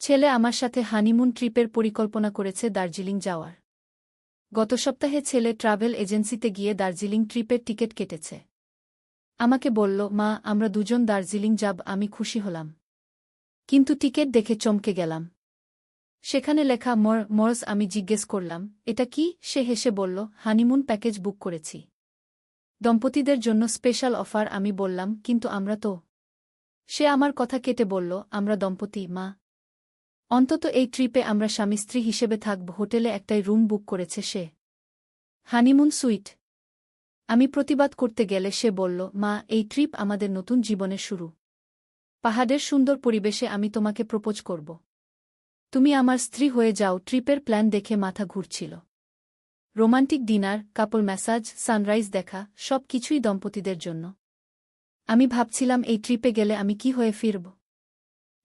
ছেলে আমার সাথে হানিমুন ট্রিপের পরিকল্পনা করেছে দার্জিলিং যাওয়ার। গত সপ্তাহে ছেলে ট্রাভেল এজেন্সিতে গিয়ে দার্জিলিং ট্রিপের টিকিট কেটেছে। আমাকে বলল, মা, আমরা দুজন দার্জিলিং যাব। আমি খুশি হলাম, কিন্তু টিকিট দেখে চমকে গেলাম। সেখানে লেখা মর্স। আমি জিজ্ঞেস করলাম, এটা কি? সে হেসে বলল, হানিমুন প্যাকেজ বুক করেছি, দম্পতিদের জন্য স্পেশাল অফার। আমি বললাম, কিন্তু আমরা তো। সে আমার কথা কেটে বলল, আমরা দম্পতি, মা। অন্তত এই ট্রিপে আমরা স্বামী স্ত্রী হিসেবে থাকব। হোটেলে একটাই রুম বুক করেছে সে, হানিমুন সুইট। আমি প্রতিবাদ করতে গেলে সে বলল, মা, এই ট্রিপ আমাদের নতুন জীবনের শুরু। পাহাড়ের সুন্দর পরিবেশে আমি তোমাকে প্রপোজ করব, তুমি আমার স্ত্রী হয়ে যাও। ট্রিপের প্ল্যান দেখে মাথা ঘুরছিল। রোমান্টিক ডিনার, কাপল ম্যাসাজ, সানরাইজ দেখা, সব কিছুই দম্পতিদের জন্য। আমি ভাবছিলাম এই ট্রিপে গেলে আমি কি হয়ে ফিরব।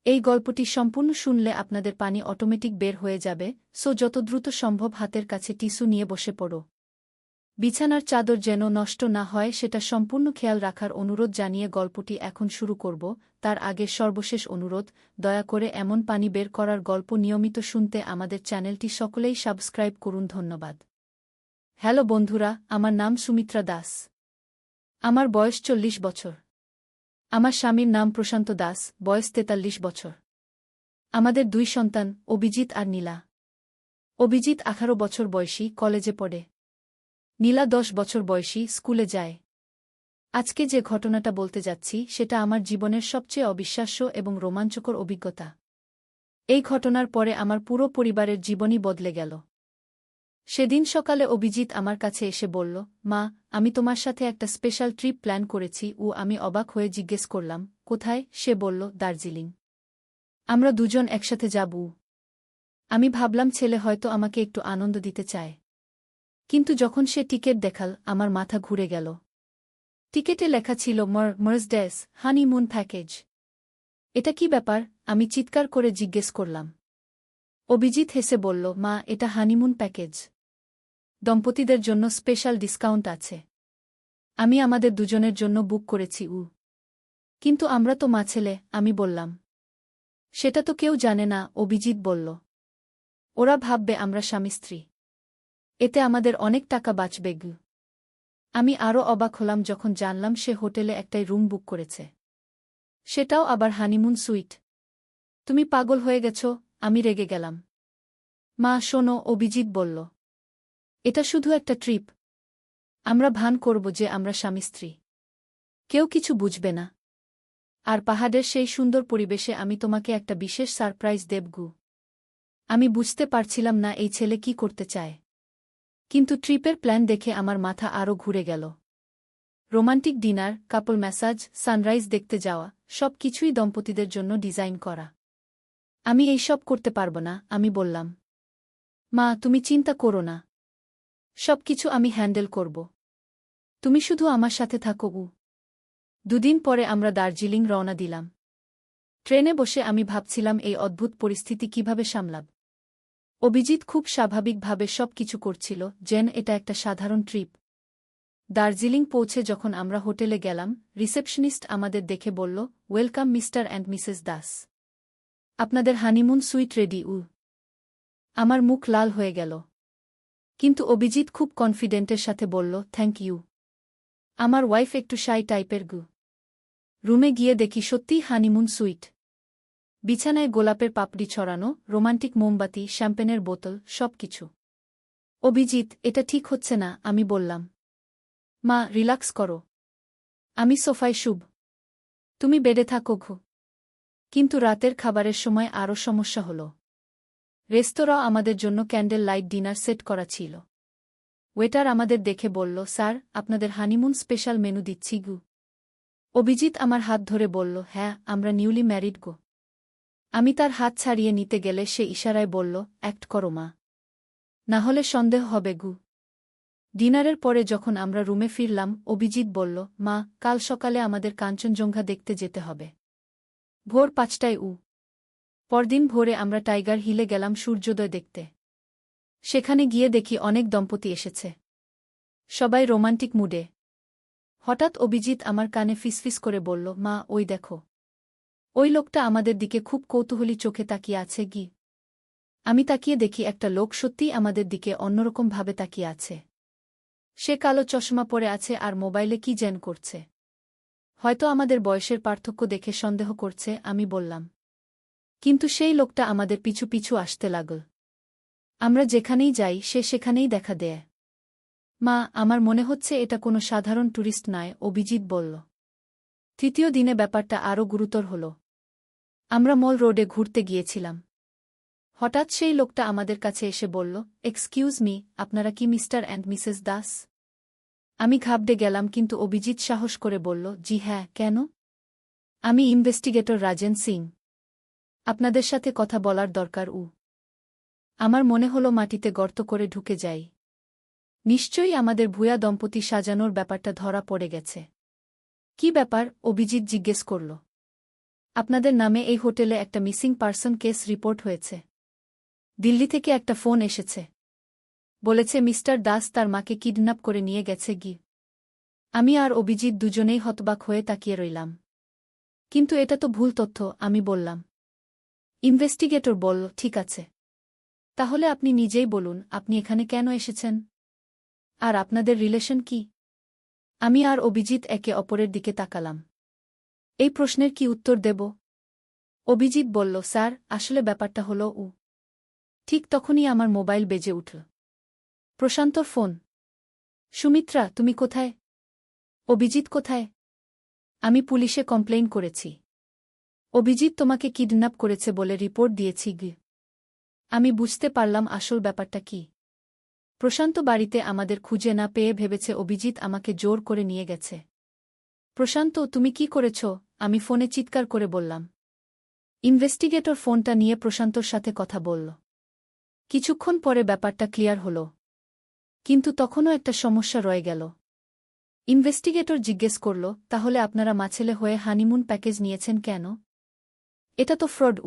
এই গল্পটি সম্পূর্ণ শুনলে আপনাদের পানি অটোমেটিক বের হয়ে যাবে, সো যত দ্রুত সম্ভব হাতের কাছে টিস্যু নিয়ে বসে পড়ো। বিছানার চাদর যেন নষ্ট না হয় সেটা সম্পূর্ণ খেয়াল রাখার অনুরোধ জানিয়ে গল্পটি এখন শুরু করব। তার আগে সর্বশেষ অনুরোধ, দয়া করে এমন পানি বের করার গল্প নিয়মিত শুনতে আমাদের চ্যানেলটি সকলেই সাবস্ক্রাইব করুন। ধন্যবাদ। হ্যালো বন্ধুরা, আমার নাম সুমিত্রা দাস। আমার বয়স 40 বছর। আমার স্বামীর নাম প্রশান্ত দাস, বয়স 43 বছর। আমাদের 2 সন্তান, অভিজিৎ আর নীলা। অভিজিৎ 18 বছর বয়সী, কলেজে পড়ে। নীলা 10 বছর বয়সী, স্কুলে যায়। আজকে যে ঘটনাটা বলতে যাচ্ছি সেটা আমার জীবনের সবচেয়ে অবিশ্বাস্য এবং রোমাঞ্চকর অভিজ্ঞতা। এই ঘটনার পরে আমার পুরো পরিবারের জীবনই বদলে গেল। সেদিন সকালে অভিজিৎ আমার কাছে এসে বলল, মা, আমি তোমার সাথে একটা স্পেশাল ট্রিপ প্ল্যান করেছি। আমি অবাক হয়ে জিজ্ঞেস করলাম, কোথায়? সে বলল, দার্জিলিং। আমরা দুজন একসাথে যাব। আমি ভাবলাম ছেলে হয়তো আমাকে একটু আনন্দ দিতে চায়। কিন্তু যখন সে টিকিট দেখাল, আমার মাথা ঘুরে গেল। টিকেটে লেখা ছিল মার্সডেস হানিমুন প্যাকেজ। এটা কি ব্যাপার? আমি চিৎকার করে জিজ্ঞেস করলাম। অভিজিৎ হেসে বলল, মা, এটা হানিমুন প্যাকেজ। দম্পতিদের জন্য স্পেশাল ডিসকাউন্ট আছে। আমি আমাদের দুজনের জন্য বুক করেছি। কিন্তু আমরা তো মা ছেলে। আমি বললাম। সেটা তো কেউ জানে না, অভিজিৎ বলল। ওরা ভাববে আমরা স্বামী স্ত্রী। এতে আমাদের অনেক টাকা বাঁচবে। আমি আরও অবাক হলাম যখন জানলাম সে হোটেলে একটাই রুম বুক করেছে, সেটাও আবার হানিমুন সুইট। তুমি পাগল হয়ে গেছ? আমি রেগে গেলাম। মা শোনো, অভিজিৎ বলল। এটা শুধু একটা ট্রিপ। আমরা ভান করব যে আমরা স্বামী স্ত্রী। কেউ কিছু বুঝবে না। আর পাহাড়ের সেই সুন্দর পরিবেশে আমি তোমাকে একটা বিশেষ সারপ্রাইজ দেব। আমি বুঝতে পারছিলাম না এই ছেলে কি করতে চায়। কিন্তু ট্রিপের প্ল্যান দেখে আমার মাথা আরও ঘুরে গেল। রোমান্টিক ডিনার, কাপল ম্যাসাজ, সানরাইজ দেখতে যাওয়া, সব কিছুই দম্পতিদের জন্য ডিজাইন করা। আমি এই সব করতে পারব না, আমি বললাম। মা, তুমি চিন্তা করো না, সব কিছু আমি হ্যান্ডেল করব। তুমি শুধু আমার সাথে থাকো। 2 দিন পরে আমরা দার্জিলিং রওনা দিলাম। ট্রেনে বসে আমি ভাবছিলাম এই অদ্ভুত পরিস্থিতি কিভাবে সামলাব। অভিজিৎ খুব স্বাভাবিকভাবে সব কিছু করছিল, যেন এটা একটা সাধারণ ট্রিপ। দার্জিলিং পৌঁছে যখন আমরা হোটেলে গেলাম, রিসেপশনিস্ট আমাদের দেখে বলল, welcome mister and Mrs Das. আপনাদের হানিমুন সুইট রেডি। আমার মুখ লাল হয়ে গেল। কিন্তু অভিজিৎ খুব কনফিডেন্টের সাথে বলল, থ্যাংক ইউ। আমার ওয়াইফ একটু শাই টাইপের। রুমে গিয়ে দেখি সত্যিই হানিমুন সুইট। বিছানায় গোলাপের পাপড়ি ছড়ানো, রোমান্টিক মোমবাতি, শ্যাম্পেনের বোতল, সবকিছু। অভিজিৎ, এটা ঠিক হচ্ছে না, আমি বললাম। মা, রিল্যাক্স করো। আমি সোফায় শুব, তুমি বেডে থাকো। কিন্তু রাতের খাবারের সময় আরও সমস্যা হল। রেস্তোরাঁ আমাদের জন্য ক্যান্ডেল লাইট ডিনার সেট করা ছিল। ওয়েটার আমাদের দেখে বলল, স্যার, আপনাদের হানিমুন স্পেশাল মেনু দিচ্ছি। অভিজিৎ আমার হাত ধরে বলল, হ্যাঁ, আমরা নিউলি ম্যারিড। আমি তার হাত ছাড়িয়ে নিতে গেলে সে ইশারায় বলল, অ্যাক্ট করো মা, না হলে সন্দেহ হবে। ডিনারের পরে যখন আমরা রুমে ফিরলাম, অভিজিৎ বলল, মা, কাল সকালে আমাদের কাঞ্চনজঙ্ঘা দেখতে যেতে হবে। ভোর 5টায়। পরদিন ভোরে আমরা টাইগার হিলে গেলাম সূর্যোদয় দেখতে। সেখানে গিয়ে দেখি অনেক দম্পতি এসেছে, সবাই রোমান্টিক মুডে। হঠাৎ অভিজিৎ আমার কানে ফিসফিস করে বলল, মা, ওই দেখো। ওই লোকটা আমাদের দিকে খুব কৌতূহলী চোখে তাকিয়ে আছে গি। আমি তাকিয়ে দেখি একটা লোক সত্যিই আমাদের দিকে অন্যরকম ভাবে তাকিয়ে আছে। সে কালো চশমা পরে আছে আর মোবাইলে কি যেন করছে। হয়তো আমাদের বয়সের পার্থক্য দেখে সন্দেহ করছে, আমি বললাম। কিন্তু সেই লোকটা আমাদের পিছু পিছু আসতে লাগল। আমরা যেখানেই যাই সে সেখানেই দেখা দেয়। মা, আমার মনে হচ্ছে এটা কোনো সাধারণ ট্যুরিস্ট নয়, অভিজিৎ বলল। তৃতীয় দিনে ব্যাপারটা আরও গুরুতর হল। আমরা মল রোডে ঘুরতে গিয়েছিলাম। হঠাৎ সেই লোকটা আমাদের কাছে এসে বলল, এক্সকিউজ মি, আপনারা কি মিস্টার অ্যান্ড মিসেস দাস? আমি ঘাবড়ে গেলাম, কিন্তু অভিজিৎ সাহস করে বলল, জি হ্যাঁ, কেন? আমি ইনভেস্টিগেটর রাজেন সিং। আপনাদের সাথে কথা বলার দরকার। আমার মনে হলো মাটিতে গর্ত করে ঢুকে যাই। নিশ্চয়ই আমাদের ভূয়া দম্পতি সাজানোর ব্যাপারটা ধরা পড়ে গেছে। কি ব্যাপার? অভিজিৎ জিজ্ঞেস করল। আপনাদের নামে এই হোটেলে একটা মিসিং পারসন কেস রিপোর্ট হয়েছে। দিল্লি থেকে একটা ফোন এসেছে। বলেছে মিস্টার দাস তার মাকে কিডন্যাপ করে নিয়ে গেছে গি। আমি আর অভিজিৎ দুজনেই হতবাক হয়ে তাকিয়ে রইলাম। কিন্তু এটা তো ভুল তথ্য, আমি বললাম। ইনভেস্টিগেটর বলল, ঠিক আছে। তাহলে আপনি নিজেই বলুন, আপনি এখানে কেন এসেছেন? আর আপনাদের রিলেশন কি? আমি আর অভিজিৎ একে অপরের দিকে তাকালাম। এই প্রশ্নের কি উত্তর দেব? অভিজিৎ বলল, স্যার, আসলে ব্যাপারটা হলো ঠিক তখনই আমার মোবাইল বেজে উঠল। প্রশান্তর ফোন। সুমিত্রা, তুমি কোথায়? অভিজিৎ কোথায়? আমি পুলিশে কমপ্লেইন করেছি। অভিজিৎ তোমাকে কিডন্যাপ করেছে বলে রিপোর্ট দিয়েছি গি। আমি বুঝতে পারলাম আসল ব্যাপারটা কি। প্রশান্ত বাড়িতে আমাদের খুঁজে না পেয়ে ভেবেছে অভিজিৎ আমাকে জোর করে নিয়ে গেছে। প্রশান্ত, তুমি কি করেছ? আমি ফোনে চিৎকার করে বললাম। ইনভেস্টিগেটর ফোনটা নিয়ে প্রশান্তর সাথে কথা বলল। কিছুক্ষণ পরে ব্যাপারটা ক্লিয়ার হল। কিন্তু তখনও একটা সমস্যা রয়ে গেল। ইনভেস্টিগেটর জিজ্ঞেস করল, তাহলে আপনারা মাছেলে হয়ে হানিমুন প্যাকেজ নিয়েছেন কেন? এটা তো ফ্রড।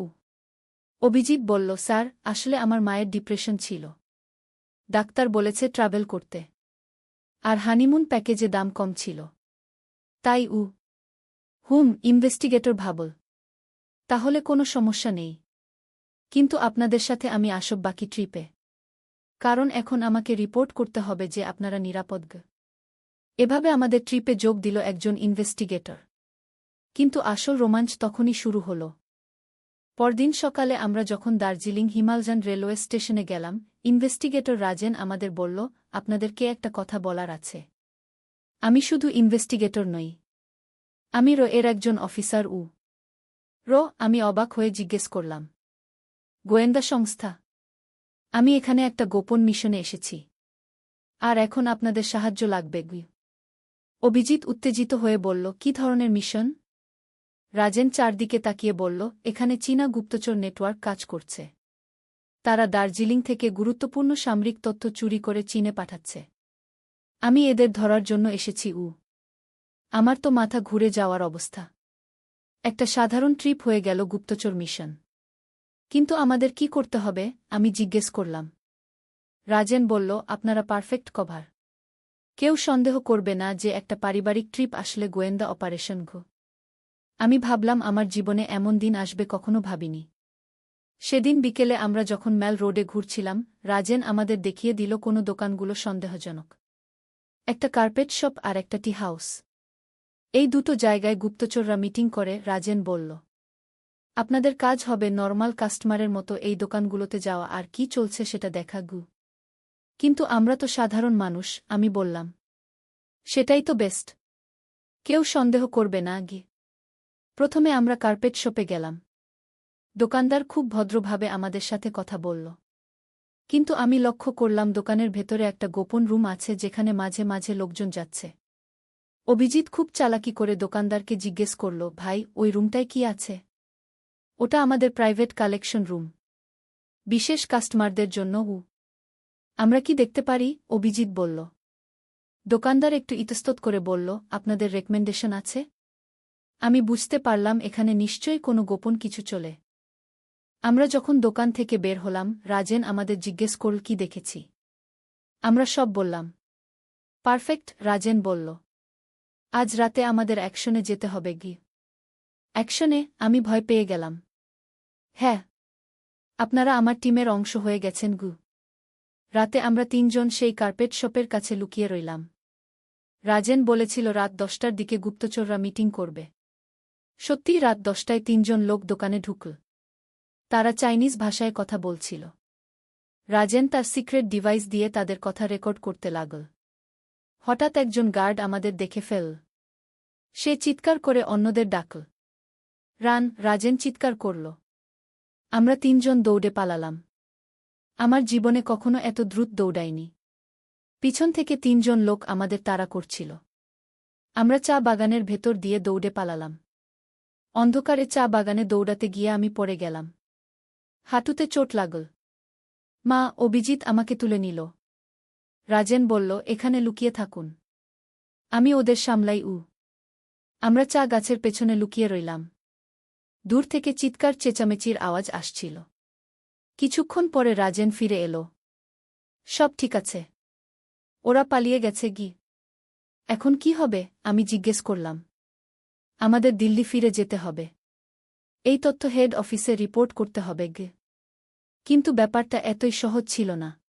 অভিজিৎ বলল, স্যার, আসলে আমার মায়ের ডিপ্রেশন ছিল। ডাক্তার বলেছে ট্রাভেল করতে। আর হানিমুন প্যাকেজে দাম কম ছিল। তাই ইনভেস্টিগেটর ভাবল। তাহলে কোনো সমস্যা নেই। কিন্তু আপনাদের সাথে আমি আসব বাকি ট্রিপে। কারণ এখন আমাকে রিপোর্ট করতে হবে যে আপনারা নিরাপদ। এভাবে আমাদের ট্রিপে যোগ দিল একজন ইনভেস্টিগেটর। কিন্তু আসল রোমাঞ্চ তখনই শুরু হল। পরদিন সকালে আমরা যখন দার্জিলিং হিমালয়ান রেলওয়ে স্টেশনে গেলাম, ইনভেস্টিগেটর রাজেন আমাদের বলল, আপনাদেরকে একটা কথা বলার আছে। আমি শুধু ইনভেস্টিগেটর নই। আমি এর একজন অফিসার। আমি অবাক হয়ে জিজ্ঞেস করলাম, গোয়েন্দা সংস্থা? আমি এখানে একটা গোপন মিশনে এসেছি। আর এখন আপনাদের সাহায্য লাগবে। অভিজিৎ উত্তেজিত হয়ে বলল, কি ধরনের মিশন? রাজেন চারদিকে তাকিয়ে বলল, এখানে চীনা গুপ্তচর নেটওয়ার্ক কাজ করছে। তারা দার্জিলিং থেকে গুরুত্বপূর্ণ সামরিক তথ্য চুরি করে চীনে পাঠাচ্ছে। আমি এদের ধরার জন্য এসেছি। আমার তো মাথা ঘুরে যাওয়ার অবস্থা। একটা সাধারণ ট্রিপ হয়ে গেল গুপ্তচর মিশন। কিন্তু আমাদের কি করতে হবে? আমি জিজ্ঞেস করলাম। রাজেন বলল, আপনারা পারফেক্ট কভার। কেউ সন্দেহ করবে না যে একটা পারিবারিক ট্রিপ আসলে গোয়েন্দা অপারেশন। আমি ভাবলাম আমার জীবনে এমন দিন আসবে কখনো ভাবিনি। সেদিন বিকেলে আমরা যখন ম্যাল রোডে ঘুরছিলাম, রাজেন আমাদের দেখিয়ে দিল কোনো দোকানগুলো সন্দেহজনক। একটা কার্পেট শপ আর একটা টি হাউস। এই দুটো জায়গায় গুপ্তচররা মিটিং করে। রাজেন বলল, আপনাদের কাজ হবে নরমাল কাস্টমারের মতো এই দোকানগুলোতে যাওয়া আর কি চলছে সেটা দেখা। কিন্তু আমরা তো সাধারণ মানুষ, আমি বললাম। সেটাই তো বেস্ট। কেউ সন্দেহ করবে না। প্রথমে আমরা কার্পেট শপে গেলাম। দোকানদার খুব ভদ্রভাবে আমাদের সাথে কথা বলল। কিন্তু আমি লক্ষ্য করলাম দোকানের ভেতরে একটা গোপন রুম আছে যেখানে মাঝে মাঝে লোকজন যাচ্ছে। অভিজিৎ খুব চালাকি করে দোকানদারকে জিজ্ঞেস করল, ভাই, ওই রুমটায় কি আছে? ওটা আমাদের প্রাইভেট কালেকশন রুম। বিশেষ কাস্টমারদের জন্য। আমরা কি দেখতে পারি? অভিজিৎ বলল। দোকানদার একটু ইতস্তত করে বলল, আপনাদের রেকমেন্ডেশন আছে? আমি বুঝতে পারলাম এখানে নিশ্চয়ই কোনো গোপন কিছু চলে। আমরা যখন দোকান থেকে বের হলাম, রাজেন আমাদের জিজ্ঞেস করল কি দেখেছি। আমরা সব বললাম। পারফেক্ট, রাজেন বলল। আজ রাতে আমাদের অ্যাকশনে যেতে হবে। অ্যাকশনে আমি ভয় পেয়ে গেলাম। হ্যাঁ, আপনারা আমার টিমের অংশ হয়ে গেছেন গু। রাতে আমরা ৩ জন সেই কার্পেট শপের কাছে লুকিয়ে রইলাম। রাজেন বলেছিল রাত ১০টার দিকে গুপ্তচররা মিটিং করবে। সত্যিই রাত ১০টায় ৩ জন লোক দোকানে ঢুকল। তারা চাইনিজ ভাষায় কথা বলছিল। রাজেন তার সিক্রেট ডিভাইস দিয়ে তাদের কথা রেকর্ড করতে লাগল। হঠাৎ একজন গার্ড আমাদের দেখে ফেলল। সে চিৎকার করে অন্যদের ডাকল। রান! রাজেন চিৎকার করল। আমরা ৩ জন দৌড়ে পালালাম। আমার জীবনে কখনো এত দ্রুত দৌড়াইনি। পিছন থেকে ৩ জন লোক আমাদের তাড়া করছিল। আমরা চা বাগানের ভেতর দিয়ে দৌড়ে পালালাম। অন্ধকারে চা বাগানে দৌড়াতে গিয়ে আমি পড়ে গেলাম। হাঁটুতে চোট লাগল। মা, অভিজিৎ আমাকে তুলে নিল। রাজেন বলল, এখানে লুকিয়ে থাকুন। আমি ওদের সামলাই। আমরা চা গাছের পেছনে লুকিয়ে রইলাম। দূর থেকে চিৎকার চেঁচামেচির আওয়াজ আসছিল। কিছুক্ষণ পরে রাজেন ফিরে এলো। সব ঠিক আছে। ওরা পালিয়ে গেছে গি। এখন কি হবে? আমি জিজ্ঞেস করলাম। আমাদের দিল্লি ফিরে যেতে হবে। এই তথ্য হেড অফিসে রিপোর্ট করতে হবে গে। কিন্তু ব্যাপারটা এতই সহজ ছিল না।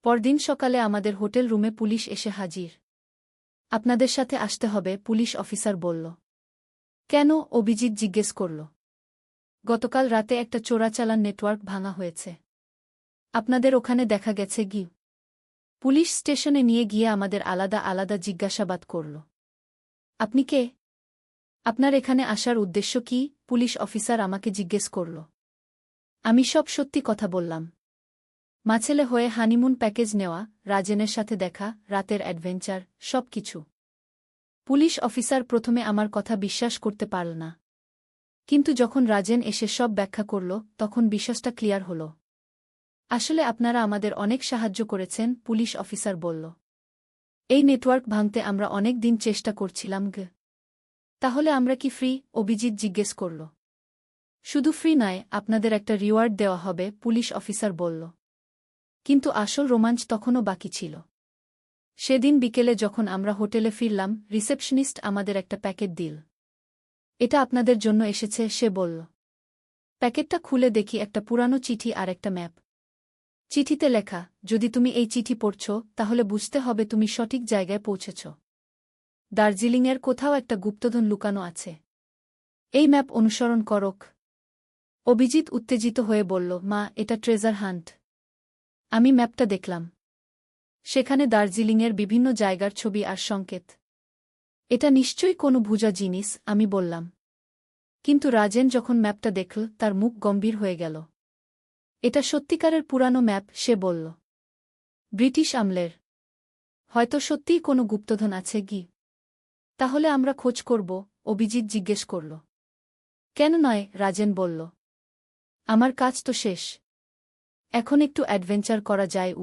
পরদিন সকালে আমাদের হোটেল রুমে পুলিশ এসে হাজির। আপনাদের সাথে আসতে হবে, পুলিশ অফিসার বলল। কেন? অভিজিৎ জিজ্ঞেস করল। গতকাল রাতে একটা চোরাচালান নেটওয়ার্ক ভাঙা হয়েছে। আপনাদের ওখানে দেখা গেছে গি। পুলিশ স্টেশনে নিয়ে গিয়ে আমাদের আলাদা আলাদা জিজ্ঞাসাবাদ করল। আপনি কে? আপনার এখানে আসার উদ্দেশ্য কি? পুলিশ অফিসার আমাকে জিজ্ঞেস করল। আমি সব সত্যি কথা বললাম। মাছেলে হয়ে হানিমুন প্যাকেজ নেওয়া, রাজেনের সাথে দেখা, রাতের অ্যাডভেঞ্চার, সব কিছু। পুলিশ অফিসার প্রথমে আমার কথা বিশ্বাস করতে পারল না। কিন্তু যখন রাজেন এসে সব ব্যাখ্যা করল, তখন বিশ্বাসটা ক্লিয়ার হল। আসলে আপনারা আমাদের অনেক সাহায্য করেছেন, পুলিশ অফিসার বলল। এই নেটওয়ার্ক ভাঙতে আমরা অনেক দিন চেষ্টা করছিলাম গে। তাহলে আমরা কি ফ্রি? অভিজিৎ জিজ্ঞেস করল। শুধু ফ্রি নয়, আপনাদের একটা রিওয়ার্ড দেওয়া হবে, পুলিশ অফিসার বলল। কিন্তু আসল রোমাঞ্চ তখনও বাকি ছিল। সেদিন বিকেলে যখন আমরা হোটেলে ফিরলাম, রিসেপশনিস্ট আমাদের একটা প্যাকেট দিল। এটা আপনাদের জন্য এসেছে, সে বলল। প্যাকেটটা খুলে দেখি একটা পুরানো চিঠি আর একটা ম্যাপ। চিঠিতে লেখা, যদি তুমি এই চিঠি পড়ছ, তাহলে বুঝতে হবে তুমি সঠিক জায়গায় পৌঁছেছ। দার্জিলিংয়ের কোথাও একটা গুপ্তধন লুকানো আছে। এই ম্যাপ অনুসরণ করক। অভিজিৎ উত্তেজিত হয়ে বলল, মা, এটা ট্রেজার হান্ট। আমি ম্যাপটা দেখলাম। সেখানে দার্জিলিংয়ের বিভিন্ন জায়গার ছবি আর সংকেত। এটা নিশ্চয়ই কোনো ভুজা জিনিস, আমি বললাম। কিন্তু রাজেন যখন ম্যাপটা দেখল, তার মুখ গম্ভীর হয়ে গেল। এটা সত্যিকারের পুরানো ম্যাপ, সে বলল। ব্রিটিশ আমলের। হয়তো সত্যিই কোনো গুপ্তধন আছে গি। তাহলে আমরা খোঁজ করব? অভিজিৎ জিজ্ঞেস করল। কেন নয়? রাজেন বলল। আমার কাজ তো শেষ। এখন একটু অ্যাডভেঞ্চার করা যায়।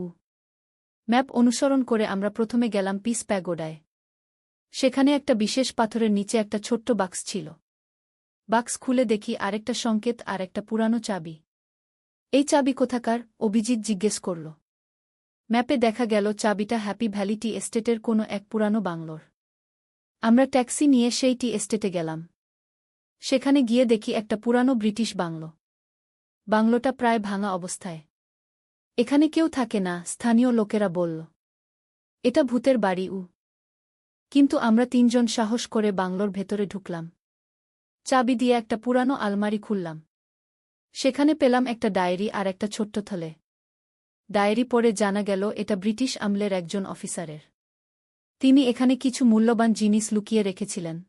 ম্যাপ অনুসরণ করে আমরা প্রথমে গেলাম পিস প্যাগোডায়। সেখানে একটা বিশেষ পাথরের নিচে একটা ছোট্ট বাক্স ছিল। বাক্স খুলে দেখি আরেকটা সংকেত আর একটা পুরানো চাবি। এই চাবি কোথাকার? অভিজিৎ জিজ্ঞেস করল। ম্যাপে দেখা গেল চাবিটা হ্যাপি ভ্যালি টি এস্টেটের কোনো এক পুরানো বাংলোর। আমরা ট্যাক্সি নিয়ে সেই টি এস্টেটে গেলাম। সেখানে গিয়ে দেখি একটা পুরানো ব্রিটিশ বাংলো। বাংলোটা প্রায় ভাঙা অবস্থায়। এখানে কেউ থাকে না, স্থানীয় লোকেরা বলল। এটা ভূতের বাড়ি। কিন্তু আমরা ৩ জন সাহস করে বাংলোর ভেতরে ঢুকলাম। চাবি দিয়ে একটা পুরানো আলমারি খুললাম। সেখানে পেলাম একটা ডায়েরি আর একটা ছোট্ট থলে। ডায়েরি পড়ে জানা গেল এটা ব্রিটিশ আমলের একজন অফিসারের। তিনি এখানে কিছু মূল্যবান জিনিস লুকিয়ে রেখেছিলেন।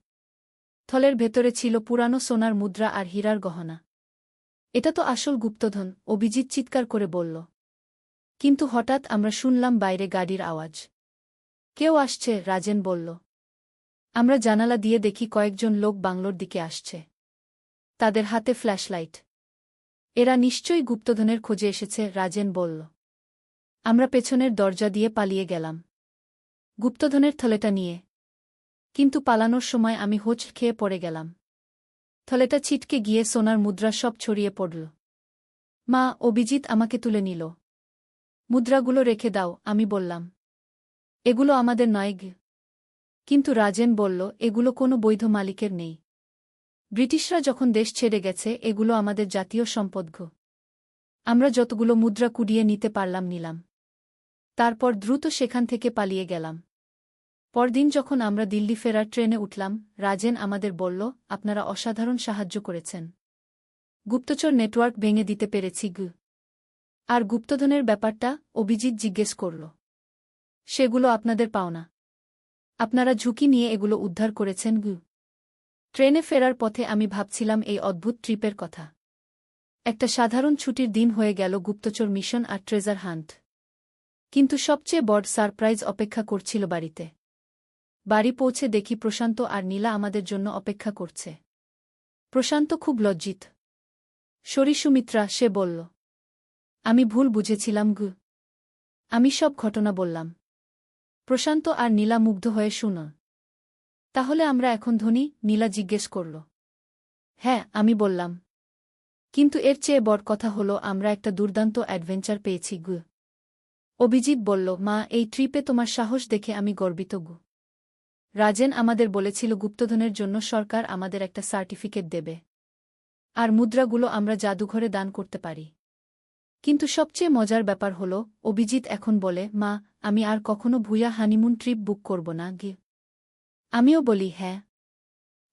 থলের ভেতরে ছিল পুরানো সোনার মুদ্রা আর হীরার গহনা। এটা তো আসল গুপ্তধন, অভিজিৎ চিৎকার করে বলল। কিন্তু হঠাৎ আমরা শুনলাম বাইরে গাড়ির আওয়াজ। কেউ আসছে, রাজেন বলল। আমরা জানালা দিয়ে দেখি কয়েকজন লোক বাংলোর দিকে আসছে। তাদের হাতে ফ্ল্যাশলাইট। এরা নিশ্চয়ই গুপ্তধনের খোঁজে এসেছে, রাজেন বলল। আমরা পেছনের দরজা দিয়ে পালিয়ে গেলাম, গুপ্তধনের থলেটা নিয়ে। কিন্তু পালানোর সময় আমি হোঁচ খেয়ে পড়ে গেলাম। থলেটা ছিটকে গিয়ে সোনার মুদ্রা সব ছড়িয়ে পড়ল। মা, অভিজিৎ আমাকে তুলে নিল। মুদ্রাগুলো রেখে দাও, আমি বললাম। এগুলো আমাদের নয় গে। কিন্তু রাজেন বলল, এগুলো কোনো বৈধ মালিকের নেই। ব্রিটিশরা যখন দেশ ছেড়ে গেছে এগুলো আমাদের জাতীয় সম্পদ। আমরা যতগুলো মুদ্রা কুড়িয়ে নিতে পারলাম নিলাম। তারপর দ্রুত সেখান থেকে পালিয়ে গেলাম। পরদিন যখন আমরা দিল্লি ফেরার ট্রেনে উঠলাম, রাজেন আমাদের বলল, আপনারা অসাধারণ সাহায্য করেছেন। গুপ্তচর নেটওয়ার্ক ভেঙে দিতে পেরেছি। আর গুপ্তধনের ব্যাপারটা? অভিজিৎ জিজ্ঞেস করল। সেগুলো আপনাদের পাওনা। আপনারা ঝুঁকি নিয়ে এগুলো উদ্ধার করেছেন। ট্রেনে ফেরার পথে আমি ভাবছিলাম এই অদ্ভুত ট্রিপের কথা। একটা সাধারণ ছুটির দিন হয়ে গেল গুপ্তচর মিশন আর ট্রেজার হান্ট। কিন্তু সবচেয়ে বড় সারপ্রাইজ অপেক্ষা করছিল বাড়িতে। বাড়ি পৌঁছে দেখি প্রশান্ত আর নীলা আমাদের জন্য অপেক্ষা করছে। প্রশান্ত খুব লজ্জিত। সরি সুমিত্রা, সে বলল। আমি ভুল বুঝেছিলাম। আমি সব ঘটনা বললাম। প্রশান্ত আর নীলা মুগ্ধ হয়ে শুন। তাহলে আমরা এখন ধনী? নীলা জিজ্ঞেস করল। হ্যাঁ, আমি বললাম। কিন্তু এর চেয়ে বড় কথা হলো আমরা একটা দুর্দান্ত অ্যাডভেঞ্চার পেয়েছি। অভিজিৎ বলল, মা, এই ট্রিপে তোমার সাহস দেখে আমি গর্বিত। রাজেন আমাদের বলেছিল গুপ্তধনের জন্য সরকার আমাদের একটা সার্টিফিকেট দেবে। আর মুদ্রাগুলো আমরা জাদুঘরে দান করতে পারি। কিন্তু সবচেয়ে মজার ব্যাপার হলো, অভিজিৎ এখন বলে, মা, আমি আর কখনো ভুয়া হানিমুন ট্রিপ বুক করব না। আমিও বলি হ্যাঁ।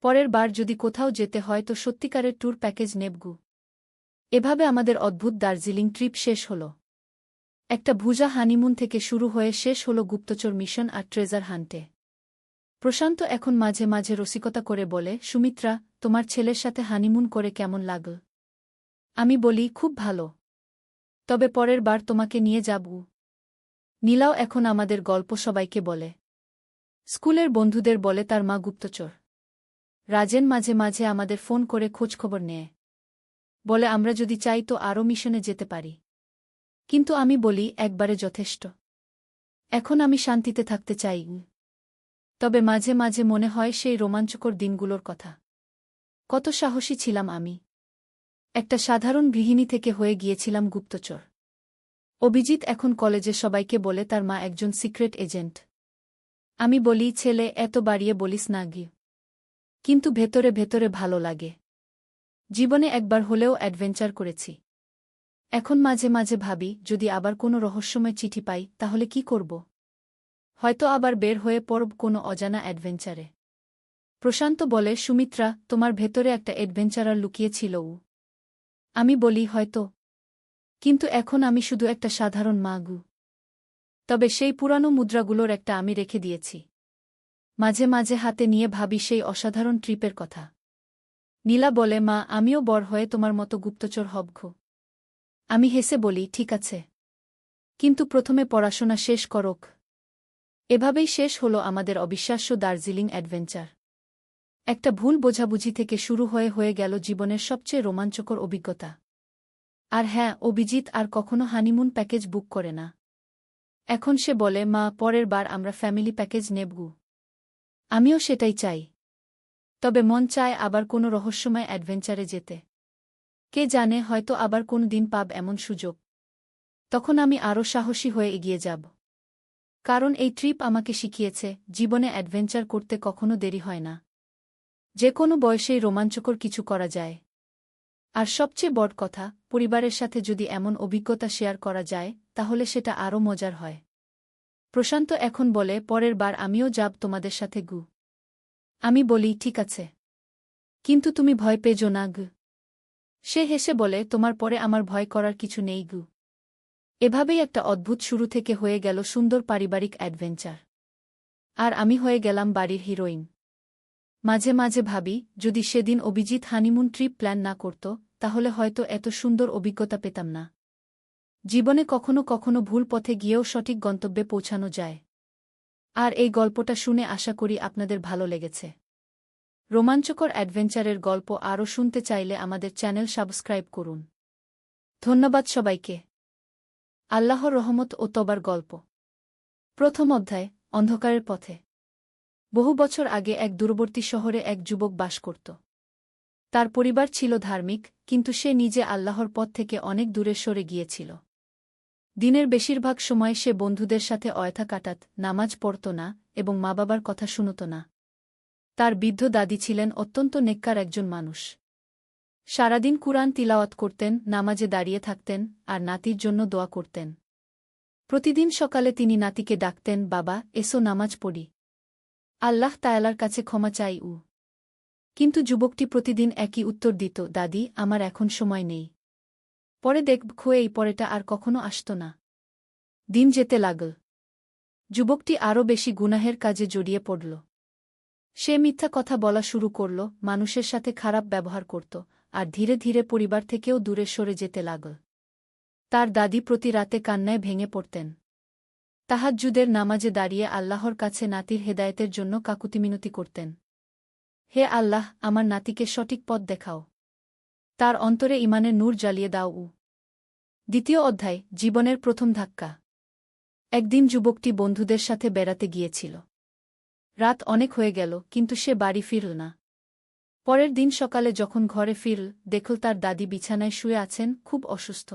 পরের বার যদি কোথাও যেতে হয় তো সত্যিকারের ট্যুর প্যাকেজ নেব। এভাবে আমাদের অদ্ভুত দার্জিলিং ট্রিপ শেষ হল। একটা ভুজা হানিমুন থেকে শুরু হয়ে শেষ হল গুপ্তচর মিশন আর ট্রেজার হান্টে। প্রশান্ত এখন মাঝে মাঝে রসিকতা করে বলে, সুমিত্রা, তোমার ছেলের সাথে হানিমুন করে কেমন লাগল? আমি বলি, খুব ভালো। তবে পরের বার তোমাকে নিয়ে যাব। নীলাও এখন আমাদের গল্প সবাইকে বলে। স্কুলের বন্ধুদের বলে তার মা গুপ্তচর। রাজেন মাঝে মাঝে আমাদের ফোন করে খোঁজখবর নেয়। বলে আমরা যদি চাই তো আরও মিশনে যেতে পারি। কিন্তু আমি বলি, একবারে যথেষ্ট। এখন আমি শান্তিতে থাকতে চাই। তবে মাঝে মাঝে মনে হয় সেই রোমাঞ্চকর দিনগুলোর কথা। কত সাহসী ছিলাম আমি। একটা সাধারণ গৃহিণী থেকে হয়ে গিয়েছিলাম গুপ্তচর। অভিজিৎ এখন কলেজে সবাইকে বলে তার মা একজন সিক্রেট এজেন্ট। আমি বলি, ছেলে, এত বাড়িয়ে বলিস না। কিন্তু ভেতরে ভেতরে ভালো লাগে। জীবনে একবার হলেও অ্যাডভেঞ্চার করেছি। এখন মাঝে মাঝে ভাবি, যদি আবার কোনো রহস্যময় চিঠি পাই তাহলে কি করব? হয়তো আবার বের হয়ে পড়ব কোনো অজানা অ্যাডভেঞ্চারে। প্রশান্ত বলে, সুমিত্রা, তোমার ভেতরে একটা অ্যাডভেঞ্চারার লুকিয়েছিল। আমি বলি, হয়তো। কিন্তু এখন আমি শুধু একটা সাধারণ মা। তবে সেই পুরানো মুদ্রাগুলোর একটা আমি রেখে দিয়েছি। মাঝে মাঝে হাতে নিয়ে ভাবি সেই অসাধারণ ট্রিপের কথা। নীলা বলে, মা, আমিও বড় হয়ে তোমার মতো গুপ্তচর হব। আমি হেসে বলি, ঠিক আছে। কিন্তু প্রথমে পড়াশোনা শেষ করোক। এভাবেই শেষ হলো আমাদের অবিশ্বাস্য দার্জিলিং অ্যাডভেঞ্চার। একটা ভুল বোঝাবুঝি থেকে শুরু হয়ে গেল জীবনের সবচেয়ে রোমাঞ্চকর অভিজ্ঞতা। আর হ্যাঁ, অভিজিৎ আর কখনো হানিমুন প্যাকেজ বুক করে না। এখন সে বলে, মা, পরের বার আমরা ফ্যামিলি প্যাকেজ নেব। আমিও সেটাই চাই। তবে মন চায় আবার কোনো রহস্যময় অ্যাডভেঞ্চারে যেতে। কে জানে, হয়তো আবার কোনো দিন পাব এমন সুযোগ। তখন আমি আরও সাহসী হয়ে এগিয়ে যাব। কারণ এই ট্রিপ আমাকে শিখিয়েছে, জীবনে অ্যাডভেঞ্চার করতে কখনো দেরি হয় না। যে কোনো বয়সেই রোমাঞ্চকর কিছু করা যায়। আর সবচেয়ে বড় কথা, পরিবারের সাথে যদি এমন অভিজ্ঞতা শেয়ার করা যায় তাহলে সেটা আরও মজার হয়। প্রশান্ত এখন বলে, পরের বার আমিও যাব তোমাদের সাথে। আমি বলি, ঠিক আছে। কিন্তু তুমি ভয় পেজো না। সে হেসে বলে, তোমার পরে আমার ভয় করার কিছু নেই। এভাবেই একটা অদ্ভুত শুরু থেকে হয়ে গেল সুন্দর পারিবারিক অ্যাডভেঞ্চার। আর আমি হয়ে গেলাম বাড়ির হিরোইন। মাঝে মাঝে ভাবি, যদি সেদিন অভিজিৎ হানিমুন ট্রিপ প্ল্যান না করত তাহলে হয়তো এত সুন্দর অভিজ্ঞতা পেতাম না। জীবনে কখনো কখনো ভুল পথে গিয়েও সঠিক গন্তব্যে পৌঁছানো যায়। আর এই গল্পটা শুনে আশা করি আপনাদের ভালো লেগেছে। রোমাঞ্চকর অ্যাডভেঞ্চারের গল্প আরও শুনতে চাইলে আমাদের চ্যানেল সাবস্ক্রাইব করুন। ধন্যবাদ সবাইকে। আল্লাহর রহমত ও তবার গল্প। প্রথম অধ্যায়, অন্ধকারের পথে। বহু বছর আগে এক দূরবর্তী শহরে এক যুবক বাস করত। তার পরিবার ছিল ধার্মিক, কিন্তু সে নিজে আল্লাহর পথ থেকে অনেক দূরে সরে গিয়েছিল। দিনের বেশিরভাগ সময় সে বন্ধুদের সাথে অয়থা কাটাত, নামাজ পড়ত না এবং মা বাবার কথা শুনত না। তার বৃদ্ধ দাদি ছিলেন অত্যন্ত নেককার একজন মানুষ। সারাদিন কুরআন তিলাওয়াত করতেন, নামাজে দাঁড়িয়ে থাকতেন আর নাতির জন্য দোয়া করতেন। প্রতিদিন সকালে তিনি নাতিকে ডাকতেন, বাবা এসো নামাজ পড়ি, আল্লাহ তাআলার কাছে ক্ষমা চাই। কিন্তু যুবকটি প্রতিদিন একই উত্তর দিত, দাদি আমার এখন সময় নেই, পরে দেখব। এই পরেটা আর কখনো আসত না। দিন যেতে লাগল। যুবকটি আরও বেশি গুনাহের কাজে জড়িয়ে পড়ল। সে মিথ্যা কথা বলা শুরু করল, মানুষের সাথে খারাপ ব্যবহার করত আর ধীরে ধীরে পরিবার থেকেও দূরে সরে যেতে লাগল। তার দাদি প্রতি রাতে কান্নায় ভেঙে পড়তেন। তাহাজ্জুদের নামাজে দাঁড়িয়ে আল্লাহর কাছে নাতির হেদায়েতের জন্য কাকুতিমিনতি করতেন। হে আল্লাহ, আমার নাতিকে সঠিক পথ দেখাও, তার অন্তরে ঈমানের নূর জ্বালিয়ে দাও। দ্বিতীয় অধ্যায়, জীবনের প্রথম ধাক্কা। একদিন যুবকটি বন্ধুদের সাথে বেড়াতে গিয়েছিল। রাত অনেক হয়ে গেল, কিন্তু সে বাড়ি ফিরল না। পরের দিন সকালে যখন ঘরে ফিরল, দেখল তার দাদি বিছানায় শুয়ে আছেন, খুব অসুস্থ।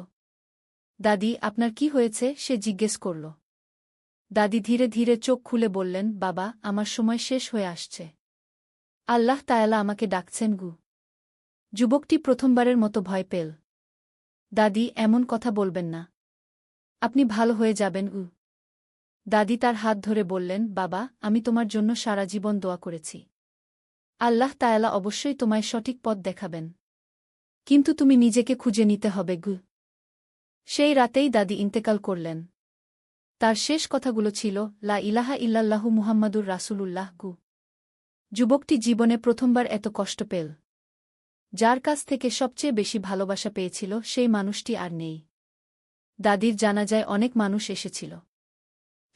দাদি আপনার কি হয়েছে, সে জিজ্ঞেস করল। দাদি ধীরে ধীরে চোখ খুলে বললেন, বাবা আমার সময় শেষ হয়ে আসছে, আল্লাহ তাআলা আমাকে ডাকছেন। যুবকটি প্রথমবারের মতো ভয় পেল। দাদি এমন কথা বলবেন না, আপনি ভালো হয়ে যাবেন। দাদি তার হাত ধরে বললেন, বাবা আমি তোমার জন্য সারা জীবন দোয়া করেছি, আল্লাহ তাআলা অবশ্যই তোমায় সঠিক পথ দেখাবেন, কিন্তু তুমি নিজেকে খুঁজে নিতে হবে। সেই রাতেই দাদি ইন্তেকাল করলেন। তার শেষ কথাগুলো ছিল, লা ইলাহা ইল্লাল্লাহু মুহাম্মাদুর রাসূলুল্লাহ। যুবকটি জীবনে প্রথমবার এত কষ্ট পেল। যার কাছ থেকে সবচেয়ে বেশি ভালোবাসা পেয়েছিল সেই মানুষটি আর নেই। দাদির জানাজায় অনেক মানুষ এসেছিল।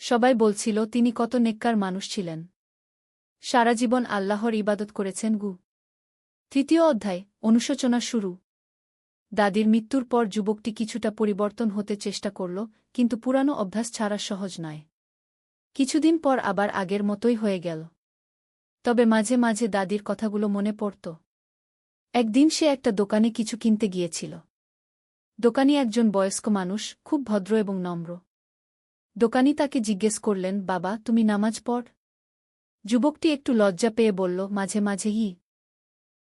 সবাই বলছিল তিনি কত নেককার মানুষ ছিলেন, সারা জীবন আল্লাহর ইবাদত করেছেন। তৃতীয় অধ্যায়, অনুশোচনা শুরু। দাদির মৃত্যুর পর যুবকটি কিছুটা পরিবর্তন হতে চেষ্টা করল, কিন্তু পুরানো অভ্যাস ছাড়া সহজ নয়। কিছুদিন পর আবার আগের মতোই হয়ে গেল। তবে মাঝে মাঝে দাদির কথাগুলো মনে পড়ত। একদিন সে একটা দোকানে কিছু কিনতে গিয়েছিল। দোকানি একজন বয়স্ক মানুষ, খুব ভদ্র এবং নম্র। দোকানি তাকে জিজ্ঞেস করলেন, বাবা তুমি নামাজ পড়? যুবকটি একটু লজ্জা পেয়ে বলল, মাঝে মাঝেই।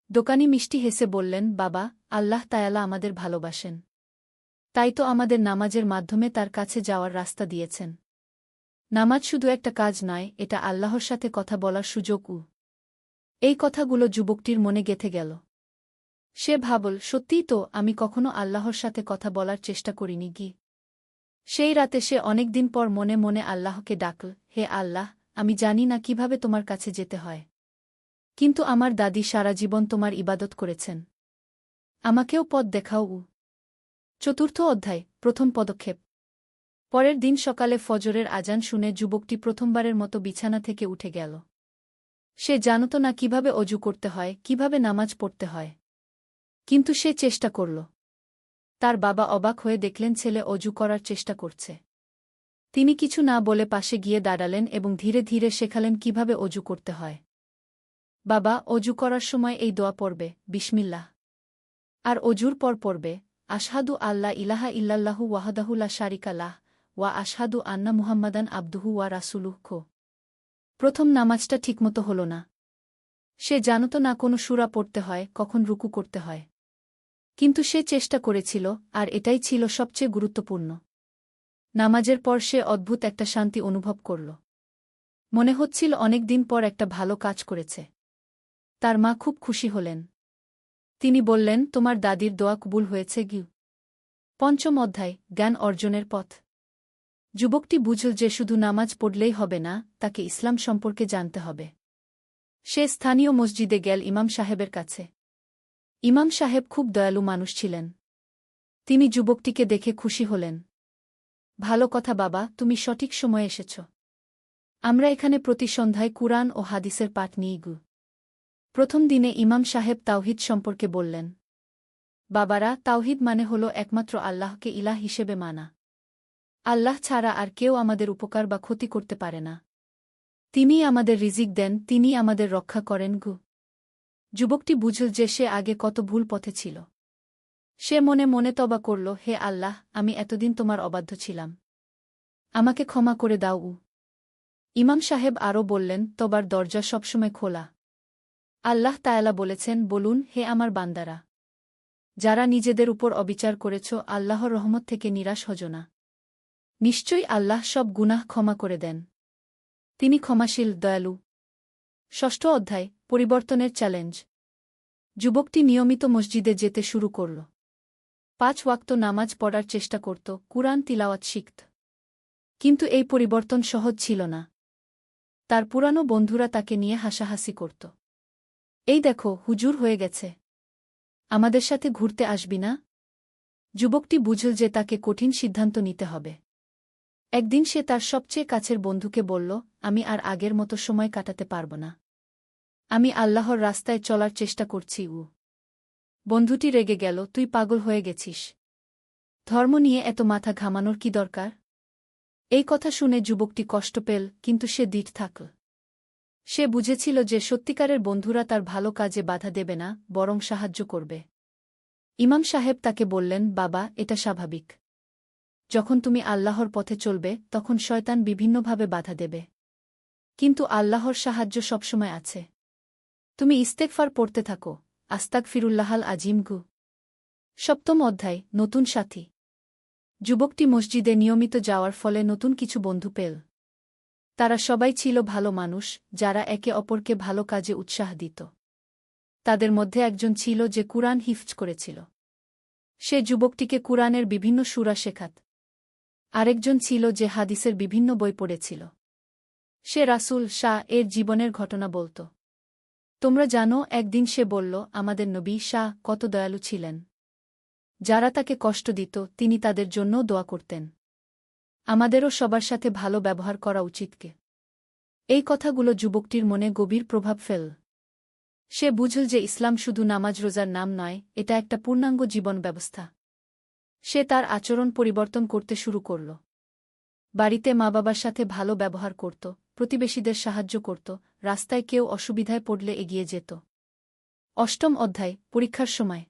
দোকানি মিষ্টি হেসে বললেন, বাবা আল্লাহ তাআলা আমাদের ভালোবাসেন, তাই তো আমাদের নামাজের মাধ্যমে তার কাছে যাওয়ার রাস্তা দিয়েছেন। নামাজ শুধু একটা কাজ নয়, এটা আল্লাহর সাথে কথা বলার সুযোগ। এই কথাগুলো যুবকটির মনে গেঁথে গেল। সে ভাবল, সত্যিই তো, আমি কখনো আল্লাহর সাথে কথা বলার চেষ্টা করিনি। সেই রাতে সে অনেক দিন পর মনে মনে আল্লাহকে ডাকল, হে আল্লাহ, আমি জানি না কিভাবে তোমার কাছে যেতে হয়, কিন্তু আমার দাদি সারা জীবন তোমার ইবাদত করেছেন, আমাকেও পথ দেখাও। চতুর্থ অধ্যায়, প্রথম পদক্ষেপ। পরের দিন সকালে ফজরের আজান শুনে যুবকটি প্রথমবারের মতো বিছানা থেকে উঠে গেল। সে জানত না কিভাবে অজু করতে হয়, কিভাবে নামাজ পড়তে হয়, কিন্তু সে চেষ্টা করল। তার বাবা অবাক হয়ে দেখলেন ছেলে অজু করার চেষ্টা করছে। তিনি কিছু না বলে পাশে গিয়ে দাঁড়ালেন এবং ধীরে ধীরে শেখালেন কিভাবে অজু করতে হয়। বাবা, অজু করার সময় এই দোয়া পড়বে, বিসমিল্লাহ। আর অজুর পর পড়বে, আশহাদু আল্লা ইলাহা ইল্লাল্লাহু ওয়াহদাহু লা শারিকা লাহ ওয়া আশহাদু আন্না মুহাম্মাদান আবদুহু ওয়া রাসূলুহু। প্রথম নামাজটা ঠিকমতো হল না। সে জানত না কোনো সূরা পড়তে হয়, কখন রুকু করতে হয়। কিন্তু সে চেষ্টা করেছিল, আর এটাই ছিল সবচেয়ে গুরুত্বপূর্ণ। নামাজের পর সে অদ্ভুত একটা শান্তি অনুভব করল। মনে হচ্ছিল অনেক দিন পর একটা ভালো কাজ করেছে। তার মা খুব খুশি হলেন। তিনি বললেন, তোমার দাদির দোয়া কবুল হয়েছে। পঞ্চম অধ্যায়, জ্ঞান অর্জনের পথ। যুবকটি বুঝল যে শুধু নামাজ পড়লেই হবে না, তাকে ইসলাম সম্পর্কে জানতে হবে। সে স্থানীয় মসজিদে গেল ইমাম সাহেবের কাছে। ইমাম সাহেব খুব দয়ালু মানুষ ছিলেন। তিনি যুবকটিকে দেখে খুশি হলেন। ভালো কথা বাবা, তুমি সঠিক সময়ে এসেছ। আমরা এখানে প্রতি সন্ধ্যায় কুরআন ও হাদিসের পাঠ নিই। প্রথম দিনে ইমাম সাহেব তাওহীদ সম্পর্কে বললেন। বাবারা, তাওহীদ মানে হল একমাত্র আল্লাহকে ইলাহ হিসেবে মানা। আল্লাহ ছাড়া আর কেউ আমাদের উপকার বা ক্ষতি করতে পারে না। তিনিই আমাদের রিজিক দেন, তিনিই আমাদের রক্ষা করেন। যুবকটি বুঝল যে সে আগে কত ভুল পথে ছিল। সে মনে মনে তওবা করল, হে আল্লাহ, আমি এতদিন তোমার অবাধ্য ছিলাম, আমাকে ক্ষমা করে দাও। ইমাম সাহেব আরও বললেন, তবার দরজা সবসময় খোলা। আল্লাহ তায়ালা বলেছেন, বলুন, হে আমার বান্দারা, যারা নিজেদের উপর অবিচার করেছ, আল্লাহর রহমত থেকে নিরাশ হজো না। নিশ্চয়ই আল্লাহ সব গুনাহ ক্ষমা করে দেন। তিনি ক্ষমাশীল, দয়ালু। ষষ্ঠ অধ্যায়, পরিবর্তনের চ্যালেঞ্জ। যুবকটি নিয়মিত মসজিদে যেতে শুরু করল। 5 ওয়াক্ত নামাজ পড়ার চেষ্টা করত, কুরআন তিলাওয়াত শিখত। কিন্তু এই পরিবর্তন সহজ ছিল না। তার পুরানো বন্ধুরা তাকে নিয়ে হাসাহাসি করত। এই দেখো, হুজুর হয়ে গেছে, আমাদের সাথে ঘুরতে আসবি না? যুবকটি বুঝল যে তাকে কঠিন সিদ্ধান্ত নিতে হবে। একদিন সে তার সবচেয়ে কাছের বন্ধুকে বলল, আমি আর আগের মতো সময় কাটাতে পারব না। আমি আল্লাহর রাস্তায় চলার চেষ্টা করছি। বন্ধুটি রেগে গেল, তুই পাগল হয়ে গেছিস। ধর্ম নিয়ে এত মাথা ঘামানোর কি দরকার? এই কথা শুনে যুবকটি কষ্ট পেল, কিন্তু সে দৃঢ় থাকল। সে বুঝেছিল যে সত্যিকারের বন্ধুরা তার ভালো কাজে বাধা দেবে না, বরং সাহায্য করবে। ইমাম সাহেব তাকে বললেন, বাবা, এটা স্বাভাবিক। যখন তুমি আল্লাহর পথে চলবে, তখন শয়তান বিভিন্নভাবে বাধা দেবে। কিন্তু আল্লাহর সাহায্য সবসময় আছে। তুমি ইস্তেগফার পড়তে থাকো, আস্তাগফিরুল্লাহাল আজিম গু। সপ্তম অধ্যায়, নতুন সাথী। যুবকটি মসজিদে নিয়মিত যাওয়ার ফলে নতুন কিছু বন্ধু পেল। তারা সবাই ছিল ভালো মানুষ, যারা একে অপরকে ভালো কাজে উৎসাহ দিত। তাদের মধ্যে একজন ছিল যে কুরআন হিফজ করেছিল। সে যুবকটিকে কুরআনের বিভিন্ন সূরা শেখাত। আরেকজন ছিল যে হাদিসের বিভিন্ন বই পড়েছিল। সে রাসূল শাহ এর জীবনের ঘটনা বলত। তোমরা জানো, একদিন সে বলল, আমাদের নবী শাহ কত দয়ালু ছিলেন। যারা তাকে কষ্ট দিত, তিনি তাদের জন্যও দোয়া করতেন। আমাদেরও সবার সাথে ভালো ব্যবহার করা উচিতকে। এই কথাগুলো যুবকটির মনে গভীর প্রভাব ফেল। সে বুঝল যে ইসলাম শুধু নামাজ রোজার নাম নয়, এটা একটা পূর্ণাঙ্গ জীবন ব্যবস্থা। সে তার আচরণ পরিবর্তন করতে শুরু করল। বাড়িতে মা-বাবার সাথে ভালো ব্যবহার করত, প্রতিবেশীদের সাহায্য করত, রাস্তায় কেউ অসুবিধায় পড়লে এগিয়ে যেত। অষ্টম অধ্যায়, পরীক্ষার সময়।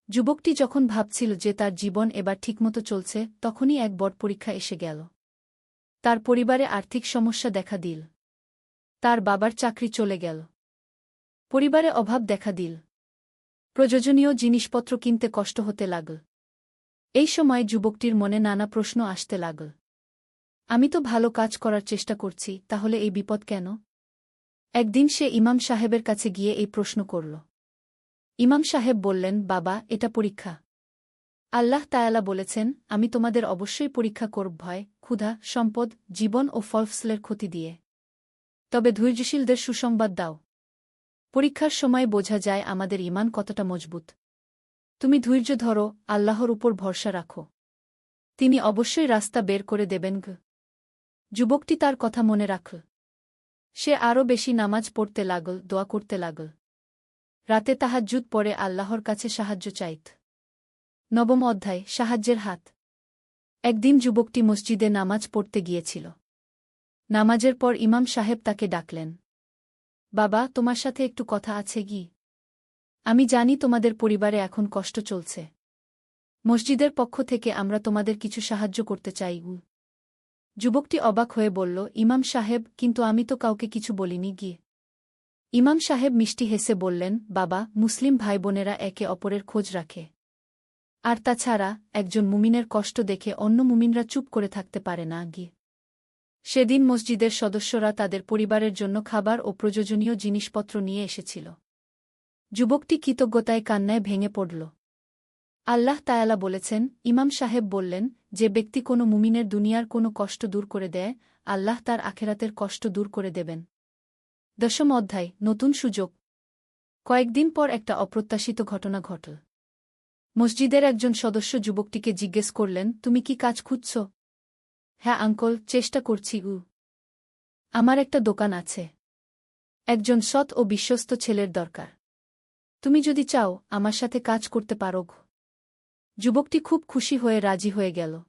যুবকটি যখন ভাবছিল যে তার জীবন এবার ঠিকমতো চলছে, তখনই এক বড় পরীক্ষা এসে গেল। তার পরিবারে আর্থিক সমস্যা দেখা দিল। তার বাবার চাকরি চলে গেল। পরিবারে অভাব দেখা দিল। প্রয়োজনীয় জিনিসপত্র কিনতে কষ্ট হতে লাগল। এই সময় যুবকটির মনে নানা প্রশ্ন আসতে লাগল। আমি তো ভালো কাজ করার চেষ্টা করছি, তাহলে এই বিপদ কেন? একদিন সে ইমাম সাহেবের কাছে গিয়ে এই প্রশ্ন করল। ইমাম সাহেব বললেন, বাবা, এটা পরীক্ষা। আল্লাহ তায়ালা বলেছেন, আমি তোমাদের অবশ্যই পরীক্ষা করব ভয়, ক্ষুধা, সম্পদ, জীবন ও ফলফসলের ক্ষতি দিয়ে। তবে ধৈর্যশীলদের সুসংবাদ দাও। পরীক্ষার সময় বোঝা যায় আমাদের ঈমান কতটা মজবুত। তুমি ধৈর্য ধরো, আল্লাহর উপর ভরসা রাখো। তিনি অবশ্যই রাস্তা বের করে দেবেন। যুবকটি তার কথা মনে রাখল। সে আরও বেশি নামাজ পড়তে লাগল, দোয়া করতে লাগল। রাতে তাহাজ্জুদ পড়ে আল্লাহর কাছে সাহায্য চাইত। নবম অধ্যায়, সাহায্যের হাত। একদিন যুবকটি মসজিদে নামাজ পড়তে গিয়েছিল। নামাজের পর ইমাম সাহেব তাকে ডাকলেন। বাবা, তোমার সাথে একটু কথা আছে কি? আমি জানি তোমাদের পরিবারে এখন কষ্ট চলছে। মসজিদের পক্ষ থেকে আমরা তোমাদের কিছু সাহায্য করতে চাই। যুবকটি অবাক হয়ে বলল, ইমাম সাহেব, কিন্তু আমি তো কাউকে কিছু বলিনি গিয়ে। ইমাম সাহেব মিষ্টি হেসে বললেন, বাবা, মুসলিম ভাইবোনেরা একে অপরের খোঁজ রাখে। আর তাছাড়া, একজন মুমিনের কষ্ট দেখে অন্য মুমিনরা চুপ করে থাকতে পারে না গিয়ে। সেদিন মসজিদের সদস্যরা তাদের পরিবারের জন্য খাবার ও প্রয়োজনীয় জিনিসপত্র নিয়ে এসেছিল। যুবকটি কৃতজ্ঞতায় কান্নায় ভেঙে পড়ল। আল্লাহ তায়ালা বলেছেন, ইমাম সাহেব বললেন, যে ব্যক্তি কোনো মুমিনের দুনিয়ার কোনো কষ্ট দূর করে দেয়, আল্লাহ তার আখেরাতের কষ্ট দূর করে দেবেন। দশম অধ্যায়, নতুন সুযোগ। কয়েকদিন পর একটা অপ্রত্যাশিত ঘটনা ঘটল। মসজিদের একজন সদস্য যুবকটিকে জিজ্ঞেস করলেন, তুমি কি কাজ খুঁজছ? হ্যাঁ আঙ্কল, চেষ্টা করছি। আমার একটা দোকান আছে। একজন সৎ ও বিশ্বস্ত ছেলের দরকার। তুমি যদি চাও, আমার সাথে কাজ করতে পারো। যুবকটি খুব খুশি হয়ে রাজি হয়ে গেল।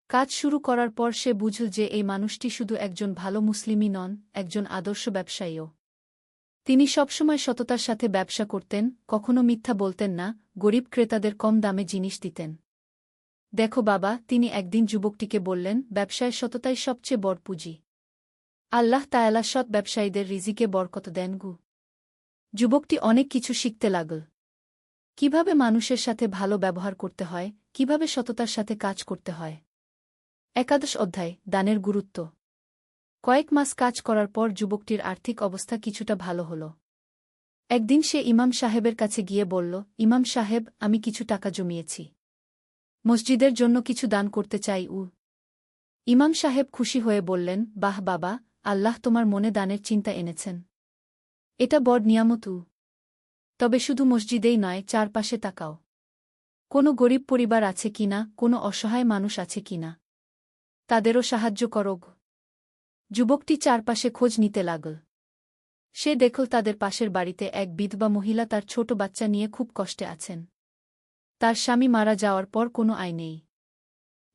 কাজ শুরু করার পর সে বুঝল যে এই মানুষটি শুধু একজন ভালো মুসলিমই নন, একজন আদর্শ ব্যবসায়ীও। তিনি সবসময় সততার সাথে ব্যবসা করতেন, কখনো মিথ্যা বলতেন না, গরিব ক্রেতাদের কম দামে জিনিস দিতেন। দেখো বাবা, তিনি একদিন যুবকটিকে বললেন, ব্যবসায় সততাই সবচেয়ে বড় পুঁজি। আল্লাহ তায়ালা সৎ ব্যবসায়ীদের রিজিকে বরকত দেন। যুবকটি অনেক কিছু শিখতে লাগল। কিভাবে মানুষের সাথে ভালো ব্যবহার করতে হয়, কিভাবে সততার সাথে কাজ করতে হয়। একাদশ অধ্যায়, দানের গুরুত্ব। কয়েক মাস কাজ করার পর যুবকটির আর্থিক অবস্থা কিছুটা ভালো হল। একদিন সে ইমাম সাহেবের কাছে গিয়ে বলল, ইমাম সাহেব, আমি কিছু টাকা জমিয়েছি। মসজিদের জন্য কিছু দান করতে চাই। ইমাম সাহেব খুশি হয়ে বললেন, বাহ বাবা, আল্লাহ তোমার মনে দানের চিন্তা এনেছেন। এটা বড় নিয়ামত। তবে শুধু মসজিদেই নয়, চারপাশে তাকাও। কোনো গরিব পরিবার আছে কিনা, কোনো অসহায় মানুষ আছে কিনা, তাদেরও সাহায্য করো। যুবকটি চারপাশে খোঁজ নিতে লাগল। সে দেখল তাদের পাশের বাড়িতে এক বিধবা মহিলা তার ছোট বাচ্চা নিয়ে খুব কষ্টে আছেন। তার স্বামী মারা যাওয়ার পর কোনো আয় নেই।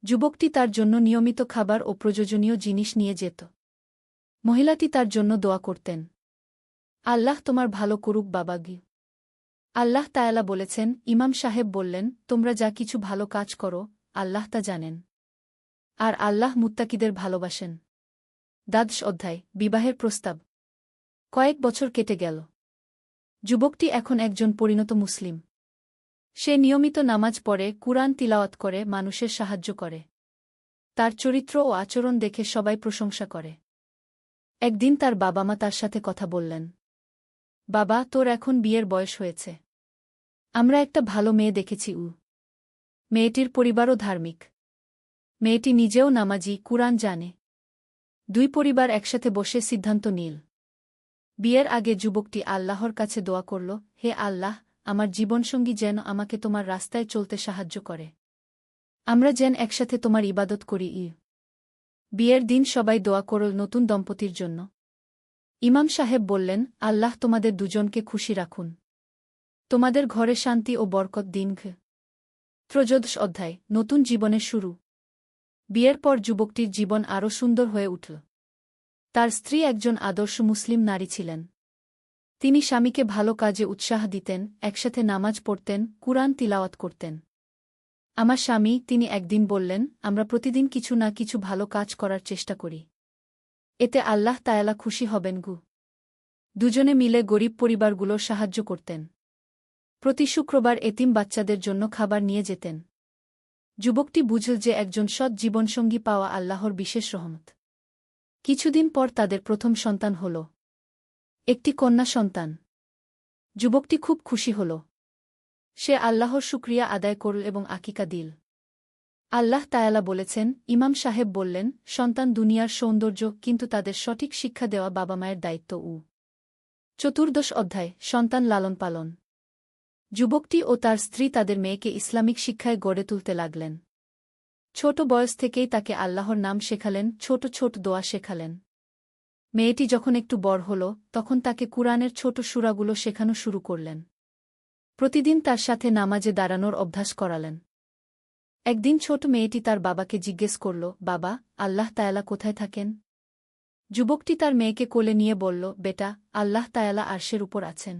যুবকটি তার জন্য নিয়মিত খাবার ও প্রয়োজনীয় জিনিস নিয়ে যেত। মহিলাটি তার জন্য দোয়া করতেন, আল্লাহ তোমার ভালো করুক বাবাগি। আল্লাহ তায়ালা বলেছেন, ইমাম সাহেব বললেন, তোমরা যা কিছু ভালো কাজ করো, আল্লাহ তা জানেন। আর আল্লাহ মুত্তাকিদের ভালোবাসেন। দ্বাদশ অধ্যায়, বিবাহের প্রস্তাব। কয়েক বছর কেটে গেল। যুবকটি এখন একজন পরিণত মুসলিম। সে নিয়মিত নামাজ পড়ে, কুরআন তিলাওয়াত করে, মানুষের সাহায্য করে। তার চরিত্র ও আচরণ দেখে সবাই প্রশংসা করে। একদিন তার বাবা মা তার সাথে কথা বললেন, বাবা, তোর এখন বিয়ের বয়স হয়েছে। আমরা একটা ভালো মেয়ে দেখেছি। মেয়েটির পরিবারও ধার্মিক। মেয়েটি নিজেও নামাজি, কুরআন জানে। দুই পরিবার একসাথে বসে সিদ্ধান্ত নিল। বিয়ের আগে যুবকটি আল্লাহর কাছে দোয়া করল, হে আল্লাহ, আমার জীবনসঙ্গী যেন আমাকে তোমার রাস্তায় চলতে সাহায্য করে। আমরা যেন একসাথে তোমার ইবাদত করি। বিয়ের দিন সবাই দোয়া করল নতুন দম্পতির জন্য। ইমাম সাহেব বললেন, আল্লাহ তোমাদের দুজনকে খুশি রাখুন। তোমাদের ঘরে শান্তি ও বরকত দিন। ত্রয়োদশ অধ্যায়, নতুন জীবনের শুরু। বিয়ের পর যুবকটির জীবন আরও সুন্দর হয়ে উঠল। তার স্ত্রী একজন আদর্শ মুসলিম নারী ছিলেন। তিনি স্বামীকে ভালো কাজে উৎসাহ দিতেন, একসাথে নামাজ পড়তেন, কুরআন তিলাওয়াত করতেন। আমার স্বামী, তিনি একদিন বললেন, আমরা প্রতিদিন কিছু না কিছু ভালো কাজ করার চেষ্টা করি। এতে আল্লাহ তায়ালা খুশি হবেন। দুজনে মিলে গরিব পরিবারগুলোর সাহায্য করতেন। প্রতি শুক্রবার এতিম বাচ্চাদের জন্য খাবার নিয়ে যেতেন। যুবকটি বুঝল যে একজন সৎ জীবনসঙ্গী পাওয়া আল্লাহর বিশেষ রহমত। কিছুদিন পর তাদের প্রথম সন্তান হল, একটি কন্যা সন্তান। যুবকটি খুব খুশি হল। সে আল্লাহর শুকরিয়া আদায় করল এবং আকিকা দিল। আল্লাহ তায়ালা বলেছেন, ইমাম সাহেব বললেন, সন্তান দুনিয়ার সৌন্দর্য, কিন্তু তাদের সঠিক শিক্ষা দেওয়া বাবা মায়ের দায়িত্ব। চতুর্দশ অধ্যায়, সন্তান লালন পালন। যুবকটি ও তার স্ত্রী তাদের মেয়েকে ইসলামিক শিক্ষায় গড়ে তুলতে লাগলেন। ছোট বয়স থেকেই তাকে আল্লাহর নাম শেখালেন, ছোট ছোট দোয়া শেখালেন। মেয়েটি যখন একটু বড় হল, তখন তাকে কুরআনের ছোট সূরাগুলো শেখানো শুরু করলেন। প্রতিদিন তার সাথে নামাজে দাঁড়ানোর অভ্যাস করালেন। একদিন ছোট মেয়েটি তার বাবাকে জিজ্ঞেস করল, বাবা, আল্লাহ তায়ালা কোথায় থাকেন? যুবকটি তার মেয়েকে কোলে নিয়ে বলল, বেটা, আল্লাহ তায়ালা আরশের উপর আছেন।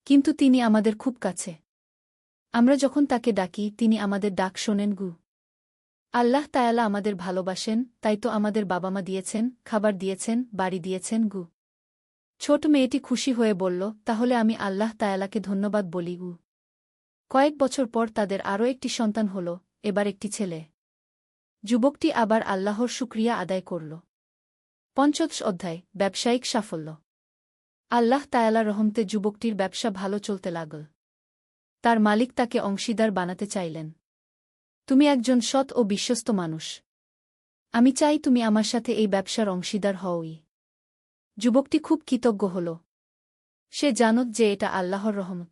কিন্তু তিনি আমাদের খুব কাছে। আমরা যখন তাকে ডাকি, তিনি আমাদের ডাক শোনেন। আল্লাহ তায়ালা আমাদের ভালোবাসেন, তাই তো আমাদের বাবা মা দিয়েছেন, খাবার দিয়েছেন, বাড়ি দিয়েছেন। ছোট মেয়েটি খুশি হয়ে বলল, তাহলে আমি আল্লাহ তায়ালাকে ধন্যবাদ বলি। কয়েক বছর পর তাদের আরও একটি সন্তান হল, এবার একটি ছেলে। যুবকটি আবার আল্লাহর শুকরিয়া আদায় করল। পঞ্চদশ অধ্যায়, ব্যবসায়িক সাফল্য। আল্লাহ তায়ালা রহমতে যুবকটির ব্যবসা ভালো চলতে লাগল। তার মালিক তাকে অংশীদার বানাতে চাইলেন। তুমি একজন সৎ ও বিশ্বস্ত মানুষ। আমি চাই তুমি আমার সাথে এই ব্যবসার অংশীদার হওই। যুবকটি খুব কৃতজ্ঞ হল। সে জানত যে এটা আল্লাহর রহমত।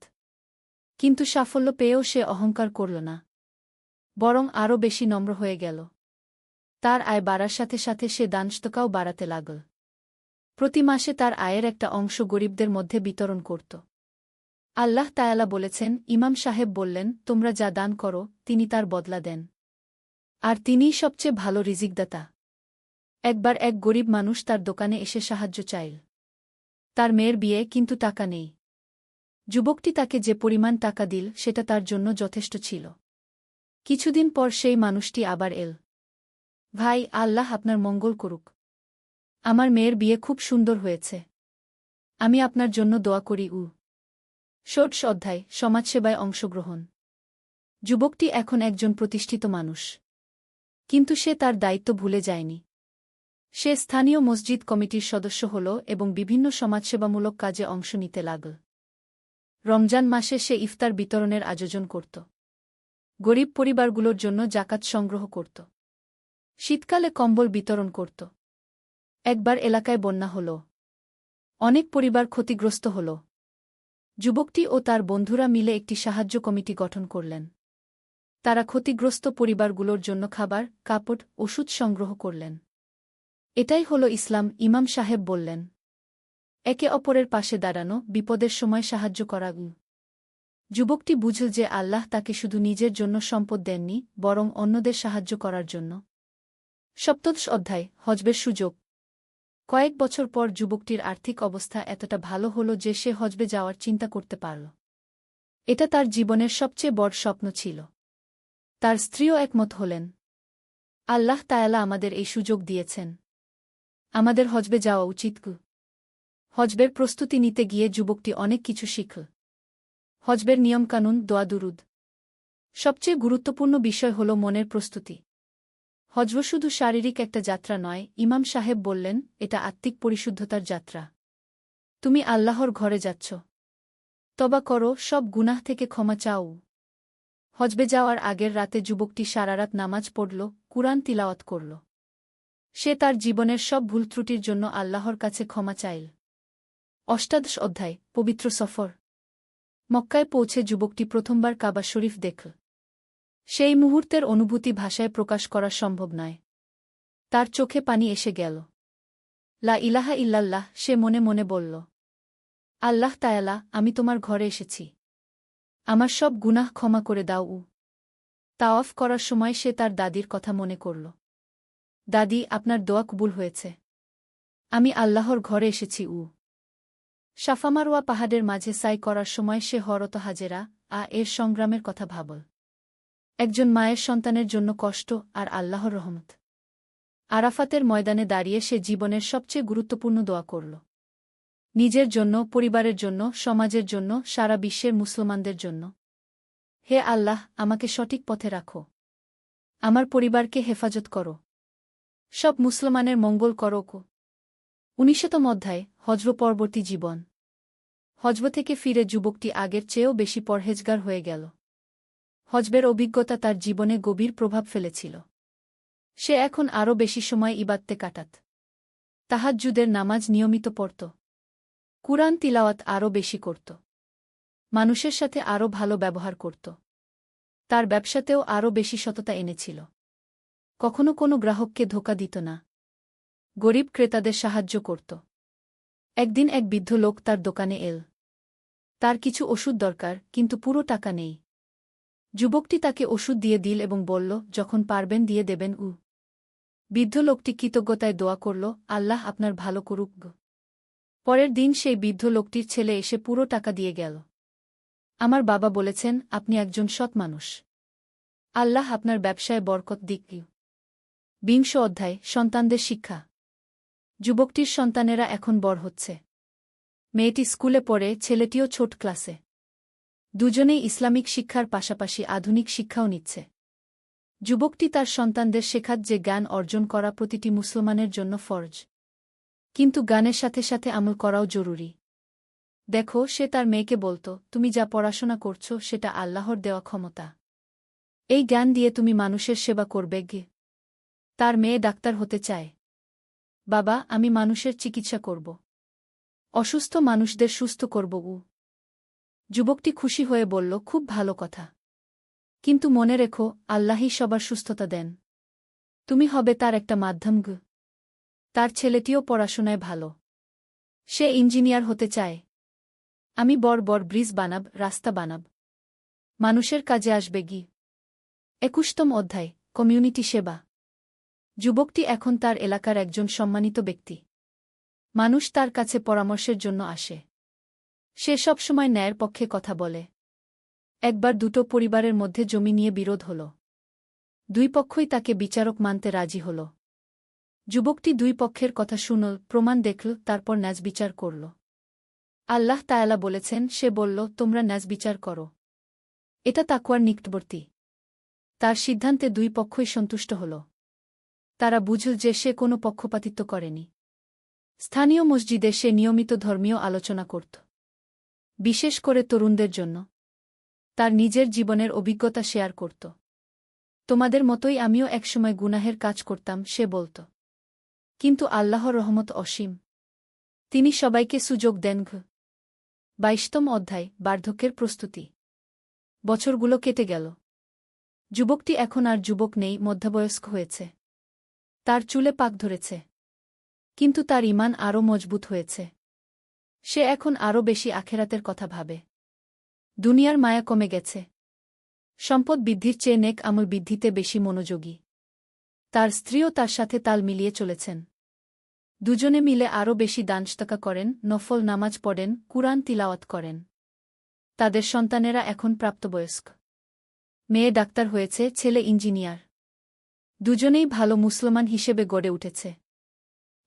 কিন্তু সাফল্য পেয়েও সে অহংকার করল না, বরং আরও বেশি নম্র হয়ে গেল। তার আয় বাড়ার সাথে সাথে সে দানস্তকাও বাড়াতে লাগল। প্রতি মাসে তার আয়ের একটা অংশ গরিবদের মধ্যে বিতরণ করত। আল্লাহ তায়ালা বলেছেন, ইমাম সাহেব বললেন, তোমরা যা দান করো, তিনি তার বদলা দেন। আর তিনিই সবচেয়ে ভালো রিজিকদাতা। একবার এক গরিব মানুষ তার দোকানে এসে সাহায্য চাইল। তার মেয়ের বিয়ে, কিন্তু টাকা নেই। যুবকটি তাকে যে পরিমাণ টাকা দিল, সেটা তার জন্য যথেষ্ট ছিল। কিছুদিন পর সেই মানুষটি আবার এল। ভাই, আল্লাহ আপনার মঙ্গল করুক। আমার মেয়ের বিয়ে খুব সুন্দর হয়েছে। আমি আপনার জন্য দোয়া করি। ষোড়শ অধ্যায়, সমাজসেবায় অংশগ্রহণ। যুবকটি এখন একজন প্রতিষ্ঠিত মানুষ। কিন্তু সে তার দায়িত্ব ভুলে যায়নি। সে স্থানীয় মসজিদ কমিটির সদস্য হল এবং বিভিন্ন সমাজসেবামূলক কাজে অংশ নিতে লাগল। রমজান মাসে সে ইফতার বিতরণের আয়োজন করত। গরিব পরিবারগুলোর জন্য জাকাত সংগ্রহ করত। শীতকালে কম্বল বিতরণ করত। একবার এলাকায় বন্যা হল। অনেক পরিবার ক্ষতিগ্রস্ত হল। যুবকটি ও তার বন্ধুরা মিলে একটি সাহায্য কমিটি গঠন করলেন। তারা ক্ষতিগ্রস্ত পরিবারগুলোর জন্য খাবার, কাপড়, ওষুধ সংগ্রহ করলেন। এটাই হল ইসলাম, ইমাম সাহেব বললেন। একে অপরের পাশে দাঁড়ানো, বিপদের সময় সাহায্য করা। যুবকটি বুঝল যে আল্লাহ তাকে শুধু নিজের জন্য সম্পদ দেননি, বরং অন্যদের সাহায্য করার জন্য। সপ্তদশ অধ্যায়, হজবের সুযোগ। কয়েক বছর পর যুবকটির আর্থিক অবস্থা এতটা ভালো হল যে সে হজবে যাওয়ার চিন্তা করতে পারল। এটা তার জীবনের সবচেয়ে বড় স্বপ্ন ছিল। তার স্ত্রীও একমত হলেন। আল্লাহ তাআলা আমাদের এই সুযোগ দিয়েছেন। আমাদের হজবে যাওয়া উচিত। হজবের প্রস্তুতি নিতে গিয়ে যুবকটি অনেক কিছু শিখল। হজবের নিয়মকানুন, দোয়া দুরুদ। সবচেয়ে গুরুত্বপূর্ণ বিষয় হল মনের প্রস্তুতি। হজ শুধু শারীরিক একটা যাত্রা নয়, ইমাম সাহেব বললেন, এটা আত্মিক পরিশুদ্ধতার যাত্রা। তুমি আল্লাহর ঘরে যাচ্ছ। তওবা করো, সব গুনাহ থেকে ক্ষমা চাও। হজবে যাওয়ার আগের রাতে যুবকটি সারারাত নামাজ পড়ল, কুরআন তিলাওয়াত করল। সে তার জীবনের সব ভুল ত্রুটির জন্য আল্লাহর কাছে ক্ষমা চাইল। অষ্টাদশ অধ্যায়, পবিত্র সফর। মক্কায় পৌঁছে যুবকটি প্রথমবার কাবা শরীফ দেখল। সেই মুহূর্তের অনুভূতি ভাষায় প্রকাশ করা সম্ভব নয়। তার চোখে পানি এসে গেল। লা ইলাহা ইল্লাল্লাহ, সে মনে মনে বলল। আল্লাহ তাআলা, আমি তোমার ঘরে এসেছি। আমার সব গুনাহ ক্ষমা করে দাও। তাওয়াফ করার সময় সে তার দাদির কথা মনে করল। দাদি, আপনার দোয়া কবুল হয়েছে। আমি আল্লাহর ঘরে এসেছি। সাফা মারওয়া পাহাড়ের মাঝে সাই করার সময় সে হরত হাজেরা এর সংগ্রামের কথা ভাবল। একজন মায়ের সন্তানের জন্য কষ্ট আর আল্লাহর রহমত। আরাফাতের ময়দানে দাঁড়িয়ে সে জীবনের সবচেয়ে গুরুত্বপূর্ণ দোয়া করল। নিজের জন্য, পরিবারের জন্য, সমাজের জন্য, সারা বিশ্বের মুসলমানদের জন্য। হে আল্লাহ, আমাকে সঠিক পথে রাখো। আমার পরিবারকে হেফাজত করো। সব মুসলমানের মঙ্গল করো। 19তম অধ্যায়, হজব পরবর্তী জীবন। হজব থেকে ফিরে যুবকটি আগের চেয়েও বেশি পরহেজগার হয়ে গেল। হজবের অভিজ্ঞতা তার জীবনে গভীর প্রভাব ফেলেছিল। সে এখন আরও বেশি সময় ইবাদতে কাটাত। তাহাজ্জুদের নামাজ নিয়মিত পড়ত। কুরআন তিলাওয়াত আরও বেশি করত। মানুষের সাথে আরও ভালো ব্যবহার করত। তার ব্যবসাতেও আরও বেশি সততা এনেছিল। কখনো কোনো গ্রাহককে ধোঁকা দিত না। গরিব ক্রেতাদের সাহায্য করত। একদিন এক বৃদ্ধ লোক তার দোকানে এল। তার কিছু ওষুধ দরকার, কিন্তু পুরো টাকা নেই। যুবকটি তাকে ওষুধ দিয়ে দিল এবং বলল, যখন পারবেন দিয়ে দেবেন। বৃদ্ধ লোকটি কৃতজ্ঞতায় দোয়া করল, আল্লাহ আপনার ভালো করুক। পরের দিন সেই বৃদ্ধ লোকটির ছেলে এসে পুরো টাকা দিয়ে গেল। আমার বাবা বলেছেন, আপনি একজন সৎ মানুষ। আল্লাহ আপনার ব্যবসায় বরকত দিক। বিংশ অধ্যায়, সন্তানদের শিক্ষা। যুবকটির সন্তানেরা এখন বড় হচ্ছে। মেয়েটি স্কুলে পড়ে, ছেলেটিও ছোট ক্লাসে। দুজনেই ইসলামিক শিক্ষার পাশাপাশি আধুনিক শিক্ষাও নিচ্ছে। যুবকটি তার সন্তানদের শেখাত যে জ্ঞান অর্জন করা প্রতিটি মুসলমানের জন্য ফরজ। কিন্তু জ্ঞানের সাথে সাথে আমল করাও জরুরি। দেখো, সে তার মেয়েকে বলত, তুমি যা পড়াশোনা করছো সেটা আল্লাহর দেওয়া ক্ষমতা। এই জ্ঞান দিয়ে তুমি মানুষের সেবা করবে। তার মেয়ে ডাক্তার হতে চায়। বাবা, আমি মানুষের চিকিৎসা করব। অসুস্থ মানুষদের সুস্থ করব। যুবকটি খুশি হয়ে বলল, খুব ভালো কথা। কিন্তু মনে রেখো, আল্লাহই সবার সুস্থতা দেন। তুমি হবে তার একটা মাধ্যম। তার ছেলেটিও পড়াশোনায় ভালো। সে ইঞ্জিনিয়ার হতে চায়। আমি বড় বড় ব্রিজ বানাব, রাস্তা বানাব। মানুষের কাজে আসবে। 21তম অধ্যায়, কমিউনিটি সেবা। যুবকটি এখন তার এলাকার একজন সম্মানিত ব্যক্তি। মানুষ তার কাছে পরামর্শের জন্য আসে। সে সবসময় ন্যায়ের পক্ষে কথা বলে। একবার দুটো পরিবারের মধ্যে জমি নিয়ে বিরোধ হল। দুই পক্ষই তাকে বিচারক মানতে রাজি হল। যুবকটি দুই পক্ষের কথা শুনল, প্রমাণ দেখল, তারপর ন্যায় বিচার করল। আল্লাহ তায়ালা বলেছেন, সে বলল, তোমরা ন্যায় বিচার করো। এটা তাকওয়ার নিকটবর্তী। তার সিদ্ধান্তে দুই পক্ষই সন্তুষ্ট হল। তারা বুঝল যে সে কোনো পক্ষপাতিত্ব করেনি। স্থানীয় মসজিদে সে নিয়মিত ধর্মীয় আলোচনা করত, বিশেষ করে তরুণদের জন্য। তার নিজের জীবনের অভিজ্ঞতা শেয়ার করত। তোমাদের মতোই আমিও একসময় গুনাহের কাজ করতাম, সে বলত। কিন্তু আল্লাহর রহমত অসীম। তিনি সবাইকে সুযোগ দেন। 22তম অধ্যায়, বার্ধক্যের প্রস্তুতি। বছরগুলো কেটে গেল। যুবকটি এখন আর যুবক নেই, মধ্যবয়স্ক হয়েছে। তার চুলে পাক ধরেছে। কিন্তু তার ঈমান আরও মজবুত হয়েছে। সে এখন আরও বেশি আখেরাতের কথা ভাবে। দুনিয়ার মায়া কমে গেছে। সম্পদ বৃদ্ধির চেয়ে নেক আমল বৃদ্ধিতে বেশি মনোযোগী। তার স্ত্রীও তার সাথে তাল মিলিয়ে চলেছেন। দুজনে মিলে আরও বেশি দানসদকা করেন, নফল নামাজ পড়েন, কুরআন তিলাওয়াত করেন। তাদের সন্তানেরা এখন প্রাপ্তবয়স্ক। মেয়ে ডাক্তার হয়েছে, ছেলে ইঞ্জিনিয়ার। দুজনেই ভালো মুসলমান হিসেবে গড়ে উঠেছে।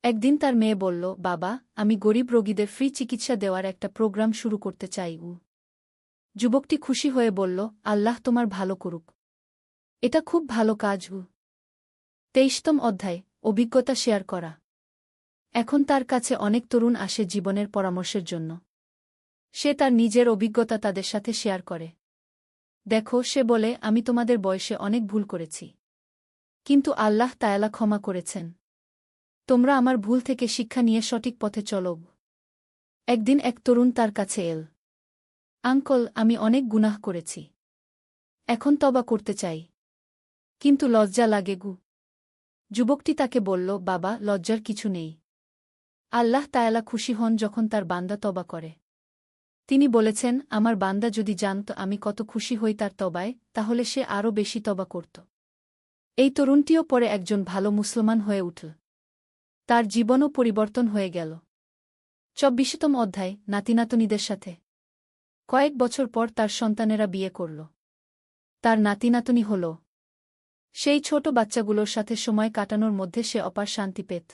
একদিন তার মেয়ে বলল, বাবা, আমি গরিব রোগীদের ফ্রি চিকিৎসা দেওয়ার একটা প্রোগ্রাম শুরু করতে চাই। যুবকটি খুশি হয়ে বলল, আল্লাহ তোমার ভালো করুক। এটা খুব ভালো কাজ। 23তম অধ্যায়, অভিজ্ঞতা শেয়ার করা। এখন তার কাছে অনেক তরুণ আসে জীবনের পরামর্শের জন্য। সে তার নিজের অভিজ্ঞতা তাদের সাথে শেয়ার করে। দেখো, সে বলে, আমি তোমাদের বয়সে অনেক ভুল করেছি। কিন্তু আল্লাহ তায়ালা ক্ষমা করেছেন। তোমরা আমার ভুল থেকে শিক্ষা নিয়ে সঠিক পথে চলো। একদিন এক তরুণ তার কাছে এল। আঙ্কল, আমি অনেক গুনাহ করেছি। এখন তওবা করতে চাই। কিন্তু লজ্জা লাগে। যুবকটি তাকে বলল, বাবা, লজ্জার কিছু নেই। আল্লাহ তায়ালা খুশি হন যখন তার বান্দা তওবা করে। তিনি বলেছেন, আমার বান্দা যদি জানত আমি কত খুশি হই তার তওবায়, তাহলে সে আরও বেশি তওবা করত। এই তরুণটিও পরে একজন ভালো মুসলমান হয়ে উঠল। তার জীবনও পরিবর্তন হয়ে গেল। 24তম অধ্যায়, নাতিনাতনীদের সাথে। কয়েক বছর পর তার সন্তানেরা বিয়ে করল। তার নাতিনাতনী হল। সেই ছোট বাচ্চাগুলোর সাথে সময় কাটানোর মধ্যে সে অপার শান্তি পেত।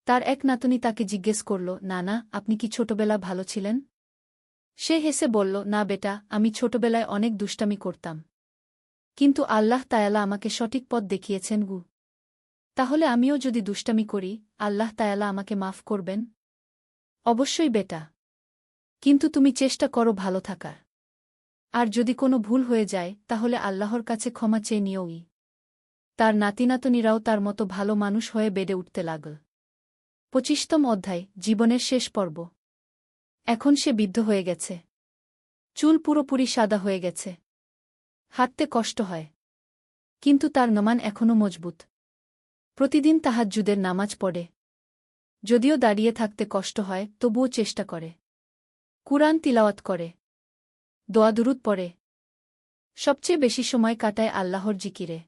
তার এক নাতনী তাকে জিজ্ঞেস করল, নানা, আপনি কি ছোটবেলা ভালো ছিলেন? সে হেসে বলল, না বেটা, আমি ছোটবেলায় অনেক দুষ্টামি করতাম। কিন্তু আল্লাহ তায়ালা আমাকে সঠিক পথ দেখিয়েছেন। তাহলে আমিও যদি দুষ্টামি করি, আল্লাহ তায়ালা আমাকে মাফ করবেন? অবশ্যই বেটা। কিন্তু তুমি চেষ্টা করো ভালো থাকার। আর যদি কোনো ভুল হয়ে যায়, তাহলে আল্লাহর কাছে ক্ষমা চেয়ে নিওই। তার নাতিনাতনীরাও তার মতো ভালো মানুষ হয়ে বেড়ে উঠতে লাগল। 25তম অধ্যায়, জীবনের শেষ পর্ব। এখন সে বৃদ্ধ হয়ে গেছে। চুল পুরোপুরি সাদা হয়ে গেছে। হাঁটতে কষ্ট হয়। কিন্তু তার নমান এখনও মজবুত। প্রতিদিন তাহাজ্জুদের নামাজ পড়ে। যদিও দাঁড়িয়ে থাকতে কষ্ট হয়, তবুও চেষ্টা করে। কুরআন তিলাওয়াত করে। দোয়া দুরূদ পড়ে। সবচেয়ে বেশি সময় কাটায় আল্লাহর জিকিরে।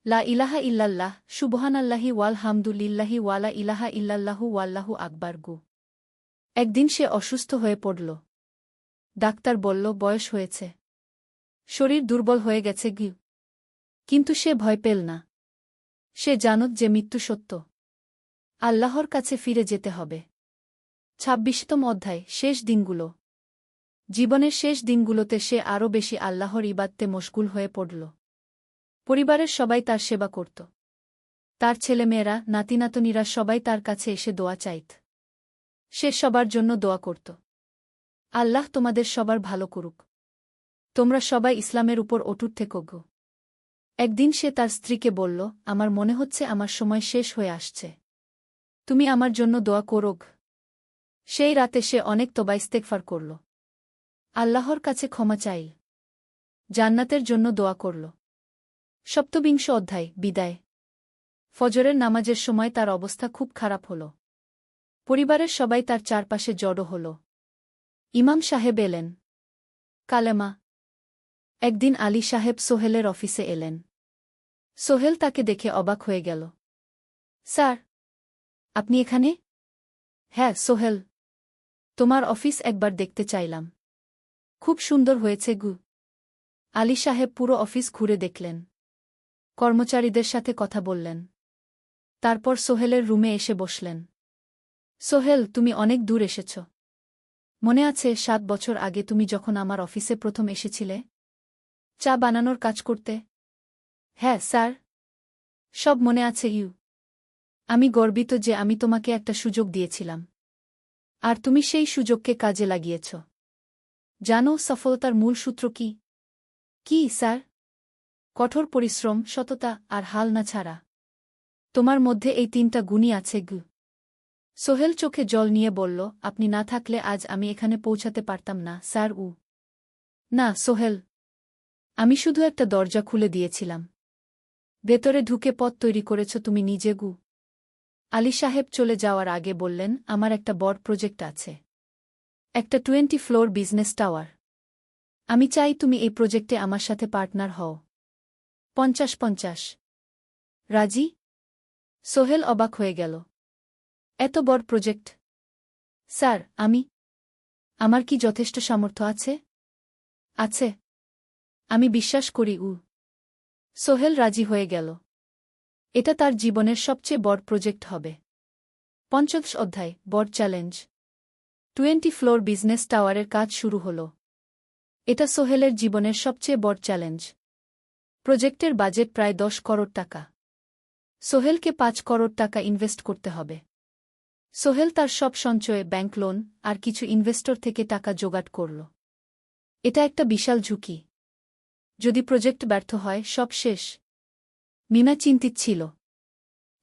লা ইলাহা ইল্লাল্লাহ, সুবহানাল্লাহি ওয়াল হামদুলিল্লাহি ওয়ালা ইলাহা ইল্লাল্লাহু ওয়াল্লাহু আকবার। একদিন সে অসুস্থ হয়ে পড়ল। ডাক্তার বলল, বয়স হয়েছে। শরীর দুর্বল হয়ে গেছে। কিন্তু সে ভয় পেল না। সে জানত যে মৃত্যু সত্য। আল্লাহর কাছে ফিরে যেতে হবে। 26তম অধ্যায়, শেষ দিনগুলো। জীবনের শেষ দিনগুলোতে সে আরও বেশি আল্লাহর ইবাদতে মশগুল হয়ে পড়ল। পরিবারের সবাই তার সেবা করত। তার ছেলেমেয়েরা, নাতিনাতনীরা সবাই তার কাছে এসে দোয়া চাইত। সে সবার জন্য দোয়া করত। আল্লাহ তোমাদের সবার ভালো করুক। তোমরা সবাই ইসলামের উপর অটুট থেকো। একদিন সে তার স্ত্রীকে বলল, আমার মনে হচ্ছে আমার সময় শেষ হয়ে আসছে। তুমি আমার জন্য দোয়া করোগ। সেই রাতে সে অনেক তওবা ইস্তেগফার করল। আল্লাহর কাছে ক্ষমা চাইল। জান্নাতের জন্য দোয়া করল। 27 অধ্যায়, বিদায়। ফজরের নামাজের সময় তার অবস্থা খুব খারাপ হল। পরিবারের সবাই তার চারপাশে জড়ো হল। ইমাম সাহেব এলেন। কালেমা। একদিন আলী সাহেব সোহেলের অফিসে এলেন। সোহেল তাকে দেখে অবাক হয়ে গেল। স্যার, আপনি এখানে? হ্যাঁ সোহেল, তোমার অফিস একবার দেখতে চাইলাম। খুব সুন্দর হয়েছে। আলী সাহেব পুরো অফিস ঘুরে দেখলেন। কর্মচারীদের সাথে কথা বললেন। তারপর সোহেলের রুমে এসে বসলেন। সোহেল, তুমি অনেক দূর এসেছ। মনে আছে ৭ বছর আগে তুমি যখন আমার অফিসে প্রথম এসেছিলে চা বানানোর কাজ করতে? হ্যাঁ স্যার, সব মনে আছে ইউ। আমি গর্বিত যে আমি তোমাকে একটা সুযোগ দিয়েছিলাম, আর তুমি সেই সুযোগকে কাজে লাগিয়েছ। জানো সফলতার মূল সূত্র কি? কি স্যার? কঠোর পরিশ্রম, সততা আর হাল না ছাড়া। তোমার মধ্যে এই ৩টা গুণই আছে গু। সোহেল চোখে জল নিয়ে বলল, আপনি না থাকলে আজ আমি এখানে পৌঁছাতে পারতাম না স্যার। না সোহেল, আমি শুধু একটা দরজা খুলে দিয়েছিলাম। ভেতরে ঢুকে পথ তৈরি করেছ তুমি নিজে গু। আলী সাহেব চলে যাওয়ার আগে বললেন, আমার একটা বড় প্রজেক্ট আছে, একটা 20 ফ্লোর বিজনেস টাওয়ার। আমি চাই তুমি এই প্রজেক্টে আমার সাথে পার্টনার হও। 50-50। রাজি? সোহেল অবাক হয়ে গেল। এত বড় প্রজেক্ট? স্যার, আমার কি যথেষ্ট সামর্থ্য আছে? আছে। আমি বিশ্বাস করি সোহেল রাজি হয়ে গেল। এটা তার জীবনের সবচেয়ে বড় প্রজেক্ট হবে। ৫০ অধ্যায়, বড় চ্যালেঞ্জ। 20 ফ্লোর বিজনেস টাওয়ারের কাজ শুরু হল। এটা সোহেলের জীবনের সবচেয়ে বড় চ্যালেঞ্জ। প্রজেক্টের বাজেট প্রায় ১০ করোড় টাকা। সোহেলকে ৫ করোড় টাকা ইনভেস্ট করতে হবে। সোহেল তার সব সঞ্চয়ে, ব্যাংক লোন আর কিছু ইনভেস্টর থেকে টাকা জোগাড় করল। এটা একটা বিশাল ঝুঁকি। যদি প্রজেক্ট ব্যর্থ হয়, সব শেষ। মিনা চিন্তিত ছিল।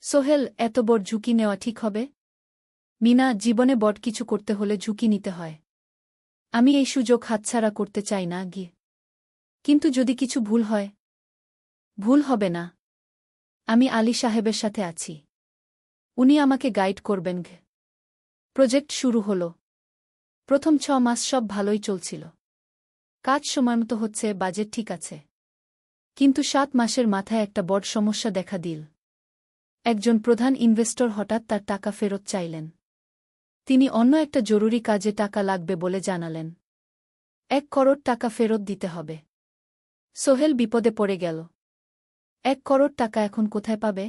সোহেল, এত বড় ঝুঁকি নেওয়া ঠিক হবে? মিনা, জীবনে বড় কিছু করতে হলে ঝুঁকি নিতে হয়। আমি এই সুযোগ হাতছাড়া করতে চাই না গিয়ে। কিন্তু যদি কিছু ভুল হয়? ভুল হবে না। আমি আলী সাহেবের সাথে আছি। উনি আমাকে গাইড করবেন। প্রজেক্ট শুরু হল। প্রথম ৬ মাস সব ভালোই চলছিল। কাজ সময়মতো হচ্ছে, বাজেট ঠিক আছে। কিন্তু ৭ মাসের মাথায় একটা বড় সমস্যা দেখা দিল। একজন প্রধান ইনভেস্টর হঠাৎ তার টাকা ফেরত চাইলেন। তিনি অন্য একটা জরুরি কাজে টাকা লাগবে বলে জানালেন। ১ করোড় টাকা ফেরত দিতে হবে। সোহেল বিপদে পড়ে গেল। ১ করোড় টাকা এখন কোথায় পাবে?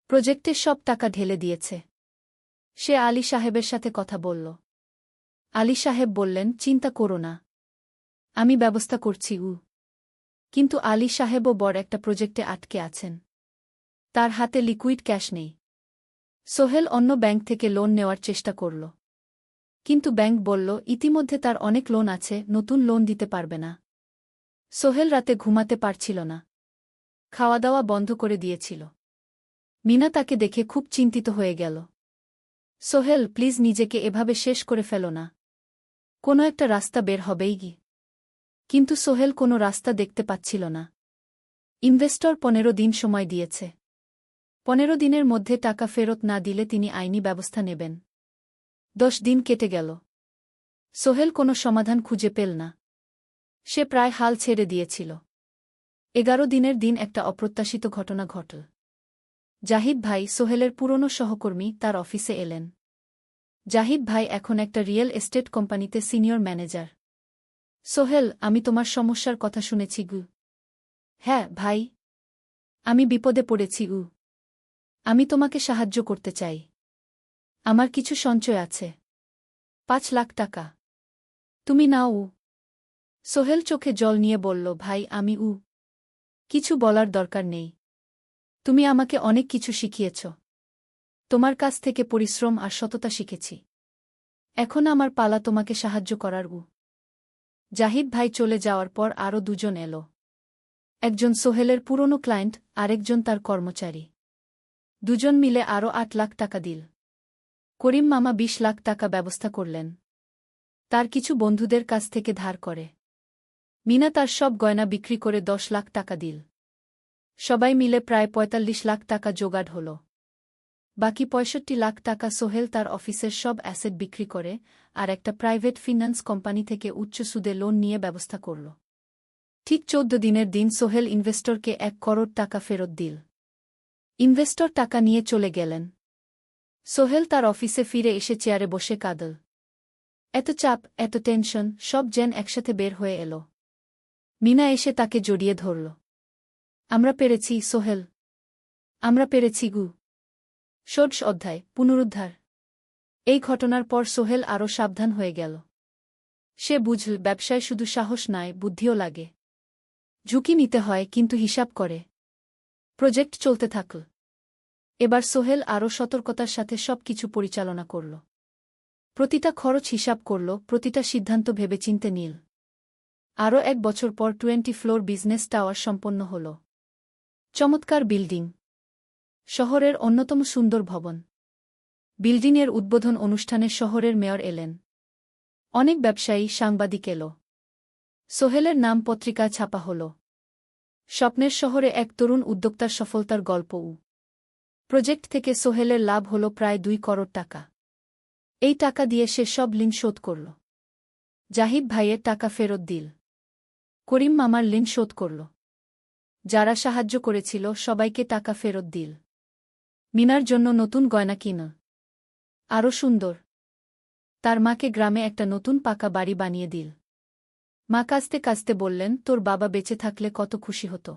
প্রজেক্টের সব টাকা ঢেলে দিয়েছে। সে আলী সাহেবের সাথে কথা বলল। আলী সাহেব বললেন, চিন্তা করো না, আমি ব্যবস্থা করছি। কিন্তু আলী সাহেবও বড় একটা প্রজেক্টে আটকে আছেন। তার হাতে লিকুইড ক্যাশ নেই। সোহেল অন্য ব্যাংক থেকে লোন নেওয়ার চেষ্টা করল। কিন্তু ব্যাংক বলল, ইতিমধ্যে তার অনেক লোন আছে, নতুন লোন দিতে পারবে না। সোহেল রাতে ঘুমাতে পারছিল না। খাওয়া দাওয়া বন্ধ করে দিয়েছিল। মিনা তাকে দেখে খুব চিন্তিত হয়ে গেল। সোহেল, প্লিজ নিজেকে এভাবে শেষ করে ফেলো না। কোনো একটা রাস্তা বের হবেই কি। কিন্তু সোহেল কোনো রাস্তা দেখতে পাচ্ছিল না। ইনভেস্টর ১৫ দিন সময় দিয়েছে। ১৫ দিনের মধ্যে টাকা ফেরত না দিলে তিনি আইনি ব্যবস্থা নেবেন। ১০ দিন কেটে গেল। সোহেল কোনো সমাধান খুঁজে পেল না। সে প্রায় হাল ছেড়ে দিয়েছিল। ১১ দিনের দিন একটা অপ্রত্যাশিত ঘটনা ঘটল। জাহিদ ভাই, সোহেলের পুরনো সহকর্মী, তার অফিসে এলেন। জাহিদ ভাই এখন একটা রিয়েল এস্টেট কোম্পানিতে সিনিয়র ম্যানেজার। সোহেল, আমি তোমার সমস্যার কথা শুনেছি গু। হ্যাঁ ভাই, আমি বিপদে পড়েছি গু। আমি তোমাকে সাহায্য করতে চাই। আমার কিছু সঞ্চয় আছে, ৫ লাখ টাকা। তুমি নাও। সোহেল চোখে জল নিয়ে বলল, ভাই আমি কিছু বলার দরকার নেই। তুমি আমাকে অনেক কিছু শিখিয়েছ। তোমার কাছ থেকে পরিশ্রম আর সততা শিখেছি। এখন আমার পালা তোমাকে সাহায্য করার। জাহিদ ভাই চলে যাওয়ার পর আরও দুজন এলো। একজন সোহেলের পুরনো ক্লায়েন্ট, আরেকজন তার কর্মচারী। দুজন মিলে আরও ৮ লাখ টাকা দিল। করিম মামা ২০ লাখ টাকা ব্যবস্থা করলেন। তার কিছু বন্ধুদের কাছ থেকে ধার করে। মিনা তার সব গয়না বিক্রি করে ১০ লাখ টাকা দিল। সবাই মিলে প্রায় ৪৫ লাখ টাকা জোগাড় হল। বাকি ৬৫ লাখ টাকা সোহেল তার অফিসের সব অ্যাসেট বিক্রি করে আর একটা প্রাইভেট ফিন্যান্স কোম্পানি থেকে উচ্চ সুদে লোন নিয়ে ব্যবস্থা করল। ঠিক ১৪ দিনের দিন সোহেল ইনভেস্টরকে ১ করোড় টাকা ফেরত দিল। ইনভেস্টর টাকা নিয়ে চলে গেলেন। সোহেল তার অফিসে ফিরে এসে চেয়ারে বসে কাঁদল। এত চাপ, এত টেনশন, সব যেন একসাথে বের হয়ে এল। মিনা এসে তাকে জড়িয়ে ধরল। আমরা পেরেছি সোহেল, আমরা পেরেছি গু। ১৬ অধ্যায়, পুনরুদ্ধার। এই ঘটনার পর সোহেল আরও সাবধান হয়ে গেল। সে বুঝল ব্যবসায় শুধু সাহস নয়, বুদ্ধিও লাগে। ঝুঁকি নিতে হয়, কিন্তু হিসাব করে। প্রজেক্ট চলতে থাকল। এবার সোহেল আরও সতর্কতার সাথে সবকিছু পরিচালনা করল। প্রতিটা খরচ হিসাব করল, প্রতিটা সিদ্ধান্ত ভেবেচিন্তে নিল। আরও 1 বছর পর 20 ফ্লোর বিজনেস টাওয়ার সম্পন্ন হল। চমৎকার বিল্ডিং, শহরের অন্যতম সুন্দর ভবন। বিল্ডিংয়ের উদ্বোধন অনুষ্ঠানে শহরের মেয়র এলেন। অনেক ব্যবসায়ী, সাংবাদিক এল। সোহেলের নাম পত্রিকায় ছাপা হল। স্বপ্নের শহরে এক তরুণ উদ্যোক্তার সফলতার গল্প। প্রজেক্ট থেকে সোহেলের লাভ হল প্রায় 2 করোড় টাকা। এই টাকা দিয়ে সে সব ঋণ শোধ করল। জাহিদ ভাইয়ের টাকা ফেরত দিল। করিম মামার ঋণ শোধ করল। যারা সাহায্য করেছিল সবাইকে টাকা ফেরত দিল। মিনার জন্য নতুন গয়না কিন, আরও সুন্দর। তার মাকে গ্রামে একটা নতুন পাকা বাড়ি বানিয়ে দিল। মা কাঁদতে কাঁদতে বললেন, তোর বাবা বেঁচে থাকলে কত খুশি হতো।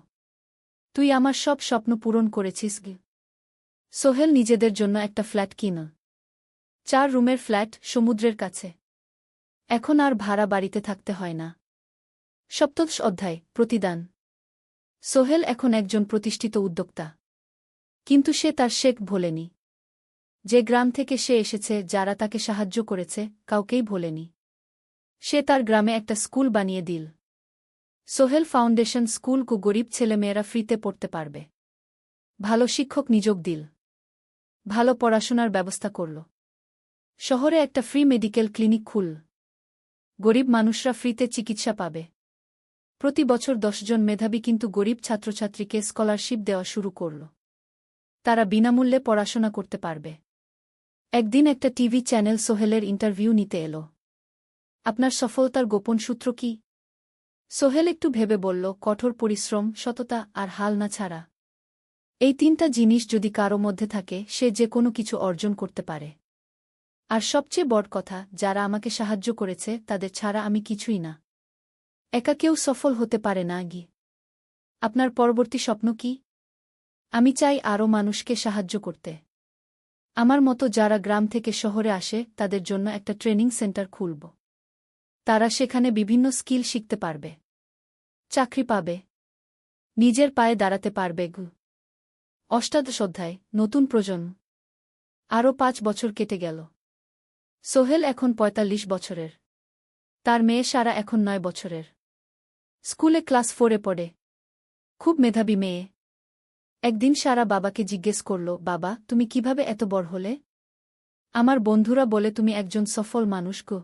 তুই আমার সব স্বপ্ন পূরণ করেছিস। সোহেল নিজেদের জন্য একটা ফ্ল্যাট কিন, 4 রুমের ফ্ল্যাট, সমুদ্রের কাছে। এখন আর ভাড়া বাড়িতে থাকতে হয় না। 7ম অধ্যায়, প্রতিদান। সোহেল এখন একজন প্রতিষ্ঠিত উদ্যোক্তা। কিন্তু সে তার শেখ ভোলেনি। যে গ্রাম থেকে সে এসেছে, যারা তাকে সাহায্য করেছে, কাউকেই ভোলেনি। সে তার গ্রামে একটা স্কুল বানিয়ে দিল। সোহেল ফাউন্ডেশন স্কুল, গরিব ছেলেমেয়েরা ফ্রিতে পড়তে পারবে। ভালো শিক্ষক নিযোগ দিল। ভালো পড়াশোনার ব্যবস্থা করল। শহরে একটা ফ্রি মেডিকেল ক্লিনিক খুলল। গরিব মানুষরা ফ্রিতে চিকিৎসা পাবে। প্রতি বছর 10 জন মেধাবী কিন্তু গরিব ছাত্রছাত্রীকে স্কলারশিপ দেওয়া শুরু করল। তারা বিনামূল্যে পড়াশোনা করতে পারবে। একদিন একটা টিভি চ্যানেল সোহেলের ইন্টারভিউ নিতে এল। আপনার সফলতার গোপন সূত্র কি? সোহেল একটু ভেবে বলল, কঠোর পরিশ্রম, সততা আর হাল না ছাড়া। এই 3টা জিনিস যদি কারো মধ্যে থাকে, সে যে কোনো কিছু অর্জন করতে পারে। আর সবচেয়ে বড় কথা, যারা আমাকে সাহায্য করেছে তাদের ছাড়া আমি কিছুই না। একা কেউ সফল হতে পারে না। আপনার পরবর্তী স্বপ্ন কি? আমি চাই আরও মানুষকে সাহায্য করতে। আমার মতো যারা গ্রাম থেকে শহরে আসে, তাদের জন্য একটা ট্রেনিং সেন্টার খুলব। তারা সেখানে বিভিন্ন স্কিল শিখতে পারবে, চাকরি পাবে, নিজের পায়ে দাঁড়াতে পারবে। 8ম অধ্যায়, নতুন প্রজন্ম। আরও 5 বছর কেটে গেল। সোহেল এখন 45 বছরের। তার মেয়ে সারা এখন 9 বছরের। স্কুলে ক্লাস 4-এ পড়ে। খুব মেধাবী মেয়ে। একদিন সারা বাবাকে জিজ্ঞেস করল, বাবা, তুমি কিভাবে এত বড় হলে? আমার বন্ধুরা বলে তুমি একজন সফল মানুষ গো।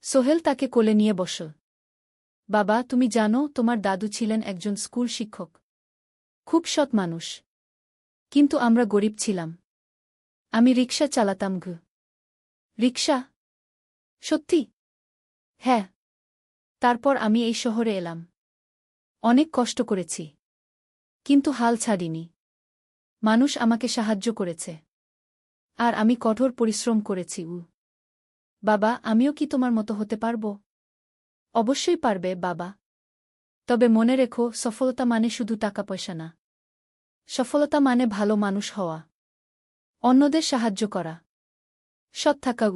সোহেল তাকে কোলে নিয়ে বসল। বাবা, তুমি জানো, তোমার দাদু ছিলেন একজন স্কুল শিক্ষক। খুব সৎ মানুষ। কিন্তু আমরা গরিব ছিলাম। আমি রিকশা চালাতাম। রিকশা? সত্যি? হ্যাঁ। তারপর আমি এই শহরে এলাম। অনেক কষ্ট করেছি, কিন্তু হাল ছাড়িনি। মানুষ আমাকে সাহায্য করেছে, আর আমি কঠোর পরিশ্রম করেছি। বাবা, আমিও কি তোমার মতো হতে পারব? অবশ্যই পারবে বাবা। তবে মনে রেখো, সফলতা মানে শুধু টাকা পয়সা না। সফলতা মানে ভালো মানুষ হওয়া, অন্যদের সাহায্য করা, সৎ থাকা।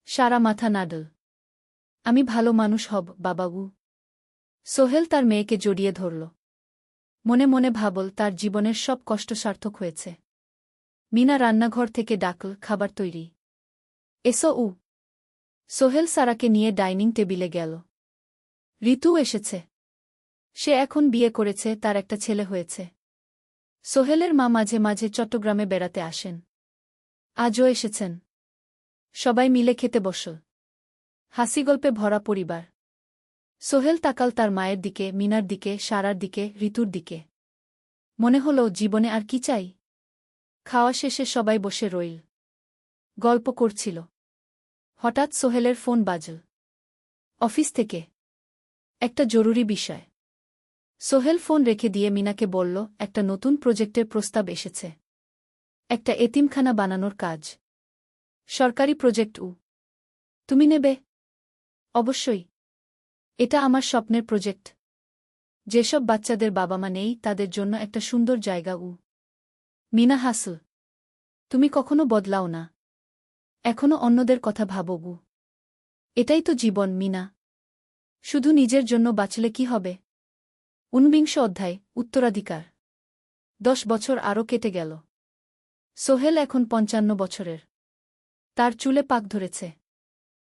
সারা মাথা নাড়ল। আমি ভালো মানুষ হব বাবা। সোহেল তার মেয়েকে জড়িয়ে ধরল। মনে মনে ভাবল, তার জীবনের সব কষ্ট সার্থক হয়েছে। মিনা রান্নাঘর থেকে ডাকল, খাবার তৈরি। এসো। সোহেল সারাকে নিয়ে ডাইনিং টেবিলে গেল। ঋতু এসেছে। সে এখন বিয়ে করেছে, তার একটা ছেলে হয়েছে। সোহেলের মা মাঝে মাঝে চট্টগ্রামে বেড়াতে আসেন। আজও এসেছেন। সবাই মিলে খেতে বসল। হাসিগল্পে ভরা পরিবার। সোহেল তাকাল তার মায়ের দিকে, মিনার দিকে, সারার দিকে, ঋতুর দিকে। মনে হল, জীবনে আর কি চাই? খাওয়া শেষে সবাই বসে রইল, গল্প করছিল। হঠাৎ সোহেলের ফোন বাজল। অফিস থেকে একটা জরুরি বিষয়। সোহেল ফোন রেখে দিয়ে মিনাকে বলল, একটা নতুন প্রজেক্টের প্রস্তাব এসেছে। একটা এতিমখানা বানানোর কাজ। সরকারি প্রজেক্ট। তুমি নেবে? অবশ্যই। এটা আমার স্বপ্নের প্রজেক্ট। যেসব বাচ্চাদের বাবা মা নেই, তাদের জন্য একটা সুন্দর জায়গা। মিনা হাসল। তুমি কখনো বদলাও না। এখনো অন্যদের কথা ভাবো। এটাই তো জীবন, মিনা। শুধু নিজের জন্য বাঁচলে কি হবে? 49 অধ্যায়, উত্তরাধিকার। 10 বছর আরও কেটে গেল। সোহেল এখন 55 বছরের। তার চুলে পাক ধরেছে।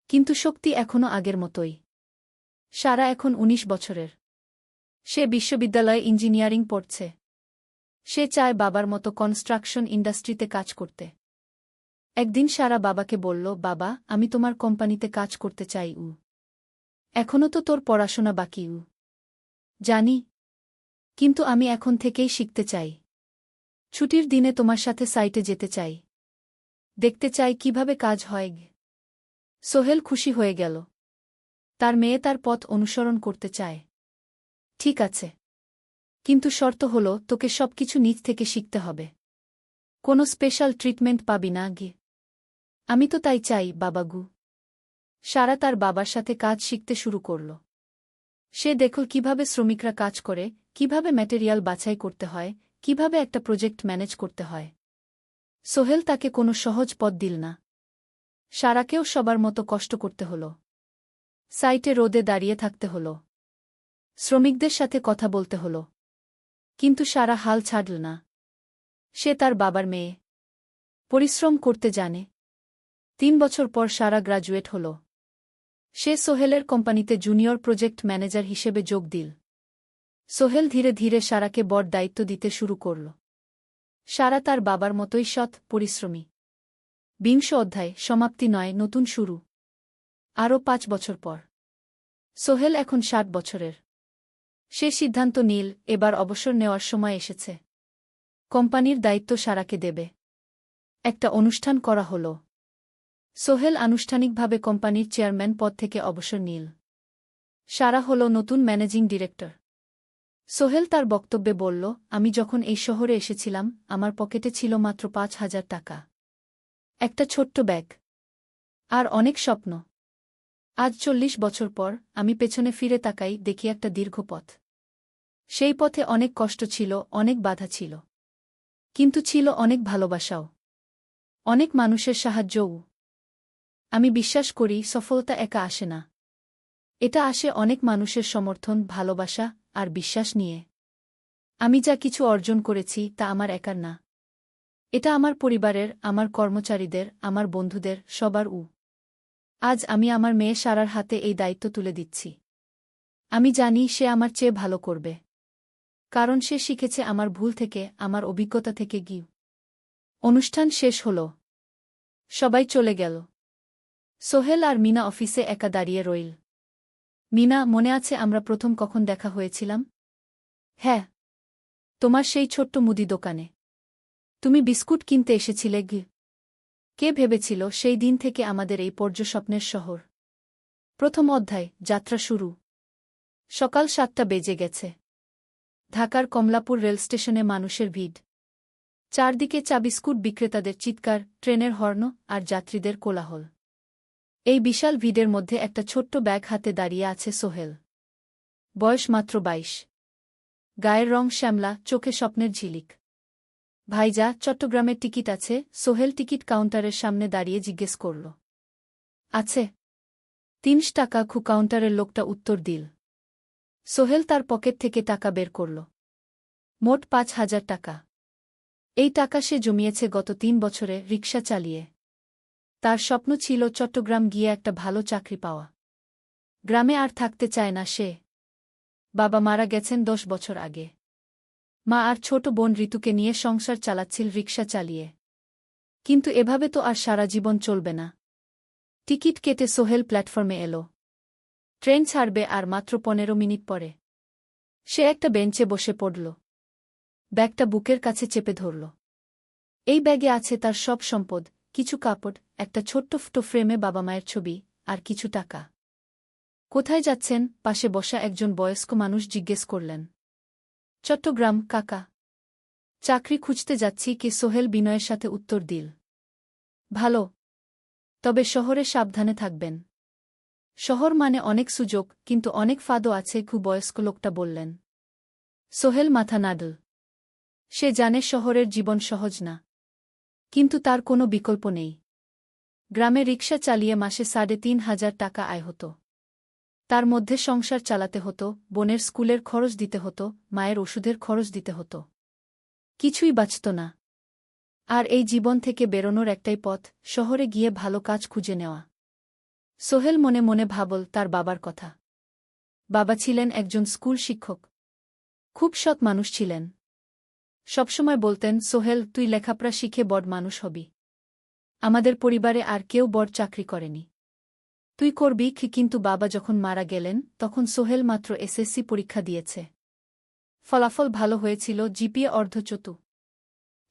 কিন্তু শক্তি এখনও আগের মতোই। সারা এখন 19 বছরের। সে বিশ্ববিদ্যালয়ে ইঞ্জিনিয়ারিং পড়ছে। সে চায় বাবার মতো কনস্ট্রাকশন ইন্ডাস্ট্রিতে কাজ করতে। একদিন সারা বাবাকে বলল, বাবা, আমি তোমার কোম্পানিতে কাজ করতে চাই। এখনও তো তোর পড়াশোনা বাকি। জানি, কিন্তু আমি এখন থেকেই শিখতে চাই। ছুটির দিনে তোমার সাথে সাইটে যেতে চাই। দেখতে চাই কিভাবে কাজ হয়। সোহেল খুশি হয়ে গেল। তার মেয়ে তার পথ অনুসরণ করতে চায়। ঠিক আছে, কিন্তু শর্ত হল তোকে সবকিছু নিজ থেকে শিখতে হবে। কোনো স্পেশাল ট্রিটমেন্ট পাবি না। আমি তো তাই চাই, বাবাগু। সারা তার বাবার সাথে কাজ শিখতে শুরু করল। সে দেখল কিভাবে শ্রমিকরা কাজ করে, কিভাবে ম্যাটেরিয়াল বাছাই করতে হয়, কিভাবে একটা প্রজেক্ট ম্যানেজ করতে হয়। সোহেল তাকে কোনো সহজ পথ দিল না। সারাকেও সবার মতো কষ্ট করতে হল। সাইটে রোদে দাঁড়িয়ে থাকতে হল। শ্রমিকদের সাথে কথা বলতে হল। কিন্তু সারা হাল ছাড়ল না। সে তার বাবার মেয়ে। পরিশ্রম করতে জানে। 3 বছর পর সারা গ্রাজুয়েট হল। সে সোহেলের কোম্পানিতে জুনিয়র প্রজেক্ট ম্যানেজার হিসেবে যোগ দিল। সোহেল ধীরে ধীরে সারাকে বড় দায়িত্ব দিতে শুরু করল। সারা তার বাবার মতোই সৎ, পরিশ্রমী। 20 অধ্যায়, সমাপ্তি নয়, নতুন শুরু। আরও 5 বছর পর। সোহেল এখন 60 বছরের। সে সিদ্ধান্ত নিল, এবার অবসর নেওয়ার সময় এসেছে। কোম্পানির দায়িত্ব সারাকে দেবে। একটা অনুষ্ঠান করা হল। সোহেল আনুষ্ঠানিকভাবে কোম্পানির চেয়ারম্যান পদ থেকে অবসর নিল। সারা হল নতুন ম্যানেজিং ডিরেক্টর। সোহেল তার বক্তব্যে বলল, আমি যখন এই শহরে এসেছিলাম আমার পকেটে ছিল মাত্র 5,000 টাকা। একটা ছোট্ট ব্যাগ। আর অনেক স্বপ্ন। আজ 40 বছর পর আমি পেছনে ফিরে তাকাই, দেখি একটা দীর্ঘ পথ। সেই পথে অনেক কষ্ট ছিল, অনেক বাধা ছিল। কিন্তু ছিল অনেক ভালোবাসাও। অনেক মানুষের সাহায্যও। আমি বিশ্বাস করি সফলতা একা আসে না। এটা আসে অনেক মানুষের সমর্থন, ভালোবাসা আর বিশ্বাস নিয়ে। আমি যা কিছু অর্জন করেছি তা আমার একার না। এটা আমার পরিবারের, আমার কর্মচারীদের, আমার বন্ধুদের, সবার। আজ আমি আমার মেয়ে সারার হাতে এই দায়িত্ব তুলে দিচ্ছি। আমি জানি সে আমার চেয়ে ভালো করবে। কারণ সে শিখেছে আমার ভুল থেকে, আমার অভিজ্ঞতা থেকে। অনুষ্ঠান শেষ হল। সবাই চলে গেল। সোহেল আর মিনা অফিসে একা দাঁড়িয়ে রইল। মিনা, মনে আছে আমরা প্রথম কখন দেখা হয়েছিলাম? হ্যাঁ, তোমার সেই ছোট্ট মুদি দোকানে। তুমি বিস্কুট কিনতে এসেছিলে। কে ভেবেছিল সেই দিন থেকে আমাদের এই পর্যস্বপ্নের শহর। প্রথম অধ্যায়, যাত্রা শুরু। সকাল 7টা বেজে গেছে। ঢাকার কমলাপুর রেলস্টেশনে মানুষের ভিড়। চারদিকে চা বিস্কুট বিক্রেতাদের চিৎকার, ট্রেনের হর্ন আর যাত্রীদের কোলাহল। এই বিশাল ভিড়ের মধ্যে একটা ছোট্ট ব্যাগ হাতে দাঁড়িয়ে আছে সোহেল। বয়স মাত্র 22। গায়ের রং শ্যামলা, চোখে স্বপ্নের ঝিলিক। ভাইজা, চট্টগ্রামের টিকিট আছে? সোহেল টিকিট কাউন্টারের সামনে দাঁড়িয়ে জিজ্ঞেস করল। আছে। 30 টাকা। কাউন্টারের লোকটা উত্তর দিল। সোহেল তার পকেট থেকে টাকা বের করল। মোট 5,000 টাকা। এই টাকা সে জমিয়েছে গত 3 বছরে রিকশা চালিয়ে। তার স্বপ্ন ছিল চট্টগ্রাম গিয়ে একটা ভালো চাকরি পাওয়া। গ্রামে আর থাকতে চায় না সে। বাবা মারা গেছেন 10 বছর আগে। মা আর ছোট বোন ঋতুকে নিয়ে সংসার চালাচ্ছিল রিকশা চালিয়ে। কিন্তু এভাবে তো আর সারা জীবন চলবে না। টিকিট কেটে সোহেল প্ল্যাটফর্মে এল। ট্রেন ছাড়বে আর মাত্র 15 মিনিট পরে। সে একটা বেঞ্চে বসে পড়ল। ব্যাগটা বুকের কাছে চেপে ধরল। এই ব্যাগে আছে তার সব সম্পদ, কিছু কাপড়, একটা ছোট্ট ফটো ফ্রেমে বাবা মায়ের ছবি, আর কিছু টাকা। কোথায় যাচ্ছেন? পাশে বসা একজন বয়স্ক মানুষ জিজ্ঞেস করলেন। চট্টগ্রাম কাকা। চাকরি খুঁজতে যাচ্ছি। কে? সোহেল বিনয়ের সাথে উত্তর দিল। ভালো। তবে শহরে সাবধানে থাকবেন। শহর মানে অনেক সুযোগ, কিন্তু অনেক ফাঁদও আছে। বয়স্ক লোকটা বললেন। সোহেল মাথা নাড়ল। সে জানে শহরের জীবন সহজ না। কিন্তু তার কোনো বিকল্প নেই। গ্রামে রিকশা চালিয়ে মাসে ৩,৫০০ টাকা আয় হতো। তার মধ্যে সংসার চালাতে হতো, বোনের স্কুলের খরচ দিতে হতো, মায়ের ওষুধের খরচ দিতে হতো। কিছুই বাঁচত না। আর এই জীবন থেকে বেরোনোর একটাই পথ, শহরে গিয়ে ভালো কাজ খুঁজে নেওয়া। সোহেল মনে মনে ভাবল তার বাবার কথা। বাবা ছিলেন একজন স্কুল শিক্ষক। খুব সৎ মানুষ ছিলেন। সবসময় বলতেন, সোহেল, তুই লেখাপড়া শিখে বড় মানুষ হবি। আমাদের পরিবারে আর কেউ বড় চাকরি করেনি। তুই করবি। কিন্তু বাবা যখন মারা গেলেন তখন সোহেল মাত্র এসএসসি পরীক্ষা দিয়েছে। ফলাফল ভালো হয়েছিল, জিপিএ অর্ধচতু।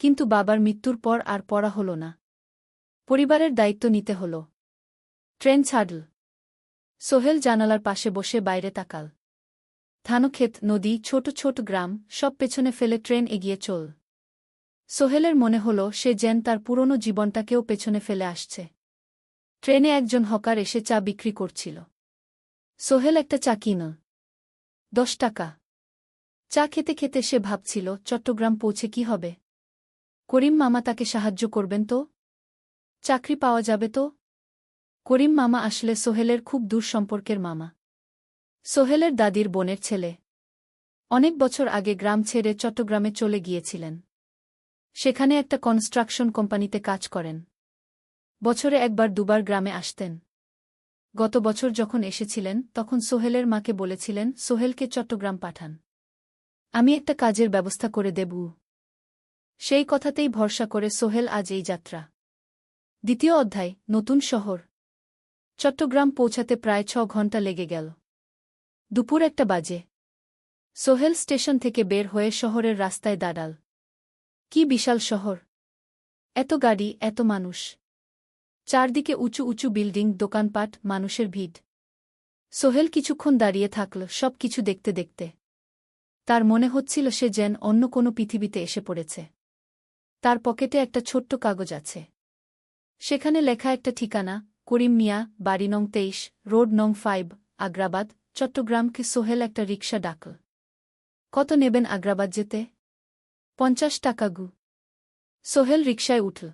কিন্তু বাবার মৃত্যুর পর আর পড়া হল না। পরিবারের দায়িত্ব নিতে হল। ট্রেন ছাড়ল। সোহেল জানালার পাশে বসে বাইরে তাকাল। ধানক্ষেত, নদী, ছোট ছোট গ্রাম, সব পেছনে ফেলে ট্রেন এগিয়ে চল। সোহেলের মনে হল সে যেন তার পুরনো জীবনটাকেও পেছনে ফেলে আসছে। ট্রেনে একজন হকার এসে চা বিক্রি করছিল। সোহেল একটা চা কিনল। 10 টাকা। চা খেতে খেতে সে ভাবছিল, চট্টগ্রাম পৌঁছে কি হবে? করিম মামা তাকে সাহায্য করবেন তো? চাকরি পাওয়া যাবে তো? করিম মামা আসলে সোহেলের খুব দূর সম্পর্কের মামা। সোহেলের দাদির বোনের ছেলে। অনেক বছর আগে গ্রাম ছেড়ে চট্টগ্রামে চলে গিয়েছিলেন। সেখানে একটা কনস্ট্রাকশন কোম্পানিতে কাজ করেন। বছরে একবার দুবার গ্রামে আসতেন। গত বছর যখন এসেছিলেন তখন সোহেলের মাকে বলেছিলেন, সোহেলকে চট্টগ্রাম পাঠান। আমি একটা কাজের ব্যবস্থা করে দেব। সেই কথাতেই ভরসা করে সোহেল আজ এই যাত্রা। দ্বিতীয় অধ্যায়, নতুন শহর। চট্টগ্রাম পৌঁছাতে প্রায় 6 ঘণ্টা লেগে গেল। দুপুর 1টা বাজে। সোহেল স্টেশন থেকে বের হয়ে শহরের রাস্তায় দাঁড়াল। কি বিশাল শহর! এত গাড়ি, এত মানুষ। চারদিকে উঁচু উঁচু বিল্ডিং, দোকানপাট, মানুষের ভিড়। সোহেল কিছুক্ষণ দাঁড়িয়ে থাকল সব কিছু দেখতে দেখতে। তার মনে হচ্ছিল সে যেন অন্য কোনো পৃথিবীতে এসে পড়েছে। তার পকেটে একটা ছোট্ট কাগজ আছে। সেখানে লেখা একটা ঠিকানা, করিম মিয়া, বাড়ি নং 23, রোড নং 5, আগ্রাবাদ, চট্টগ্রামকে। সোহেল একটা রিকশা ডাকল। কত নেবেন আগ্রাবাদ যেতে? 50 টাকা গু। সোহেল রিকশায় উঠল।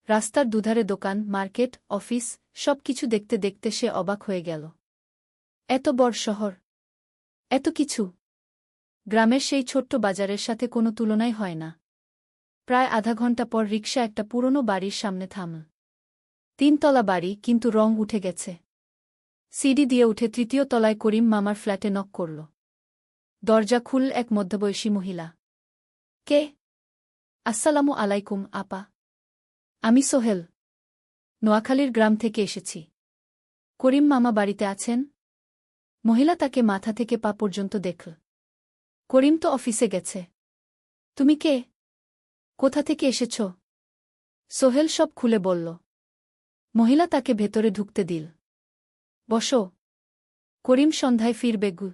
রাস্তার দুধারে দোকান, মার্কেট, অফিস, সব কিছু দেখতে দেখতে সে অবাক হয়ে গেল। এত বড় শহর, এত কিছু! গ্রামের সেই ছোট্ট বাজারের সাথে কোনো তুলনাই হয় না। প্রায় আধা ঘণ্টা পর রিকশা একটা পুরনো বাড়ির সামনে থামল। 3 তলা বাড়ি, কিন্তু রং উঠে গেছে। সিঁড়ি দিয়ে উঠে 3য় তলায় করিম মামার ফ্ল্যাটে নক করল। দরজা খুলল এক মধ্যবয়সী মহিলা। কে? আসসালামু আলাইকুম আপা। আমি সোহেল। নোয়াখালীর গ্রাম থেকে এসেছি। করিম মামা বাড়িতে আছেন? মহিলা তাকে মাথা থেকে পা পর্যন্ত দেখল। করিম তো অফিসে গেছে। তুমি কে? কোথা থেকে এসেছ? সোহেল সব খুলে বলল। মহিলা তাকে ভেতরে ঢুকতে দিল। বসো। করিম সন্ধ্যায় ফিরবে গু।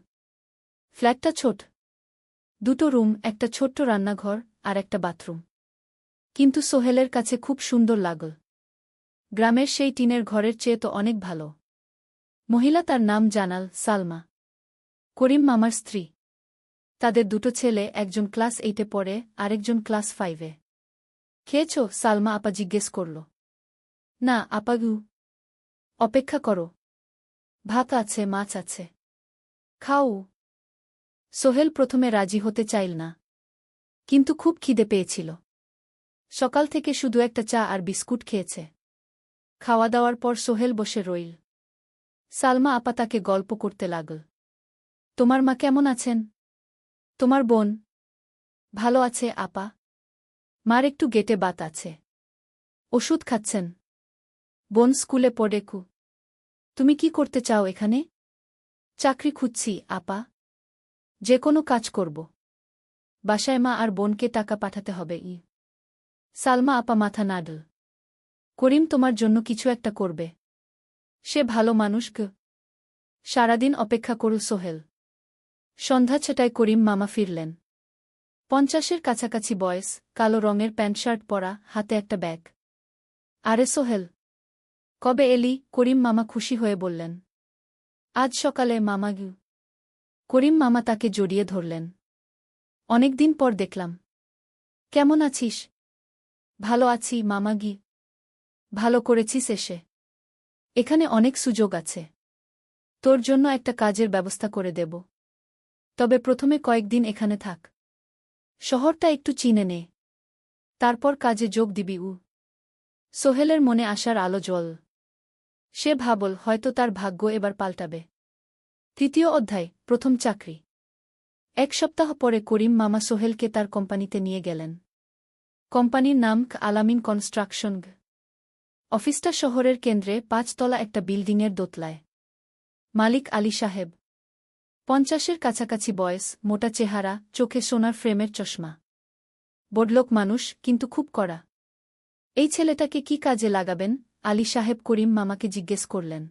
ফ্ল্যাটটা ছোট। 2টো রুম, একটা ছোট্ট রান্নাঘর আর একটা বাথরুম। কিন্তু সোহেলের কাছে খুব সুন্দর লাগল। গ্রামের সেই টিনের ঘরের চেয়ে তো অনেক ভালো। মহিলা তার নাম জানাল, সালমা। করিম মামার স্ত্রী। তাদের 2টো ছেলে, একজন ক্লাস 8-এ পড়ে, আরেকজন ক্লাস 5-এ। খেয়েছ? সালমা আপা জিজ্ঞেস করল। না আপা গু। অপেক্ষা করো। ভাত আছে, মাছ আছে। খাও। সোহেল প্রথমে রাজি হতে চাইল না। কিন্তু খুব খিদে পেয়েছিল। সকাল থেকে শুধু একটা চা আর বিস্কুট খেয়েছে। খাওয়া দাওয়ার পর সোহেল বসে রইল। সালমা আপা তাকে গল্প করতে লাগল। তোমার মা কেমন আছেন? তোমার বোন? ভালো আছে আপা। মার একটু গেটে বাত আছে। ওষুধ খাচ্ছেন। বোন স্কুলে পড়ে কু। তুমি কি করতে চাও এখানে? চাকরি খুঁজছি আপা। যে কোনো কাজ করব। বাসায় মা আর বোনকে টাকা পাঠাতে হবে। সালমা আপা মাথা নাড়ল। করিম তোমার জন্য কিছু একটা করবে। সে ভালো মানুষ গ। সারাদিন অপেক্ষা করল সোহেল। সন্ধ্যা 6টায় করিম মামা ফিরলেন। 50-এর কাছাকাছি বয়স, কালো রঙের প্যান্ট শার্ট পরা, হাতে একটা ব্যাগ। আরে সোহেল, কবে এলি? করিম মামা খুশি হয়ে বললেন। আজ সকালে মামা গু। করিম মামা তাকে জড়িয়ে ধরলেন। অনেকদিন পর দেখলাম। কেমন আছিস? ভালো আছি মামা গি। ভালো করেছিস এসে। এখানে অনেক সুযোগ আছে। তোর জন্য একটা কাজের ব্যবস্থা করে দেব। তবে প্রথমে কয়েকদিন এখানে থাক। শহরটা একটু চিনে নে। তারপর কাজে যোগ দিবি। সোহেলের মনে আসার আলো জ্বল। সে ভাবল হয়তো তার ভাগ্য এবার পাল্টাবে। তৃতীয় অধ্যায়, প্রথম চাকরি। এক সপ্তাহ পরে করিম মামা সোহেলকে তার কোম্পানিতে নিয়ে গেলেন। কোম্পানির নাম আলামিন কনস্ট্রাকশন। অফিসটা শহরের কেন্দ্রে ৫ তলা একটা বিল্ডিংয়ের দোতলায়। মালিক আলী সাহেব। ৫০-এর কাছাকাছি বয়স, মোটা চেহারা, চোখে সোনার ফ্রেমের চশমা। বড়লোক মানুষ, কিন্তু খুব কড়া। এই ছেলেটাকে কি কাজে লাগাবেন? আলী সাহেব করিম মামাকে জিজ্ঞেস করলেন।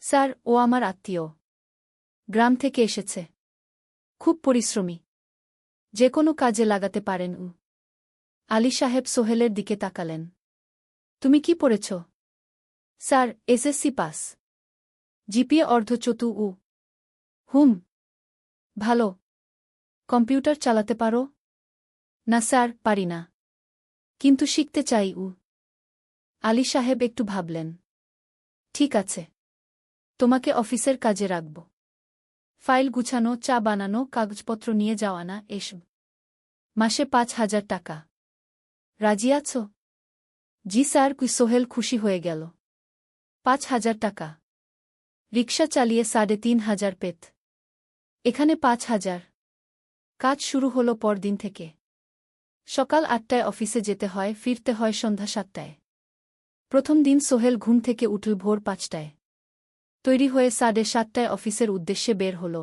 স্যার, ও আমার আত্মীয়। গ্রাম থেকে এসেছে। খুব পরিশ্রমী। যে কোনো কাজে লাগাতে পারেন। আলী সাহেব সোহেলের দিকে তাকালেন। তুমি কি পড়েছ? Sir, SSC pass. জিপিএ অর্ধচতু। হুম। ভালো। কম্পিউটার চালাতে পারো? না স্যার, পারি না। কিন্তু শিখতে চাই। আলী সাহেব একটু ভাবলেন। ঠিক আছে। তোমাকে অফিসের কাজে রাখব। ফাইল গুছানো, চা বানানো, কাগজপত্র নিয়ে যাওয়া না, এসব। মাসে ৫,০০০ টাকা। রাজি আছো? জি স্যার। সোহেল খুশি হয়ে গেল। ৫,০০০ টাকা। রিকশা চালিয়ে ৩,৫০০ পেত। এখানে ৫,০০০। কাজ শুরু হলো পরদিন থেকে। সকাল ৮টায় অফিসে যেতে হয়, ফিরতে হয় সন্ধ্যা ৭টায়। প্রথম দিন সোহেল ঘুম থেকে উঠল ভোর ৫টায়। তৈরি হয়ে ৭:৩০টায় অফিসের উদ্দেশ্যে বের হল।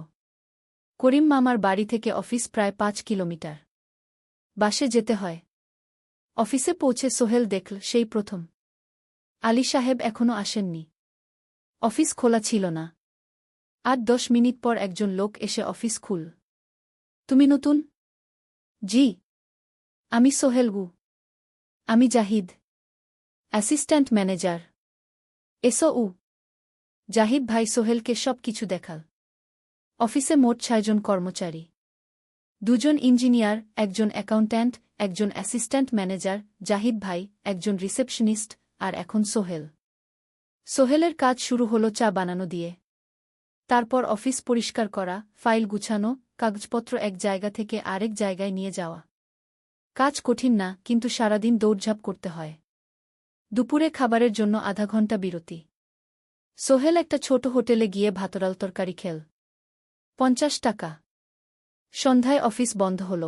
করিম মামার বাড়ি থেকে অফিস প্রায় ৫ কিলোমিটার। বাসে যেতে হয়। অফিসে পৌঁছে সোহেল দেখল সেই প্রথম আলী সাহেব এখনও আসেননি। অফিস খোলা ছিল না। ৮-১০ মিনিট পর একজন লোক এসে অফিস খুল। তুমি নতুন? জি। আমি সোহেল। আমি জাহিদ, অ্যাসিস্ট্যান্ট ম্যানেজার। এসো। জাহিদ ভাই সোহেলকে সব কিছু দেখাল। অফিসে মোট ৬ জন কর্মচারী। ২ জন ইঞ্জিনিয়ার, একজন অ্যাকাউন্ট্যান্ট, একজন অ্যাসিস্ট্যান্ট ম্যানেজার, জাহিদ ভাই, একজন রিসেপশনিস্ট, আর এখন সোহেল। সোহেলের কাজ শুরু হলো চা বানানো দিয়ে। তারপর অফিস পরিষ্কার করা, ফাইল গুছানো, কাগজপত্র এক জায়গা থেকে আরেক জায়গায় নিয়ে যাওয়া। কাজ কঠিন না, কিন্তু সারাদিন দৌড়ঝাঁপ করতে হয়। দুপুরে খাবারের জন্য আধা ঘণ্টা বিরতি। সোহেল একটা ছোট হোটেলে গিয়ে ভাতডাল তরকারি খেল। ৫০ টাকা। সন্ধ্যায় অফিস বন্ধ হল।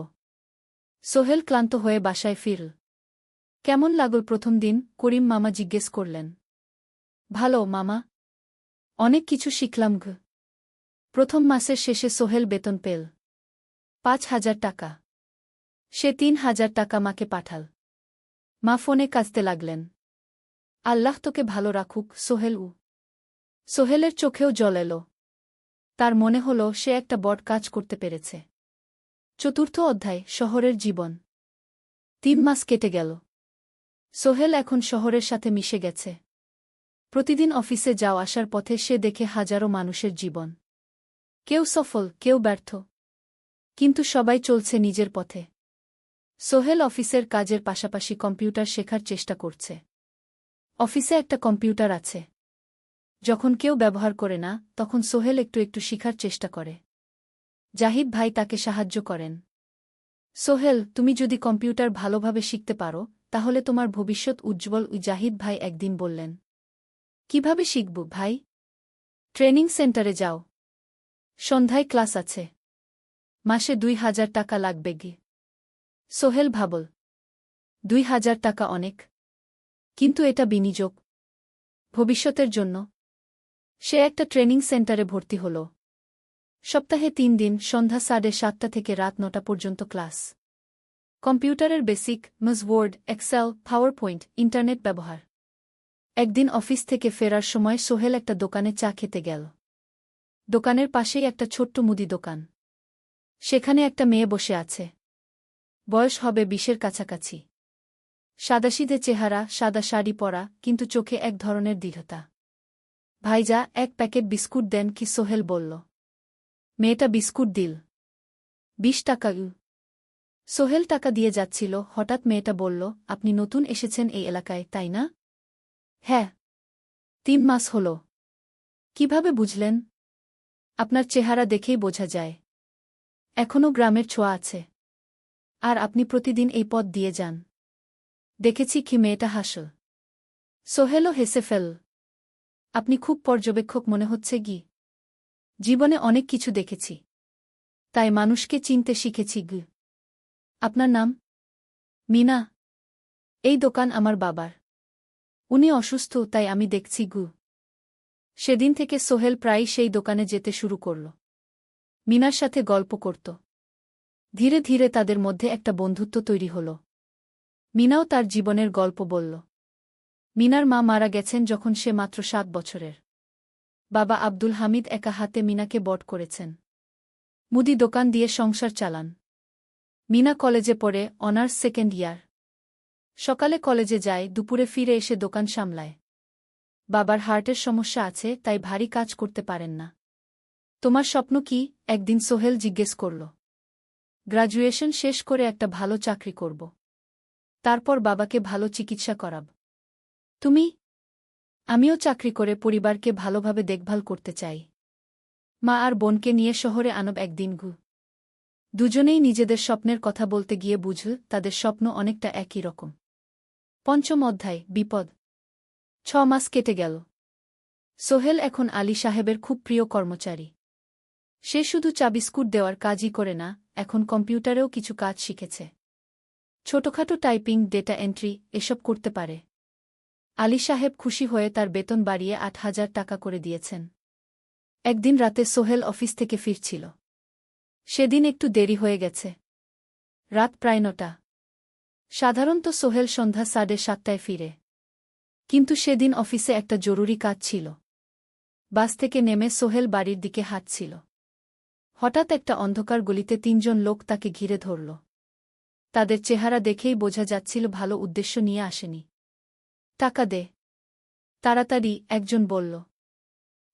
সোহেল ক্লান্ত হয়ে বাসায় ফিরল। কেমন লাগল প্রথম দিন? করিম মামা জিজ্ঞেস করলেন। ভালো মামা। অনেক কিছু শিখলাম। প্রথম মাসের শেষে সোহেল বেতন পেল ৫,০০০ টাকা। সে ৩,০০০ টাকা মাকে পাঠাল। মা ফোনে কাঁদতে লাগলেন। আল্লাহ তোকে ভালো রাখুক সোহেল। সোহেলের চোখেও জল এলো। তার মনে হল সে একটা বড় কাজ করতে পেরেছে। চতুর্থ অধ্যায়, শহরের জীবন। ৩ মাস কেটে গেল। সোহেল এখন শহরের সাথে মিশে গেছে। প্রতিদিন অফিসে যাওয়া আসার পথে সে দেখে হাজারো মানুষের জীবন। কেউ সফল, কেউ ব্যর্থ। কিন্তু সবাই চলছে নিজের পথে। সোহেল অফিসের কাজের পাশাপাশি কম্পিউটার শেখার চেষ্টা করছে। অফিসে একটা কম্পিউটার আছে। যখন কেউ ব্যবহার করে না, তখন সোহেল একটু একটু শিখার চেষ্টা করে। জাহিদ ভাই তাকে সাহায্য করেন। সোহেল, তুমি যদি কম্পিউটার ভালোভাবে শিখতে পারো, তাহলে তোমার ভবিষ্যৎ উজ্জ্বল। জাহিদ ভাই একদিন বললেন। কিভাবে শিখব ভাই? ট্রেনিং সেন্টারে যাও। সন্ধ্যায় ক্লাস আছে। মাসে ২,০০০ টাকা লাগবে। সোহেল ভাবল। ২,০০০ টাকা অনেক। কিন্তু এটা বিনিয়োগ। ভবিষ্যতের জন্য। সে একটা ট্রেনিং সেন্টারে ভর্তি হল। সপ্তাহে ৩ দিন, সন্ধ্যা ৭:৩০ থেকে রাত ৯টা পর্যন্ত ক্লাস। কম্পিউটারের basic, Word, Excel, PowerPoint, internet ব্যবহার। একদিন অফিস থেকে ফেরার সময় সোহেল একটা দোকানে চা খেতে গেল। দোকানের পাশেই একটা ছোট্ট মুদি দোকান। সেখানে একটা মেয়ে বসে আছে। বয়স হবে ২০-এর কাছাকাছি। সাদাসিধে চেহারা, সাদা শাড়ি পরা, কিন্তু চোখে এক ধরনের দৃঢ়তা। ভাইজা, ১ প্যাকেট বিস্কুট দেন কি? সোহেল বলল। মেয়েটা বিস্কুট দিল। ২০ টাকা। সোহেল টাকা দিয়ে যাচ্ছিল, হঠাৎ মেয়েটা বলল, আপনি নতুন এসেছেন এই এলাকায়, তাই না? হ্যাঁ, 3 মাস হল। কিভাবে বুঝলেন? আপনার চেহারা দেখেই বোঝা যায়। এখনও গ্রামের ছোঁয়া আছে। আর আপনি প্রতিদিন এই পথ দিয়ে যান। দেখেছি কি মেয়েটা হাসল। সোহেলও হেসে ফেল। আপনি খুব পর্যবেক্ষক মনে হচ্ছে গি। জীবনে অনেক কিছু দেখেছি। তাই মানুষকে চিনতে শিখেছি গি। আপনার নাম? মিনা। এই দোকান আমার বাবার। উনি অসুস্থ, তাই আমি দেখছি গু। সেদিন থেকে সোহেল প্রায়ই সেই দোকানে যেতে শুরু করল। মিনার সাথে গল্প করত। ধীরে ধীরে তাদের মধ্যে একটা বন্ধুত্ব তৈরি হল। মিনাও তার জীবনের গল্প বলল। মিনার মা মারা গেছেন যখন সে মাত্র 7 বছরের। বাবা আব্দুল হামিদ একা হাতে মিনাকে বড় করেছেন। মুদি দোকান দিয়ে সংসার চালান। মিনা কলেজে পড়ে, অনার্স 2nd ইয়ার। সকালে কলেজে যায়, দুপুরে ফিরে এসে দোকান সামলায়। বাবার হার্টের সমস্যা আছে, তাই ভারী কাজ করতে পারেন না। তোমার স্বপ্ন কি? একদিন সোহেল জিজ্ঞেস করল। গ্র্যাজুয়েশন শেষ করে একটা ভালো চাকরি করব। তারপর বাবাকে ভালো চিকিৎসা করাব। তুমি? আমিও চাকরি করে পরিবারকে ভালোভাবে দেখভাল করতে চাই। মা আর বোনকে নিয়ে শহরে আনব একদিন গু। দুজনেই নিজেদের স্বপ্নের কথা বলতে গিয়ে বুঝল তাদের স্বপ্ন অনেকটা একই রকম। 5ম অধ্যায়, বিপদ। 6 মাস কেটে গেল। সোহেল এখন আলী সাহেবের খুব প্রিয় কর্মচারী। সে শুধু চাবিস্কুট দেওয়ার কাজই করে না, এখন কম্পিউটারেও কিছু কাজ শিখেছে। ছোটখাটো টাইপিং, ডেটা এন্ট্রি এসব করতে পারে। আলী সাহেব খুশি হয়ে তার বেতন বাড়িয়ে 8,000 টাকা করে দিয়েছেন। একদিন রাতে সোহেল অফিস থেকে ফিরছিল। সেদিন একটু দেরি হয়ে গেছে। রাত প্রায় 9টা। সাধারণত সোহেল সন্ধ্যা 7:30টায় ফিরে। কিন্তু সেদিন অফিসে একটা জরুরি কাজ ছিল। বাস থেকে নেমে সোহেল বাড়ির দিকে হাঁটছিল। হঠাৎ একটা অন্ধকার গলিতে 3জন লোক তাকে ঘিরে ধরল। তাদের চেহারা দেখেই বোঝা যাচ্ছিল ভালো উদ্দেশ্য নিয়ে আসেনি। টাকা দে তাড়াতাড়ি, একজন বলল।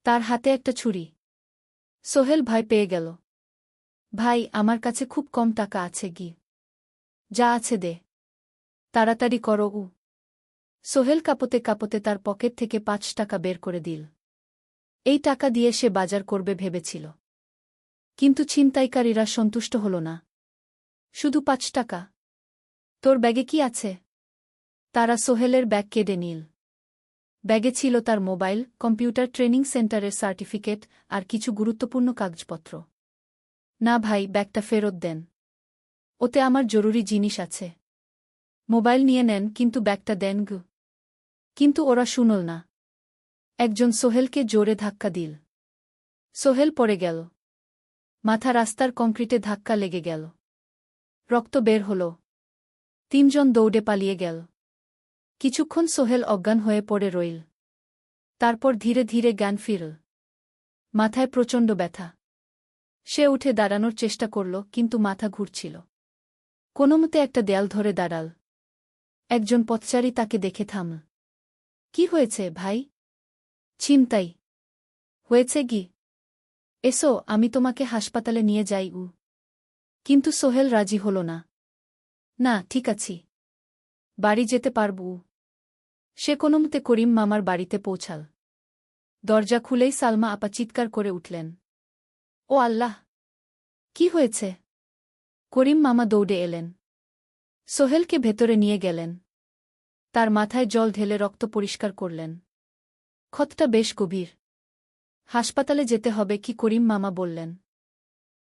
তার হাতে একটা ছুরি। সোহেল ভয় পেয়ে গেল। ভাই, আমার কাছে খুব কম টাকা আছে গি। যা আছে দে। তাড়াতাড়ি করো। সোহেল কাঁপতে কাঁপতে তার পকেট থেকে 5 টাকা বের করে দিল। এই টাকা দিয়ে সে বাজার করবে ভেবেছিল। কিন্তু ছিনতাইকারীরা সন্তুষ্ট হল না। শুধু 5 টাকা? তোর ব্যাগে কি আছে? তারা সোহেলের ব্যাগ কেড়ে নিল। ব্যাগে ছিল তার মোবাইল, কম্পিউটার ট্রেনিং সেন্টারের সার্টিফিকেট আর কিছু গুরুত্বপূর্ণ কাগজপত্র। না ভাই, ব্যাগটা ফেরত দেন। ওতে আমার জরুরি জিনিস আছে। মোবাইল নিয়ে নেন, কিন্তু ব্যাগটা দেন গু। কিন্তু ওরা শুনল না। একজন সোহেলকে জোরে ধাক্কা দিল। সোহেল পড়ে গেল। মাথা রাস্তার কংক্রিটে ধাক্কা লেগে গেল। রক্ত বের হল। 3জন দৌড়ে পালিয়ে গেল। কিছুক্ষণ সোহেল অজ্ঞান হয়ে পড়ে রইল। তারপর ধীরে ধীরে জ্ঞান ফিরল। মাথায় প্রচণ্ড ব্যথা। সে উঠে দাঁড়ানোর চেষ্টা করল, কিন্তু মাথা ঘুরছিল। কোনোমতে একটা দেয়াল ধরে দাঁড়াল। একজন পথচারী তাকে দেখে থামল। কি হয়েছে ভাই? ছিনতাই হয়েছে গি। এসো, আমি তোমাকে হাসপাতালে নিয়ে যাই। কিন্তু সোহেল রাজি হল না। না, ঠিক আছি। বাড়ি যেতে পারব। সে কোনোমতে করিম মামার বাড়িতে পৌঁছাল। দরজা খুলেই সালমা আপা চিৎকার করে উঠলেন। ও আল্লাহ! কি হয়েছে? করিম মামা দৌড়ে এলেন। সোহেলকে ভেতরে নিয়ে গেলেন। তার মাথায় জল ঢেলে রক্ত পরিষ্কার করলেন। ক্ষতটা বেশ গভীর। হাসপাতালে যেতে হবে কি? করিম মামা বললেন।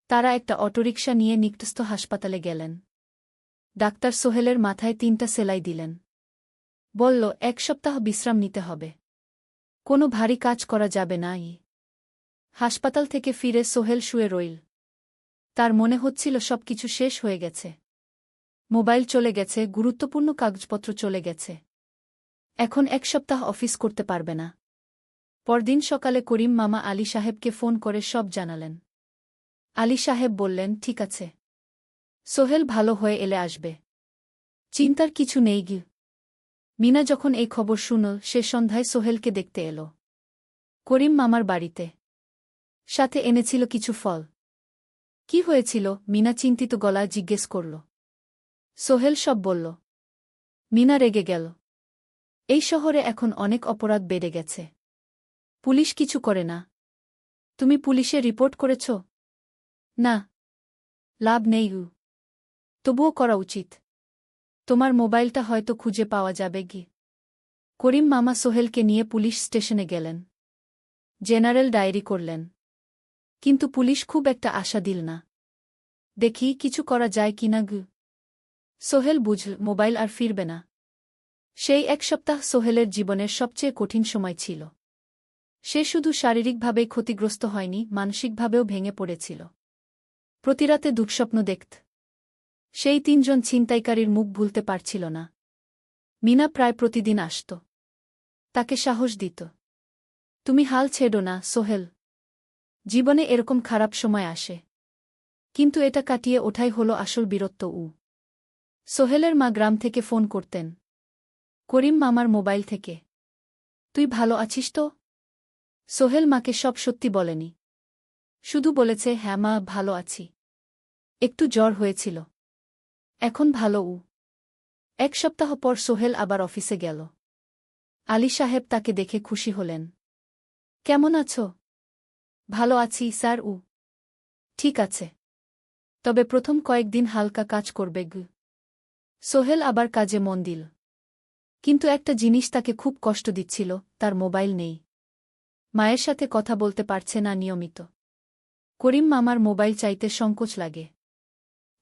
তারা একটা অটোরিকশা নিয়ে নিকটস্থ হাসপাতালে গেলেন। ডাক্তার সোহেলের মাথায় 3টা সেলাই দিলেন। বলল, 1 সপ্তাহ বিশ্রাম নিতে হবে। কোনো ভারী কাজ করা যাবে না। হাসপাতাল থেকে ফিরে সোহেল শুয়ে রইল। তার মনে হচ্ছিল সবকিছু শেষ হয়ে গেছে। মোবাইল চলে গেছে, গুরুত্বপূর্ণ কাগজপত্র চলে গেছে। এখন 1 সপ্তাহ অফিস করতে পারবে না। পরদিন সকালে করিম মামা আলী সাহেবকে ফোন করে সব জানালেন। আলী সাহেব বললেন, ঠিক আছে। সোহেল ভালো হয়ে এলে আসবে। চিন্তার কিছু নেই গি। মিনা যখন এই খবর শুনল, সে সন্ধ্যায় সোহেলকে দেখতে এল করিম মামার বাড়িতে। সাথে এনেছিল কিছু ফল। কি হয়েছিল? মিনা চিন্তিত গলায় জিজ্ঞেস করল। সোহেল সব বলল। মিনা রেগে গেল। এই শহরে এখন অনেক অপরাধ বেড়ে গেছে। পুলিশ কিছু করে না। তুমি পুলিশে রিপোর্ট করেছ? না। লাভ নেই। তবুও করা উচিত। তোমার মোবাইলটা হয়তো খুঁজে পাওয়া যাবে কি। করিম মামা সোহেলকে নিয়ে পুলিশ স্টেশনে গেলেন। জেনারেল ডায়েরি করলেন। কিন্তু পুলিশ খুব একটা আশা দিল না। দেখি কিছু করা যায় কিনা গু। সোহেল বুঝল মোবাইল আর ফিরবে না। সেই এক সপ্তাহ সোহেলের জীবনের সবচেয়ে কঠিন সময় ছিল। সে শুধু শারীরিকভাবেই ক্ষতিগ্রস্ত হয়নি, মানসিকভাবেও ভেঙে পড়েছিল। প্রতিরাতে দুঃস্বপ্ন দেখত। সেই ৩ জন ছিনতাইকারীর মুখ ভুলতে পারছিল না। মিনা প্রায় প্রতিদিন আসত। তাকে সাহস দিত। তুমি হাল ছেড়ো না সোহেল। জীবনে এরকম খারাপ সময় আসে। কিন্তু এটা কাটিয়ে ওঠাই হলো আসল বীরত্ব। সোহেলের মা গ্রাম থেকে ফোন করতেন। করিম মামার মোবাইল থেকে। তুই ভালো আছিস তো? সোহেল মাকে সব সত্যি বলেনি। শুধু বলেছে, হ্যাঁ মা, ভালো আছি। একটু জ্বর হয়েছিল। এখন ভালো। ১ সপ্তাহ পর সোহেল আবার অফিসে গেল। আলী সাহেব তাকে দেখে খুশি হলেন। কেমন আছো? ভালো আছি স্যার। ঠিক আছে। তবে প্রথম কয়েকদিন হালকা কাজ করবে গু। সোহেল আবার কাজে মন দিল। কিন্তু একটা জিনিস তাকে খুব কষ্ট দিচ্ছিল, তার মোবাইল নেই। মায়ের সাথে কথা বলতে পারছে না নিয়মিত। করিম মামার মোবাইল চাইতে সংকোচ লাগে।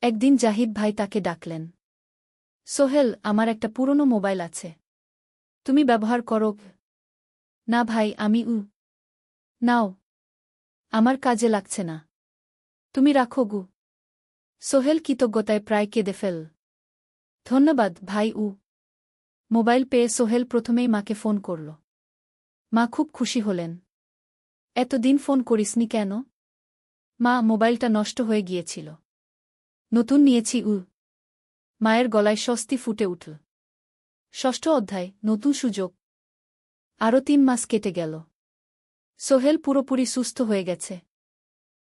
একদিন জাহিদ ভাই তাকে ডাকলেন। সোহেল, আমার একটা পুরনো মোবাইল আছে। তুমি ব্যবহার করো? না ভাই, আমি নাও। আমার কাজে লাগছে না। তুমি রাখো গু। সোহেল কৃতজ্ঞতায় প্রায় কেঁদে ফেল। ধন্যবাদ ভাই। মোবাইল পেয়ে সোহেল প্রথমেই মাকে ফোন করল। মা খুব খুশি হলেন। এতদিন ফোন করিসনি কেন? মা, মোবাইলটা নষ্ট হয়ে গিয়েছিল। নতুন নিয়েছি। মায়ের গলায় স্বস্তি ফুটে উঠল। ৬ষ্ঠ অধ্যায়, নতুন সুযোগ। আরও ৩ মাস কেটে গেল। সোহেল পুরোপুরি সুস্থ হয়ে গেছে।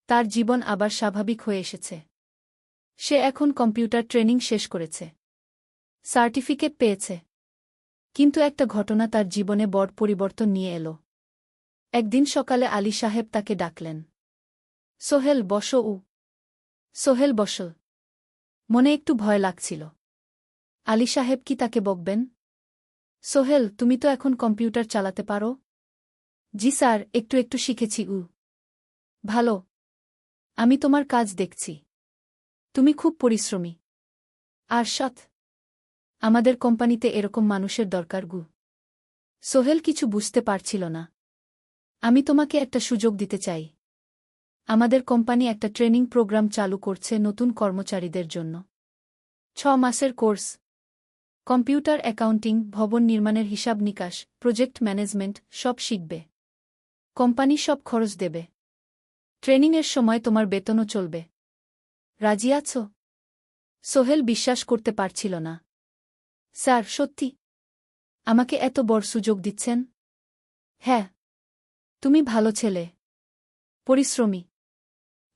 তার জীবন আবার স্বাভাবিক হয়ে এসেছে। সে এখন কম্পিউটার ট্রেনিং শেষ করেছে। সার্টিফিকেট পেয়েছে। কিন্তু একটা ঘটনা তার জীবনে বড় পরিবর্তন নিয়ে এলো। একদিন সকালে আলী সাহেব তাকে ডাকলেন। সোহেল, বসো। সোহেল বসল। মনে একটু ভয় লাগছিল। আলী সাহেব কি তাকে বকবেন? সোহেল, তুমি তো এখন কম্পিউটার চালাতে পারো? জি স্যার, একটু একটু শিখেছি। ভালো। আমি তোমার কাজ দেখছি। তুমি খুব পরিশ্রমী আর সৎ। আমাদের কোম্পানিতে এরকম মানুষের দরকার গু। সোহেল কিছু বুঝতে পারছিল না। আমি তোমাকে একটা সুযোগ দিতে চাই। আমাদের কোম্পানি একটা ট্রেনিং প্রোগ্রাম চালু করছে নতুন কর্মচারীদের জন্য। ৬ মাসের কোর্স। কম্পিউটার অ্যাকাউন্টিং, ভবন নির্মাণের হিসাব নিকাশ, প্রজেক্ট ম্যানেজমেন্ট সব শিখবে। কোম্পানি সব খরচ দেবে। ট্রেনিংয়ের সময় তোমার বেতনও চলবে। রাজি আছো? সোহেল বিশ্বাস করতে পারছিল না। স্যার, সত্যি? আমাকে এত বড় সুযোগ দিচ্ছেন? হ্যাঁ। তুমি ভালো ছেলে, পরিশ্রমী।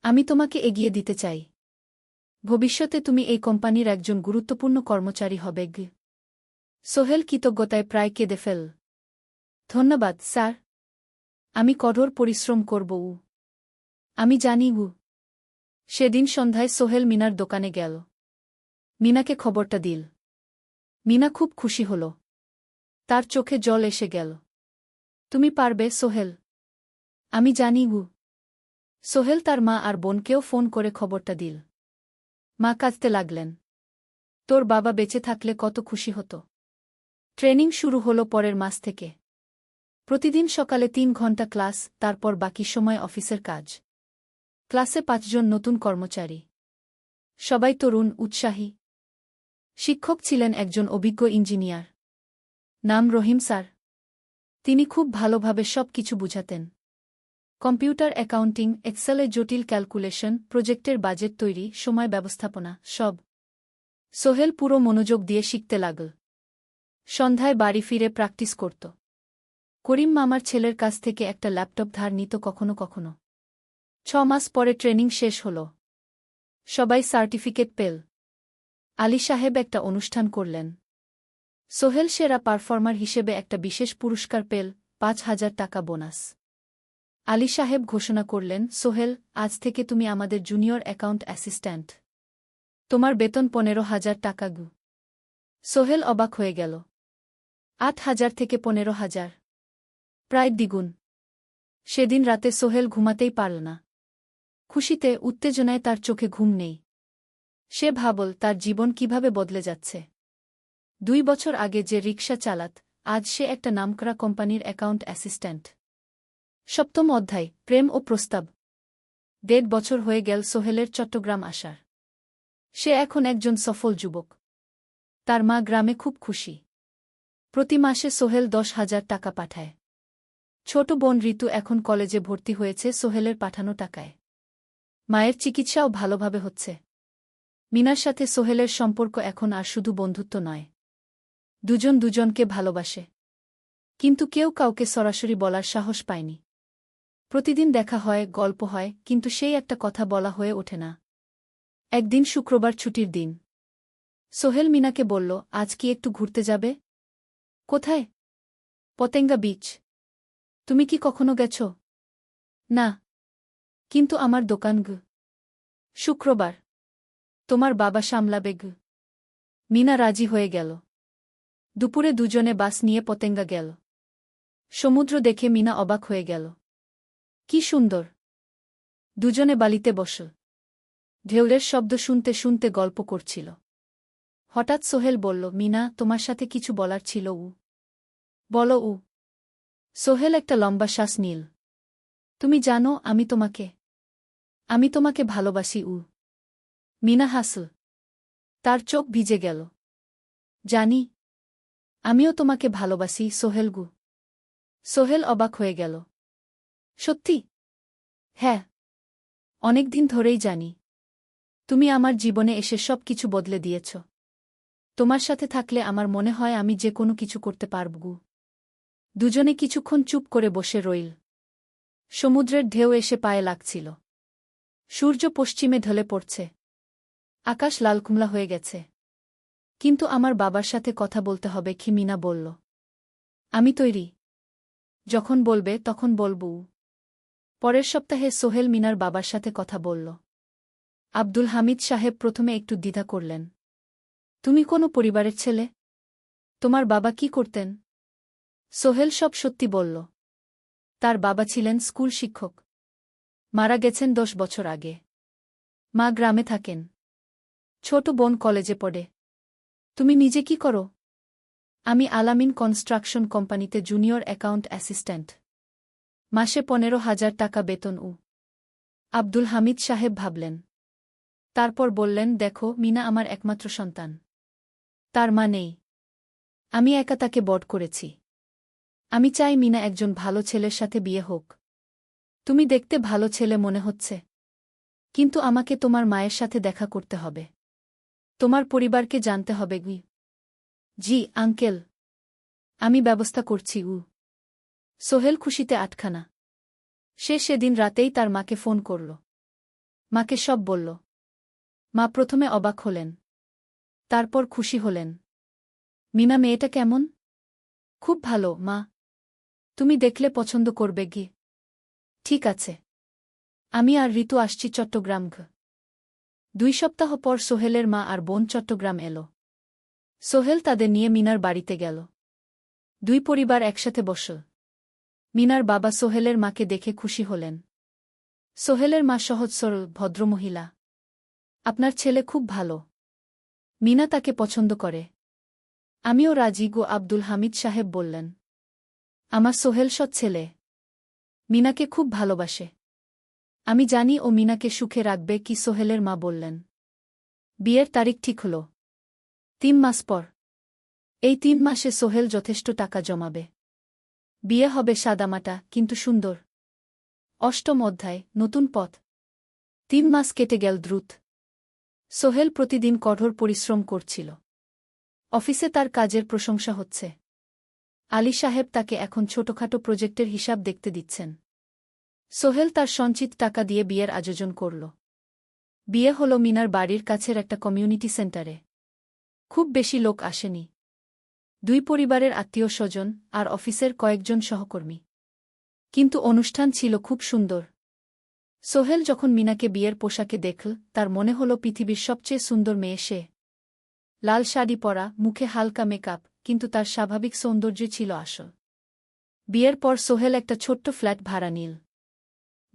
আমি তোমাকে এগিয়ে দিতে চাই। ভবিষ্যতে তুমি এই কোম্পানির একজন গুরুত্বপূর্ণ কর্মচারী হবে। সোহেল কৃতজ্ঞতায় প্রায় কেঁদে ফেল। ধন্যবাদ স্যার। আমি কঠোর পরিশ্রম করব। আমি জানি। সেদিন সন্ধ্যায় সোহেল মিনার দোকানে গেল। মিনাকে খবরটা দিল। মিনা খুব খুশি হল। তার চোখে জল এসে গেল। তুমি পারবে সোহেল। আমি জানি। সোহেল তার মা আর বোনকেও ফোন করে খবরটা দিল। মা কাঁদতে লাগলেন। তোর বাবা বেঁচে থাকলে কত খুশি হতো। ট্রেনিং শুরু হলো পরের মাস থেকে। প্রতিদিন সকালে ৩ ঘন্টা ক্লাস, তারপর বাকি সময় অফিসের কাজ। ক্লাসে ৫ জন নতুন কর্মচারী। সবাই তরুণ, উৎসাহী। শিক্ষক ছিলেন একজন অভিজ্ঞ ইঞ্জিনিয়ার। নাম রহিম স্যার। তিনি খুব ভালোভাবে সব কিছু বুঝাতেন। কম্পিউটার অ্যাকাউন্টিং, এক্সেলে জটিল ক্যালকুলেশন, প্রজেক্টের বাজেট তৈরি, সময় ব্যবস্থাপনা সব। সোহেল পুরো মনোযোগ দিয়ে শিখতে লাগল। সন্ধ্যায় বাড়ি ফিরে প্র্যাকটিস করত। করিম মামার ছেলের কাছ থেকে একটা ল্যাপটপ ধার নিত কখনো কখনো। ৬ মাস পরে ট্রেনিং শেষ হল। সবাই সার্টিফিকেট পেল। আলী সাহেব একটা অনুষ্ঠান করলেন। সোহেল সেরা পারফর্মার হিসেবে একটা বিশেষ পুরস্কার পেল, ৫,০০০ টাকা বোনাস। আলী সাহেব ঘোষণা করলেন, সোহেল, আজ থেকে তুমি আমাদের জুনিয়র অ্যাকাউন্ট অ্যাসিস্ট্যান্ট। তোমার বেতন ১৫,০০০ টাকা গু। সোহেল অবাক হয়ে গেল। ৮,০০০ থেকে ১৫,০০০, প্রায় দ্বিগুণ। সেদিন রাতে সোহেল ঘুমাতেই পারল না। খুশিতে, উত্তেজনায় তার চোখে ঘুম নেই। সে ভাবল তার জীবন কিভাবে বদলে যাচ্ছে। ২ বছর আগে যে রিকশা চালাত, আজ সে একটা নামকরা কোম্পানির অ্যাকাউন্ট অ্যাসিস্ট্যান্ট। ৭ম অধ্যায়, প্রেম ও প্রস্তাব। ১.৫ বছর হয়ে গেল সোহেলের চট্টগ্রাম আসার। সে এখন একজন সফল যুবক। তার মা গ্রামে খুব খুশি। প্রতি মাসে সোহেল ১০,০০০ টাকা পাঠায়। ছোট বোন ঋতু এখন কলেজে ভর্তি হয়েছে সোহেলের পাঠানো টাকায়। মায়ের চিকিৎসাও ভালোভাবে হচ্ছে। মিনার সাথে সোহেলের সম্পর্ক এখন আর শুধু বন্ধুত্ব নয়। দুজন দুজনকে ভালোবাসে। কিন্তু কেউ কাউকে সরাসরি বলার সাহস পায়নি। প্রতিদিন দেখা হয়, গল্প হয়, কিন্তু সেই একটা কথা বলা হয়ে ওঠে না। একদিন শুক্রবার ছুটির দিন। সোহেল মিনাকে বলল, আজ কি একটু ঘুরতে যাবে? কোথায়? পতেঙ্গা বিচ। তুমি কি কখনো গেছ? না। কিন্তু আমার দোকান গ। শুক্রবার। তোমার বাবা সামলাবে গ। মিনা রাজি হয়ে গেল। দুপুরে দুজনে বাস নিয়ে পতেঙ্গা গেল। সমুদ্র দেখে মিনা অবাক হয়ে গেল। কি সুন্দর! দুজনে বালিতে বসল। ঢেউয়ের শব্দ শুনতে শুনতে গল্প করছিল। হঠাৎ সোহেল বলল, মিনা, তোমার সাথে কিছু বলার ছিল। বলো। সোহেল একটা লম্বা শ্বাস নিল। তুমি জানো, আমি তোমাকে ভালোবাসি। মিনা হাসল। তার চোখ ভিজে গেল। জানি। আমিও তোমাকে ভালোবাসি, সোহেল গু। সোহেল অবাক হয়ে গেল। সত্যি? হ্যাঁ। অনেকদিন ধরেই জানি। তুমি আমার জীবনে এসে সব কিছু বদলে দিয়েছ। তোমার সাথে থাকলে আমার মনে হয় আমি যে কোনো কিছু করতে পারব গু। দুজনে কিছুক্ষণ চুপ করে বসে রইল। সমুদ্রের ঢেউ এসে পায়ে লাগছিল। সূর্য পশ্চিমে ঢলে পড়ছে। আকাশ লালকুমলা হয়ে গেছে। কিন্তু আমার বাবার সাথে কথা বলতে হবে, কি মিনা বলল। আমি তৈরি। যখন বলবে তখন বলব। পরের সপ্তাহে সোহেল মিনার বাবার সাথে কথা বলল। আব্দুল হামিদ সাহেব প্রথমে একটু দ্বিধা করলেন। তুমি কোনো পরিবারের ছেলে? তোমার বাবা কি করতেন? সোহেল সব সত্যি বলল। তার বাবা ছিলেন স্কুল শিক্ষক। মারা গেছেন ১০ বছর আগে। মা গ্রামে থাকেন। ছোট বোন কলেজে পড়ে। তুমি নিজে কি করো? আমি আলামিন কনস্ট্রাকশন কোম্পানিতে জুনিয়র অ্যাকাউন্ট অ্যাসিস্ট্যান্ট। মাসে ১৫,০০০ টাকা বেতন। আব্দুল হামিদ সাহেব ভাবলেন। তারপর বললেন, দেখো, মিনা আমার একমাত্র সন্তান। তার মা নেই। আমি একা তাকে বড় করেছি। আমি চাই মিনা একজন ভালো ছেলের সাথে বিয়ে হোক। তুমি দেখতে ভালো ছেলে মনে হচ্ছে। কিন্তু আমাকে তোমার মায়ের সাথে দেখা করতে হবে। তোমার পরিবারকে জানতে হবে। জি আঙ্কেল। আমি ব্যবস্থা করছি। সোহেল খুশিতে আটখানা। সে সেদিন রাতেই তার মাকে ফোন করল। মাকে সব বলল। মা প্রথমে অবাক হলেন। তারপর খুশি হলেন। মিনা মেয়েটা কেমন? খুব ভালো, মা। তুমি দেখলে পছন্দ করবে। ঠিক আছে। আমি আর ঋতু আসছি চট্টগ্রাম। ২ সপ্তাহ পর সোহেলের মা আর বোন চট্টগ্রাম এল। সোহেল তাদের নিয়ে মিনার বাড়িতে গেল। ২ পরিবার একসাথে বসল। মিনার বাবা সোহেলের মাকে দেখে খুশি হলেন। সোহেলের মা সহজ সরল ভদ্রমহিলা। আপনার ছেলে খুব ভালো। মিনা তাকে পছন্দ করে। আমিও রাজি গো, আব্দুল হামিদ সাহেব বললেন। আমার সোহেল সৎ ছেলে। মিনাকে খুব ভালোবাসে। আমি জানি ও মিনাকে সুখে রাখবে, কি সোহেলের মা বললেন। বিয়ের তারিখ ঠিক হল। ৩ মাস পর। এই ৩ মাসে সোহেল যথেষ্ট টাকা জমাবে। বিয়ে হবে সাদামাটা, কিন্তু সুন্দর। ৮ম অধ্যায়, নতুন পথ। ৩ মাস কেটে গেল দ্রুত। সোহেল প্রতিদিন কঠোর পরিশ্রম করছিল। অফিসে তার কাজের প্রশংসা হচ্ছে। আলী সাহেব তাকে এখন ছোটখাটো প্রজেক্টের হিসাব দেখতে দিচ্ছেন। সোহেল তার সঞ্চিত টাকা দিয়ে বিয়ের আয়োজন করল। বিয়ে হল মিনার বাড়ির কাছের একটা কমিউনিটি সেন্টারে। খুব বেশি লোক আসেনি। দুই পরিবারের আত্মীয়স্বজন আর অফিসের কয়েকজন সহকর্মী। কিন্তু অনুষ্ঠান ছিল খুব সুন্দর। সোহেল যখন মিনাকে বিয়ের পোশাকে দেখল, তার মনে হল পৃথিবীর সবচেয়ে সুন্দর মেয়ে সে। লাল শাড়ি পরা, মুখে হালকা মেকআপ, কিন্তু তার স্বাভাবিক সৌন্দর্য ছিল আসল। বিয়ের পর সোহেল একটা ছোট্ট ফ্ল্যাট ভাড়া নিল।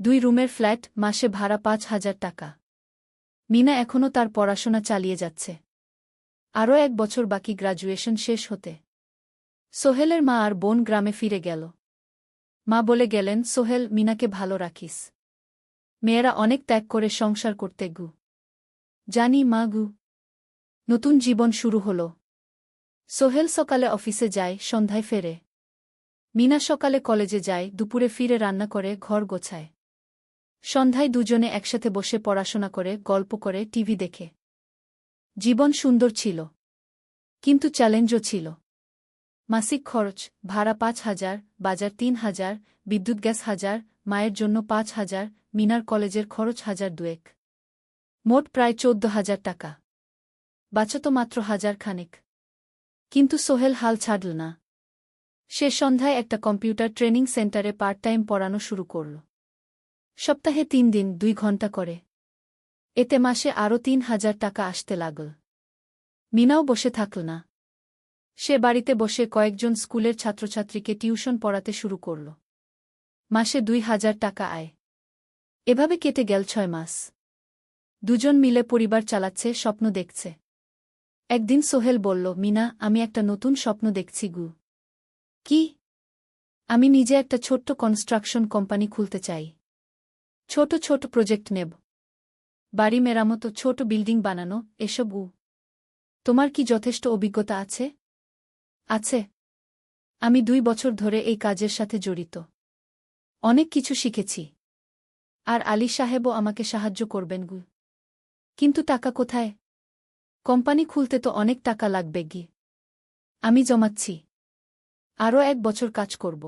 2 রুমের ফ্ল্যাট, মাসে ভাড়া 5,000 টাকা। মিনা এখনও তার পড়াশোনা চালিয়ে যাচ্ছে। আরও 1 বছর বাকি গ্র্যাজুয়েশন শেষ হতে। সোহেলের মা আর বোন গ্রামে ফিরে গেল। মা বলে গেলেন, সোহেল, মিনাকে ভালো রাখিস। মেয়েরা অনেক ত্যাগ করে সংসার করতে গু। জানি মা গু। নতুন জীবন শুরু হল। সোহেল সকালে অফিসে যায়, সন্ধ্যায় ফেরে। মিনা সকালে কলেজে যায়, দুপুরে ফিরে রান্না করে, ঘর গোছায়। সন্ধ্যায় দুজনে একসাথে বসে পড়াশোনা করে, গল্প করে, টিভি দেখে। জীবন সুন্দর ছিল। কিন্তু চ্যালেঞ্জও ছিল। মাসিক খরচ, ভাড়া 5,000, বাজার 3,000, বিদ্যুৎ গ্যাস 1,000, মায়ের জন্য 5,000, মিনার কলেজের খরচ 1,200। মোট প্রায় 14,000 টাকা। বাঁচত মাত্র 1,000 খানেক। কিন্তু সোহেল হাল ছাড়ল না। সে সন্ধ্যায় একটা কম্পিউটার ট্রেনিং সেন্টারে পার্ট টাইম পড়ানো শুরু করল। সপ্তাহে 3 দিন 2 ঘন্টা করে। এতে মাসে আরও 3,000 টাকা আসতে লাগল। মিনাও বসে থাকল না। সে বাড়িতে বসে কয়েকজন স্কুলের ছাত্রছাত্রীকে টিউশন পড়াতে শুরু করল। মাসে 2,000 টাকা আয়। এভাবে কেটে গেল 6 মাস। দুজন মিলে পরিবার চালাচ্ছে, স্বপ্ন দেখছে। একদিন সোহেল বলল, মিনা, আমি একটা নতুন স্বপ্ন দেখছি গু। কি? আমি নিজে একটা ছোট্ট কনস্ট্রাকশন কোম্পানি খুলতে চাই। ছোট ছোট প্রজেক্ট নেব। বাড়ি মেরামত, ছোট বিল্ডিং বানানো, এসব। তোমার কি যথেষ্ট অভিজ্ঞতা আছে? আছে। আমি 2 বছর ধরে এই কাজের সাথে জড়িত। অনেক কিছু শিখেছি। আর আলী সাহেবও আমাকে সাহায্য করবেন গু। কিন্তু টাকা কোথায়? কোম্পানি খুলতে তো অনেক টাকা লাগবে গি। আমি জমাচ্ছি। আরও 1 বছর কাজ করব।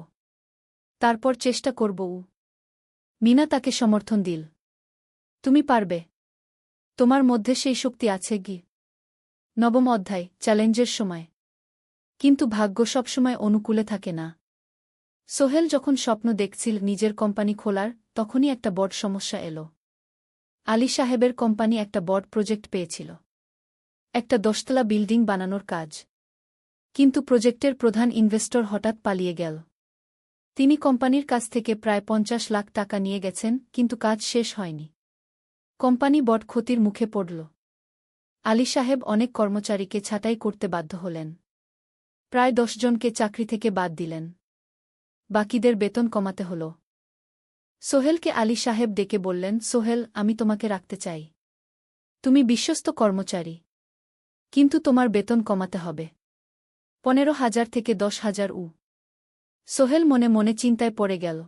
তারপর চেষ্টা করব। মিনা তাকে সমর্থন দিল। তুমি পারবে। তোমার মধ্যে সেই শক্তি আছে গি। 9ম অধ্যায়, চ্যালেঞ্জের সময়। কিন্তু ভাগ্য সবসময় অনুকূলে থাকে না। সোহেল যখন স্বপ্ন দেখছিল নিজের কোম্পানি খোলার, তখনই একটা বড় সমস্যা এলো। আলী সাহেবের কোম্পানি একটা বড় প্রজেক্ট পেয়েছিল। একটা 10তলা বিল্ডিং বানানোর কাজ। কিন্তু প্রজেক্টের প্রধান ইনভেস্টর হঠাৎ পালিয়ে গেল। তিনি কোম্পানির কাছ থেকে প্রায় 50 লাখ টাকা নিয়ে গেছেন, কিন্তু কাজ শেষ হয়নি। কোম্পানি বড় ক্ষতির মুখে পড়ল। আলী সাহেব অনেক কর্মচারীকে ছাঁটাই করতে বাধ্য হলেন। প্রায় 10 জনকে চাকরি থেকে বাদ দিলেন। বাকিদের বেতন কমাতে হল। সোহেলকে আলী সাহেব ডেকে বললেন, সোহেল, আমি তোমাকে রাখতে চাই। তুমি বিশ্বস্ত কর্মচারী। কিন্তু তোমার বেতন কমাতে হবে। 15,000 থেকে 10,000। সোহেল মনে মনে চিন্তায় পড়ে গেল।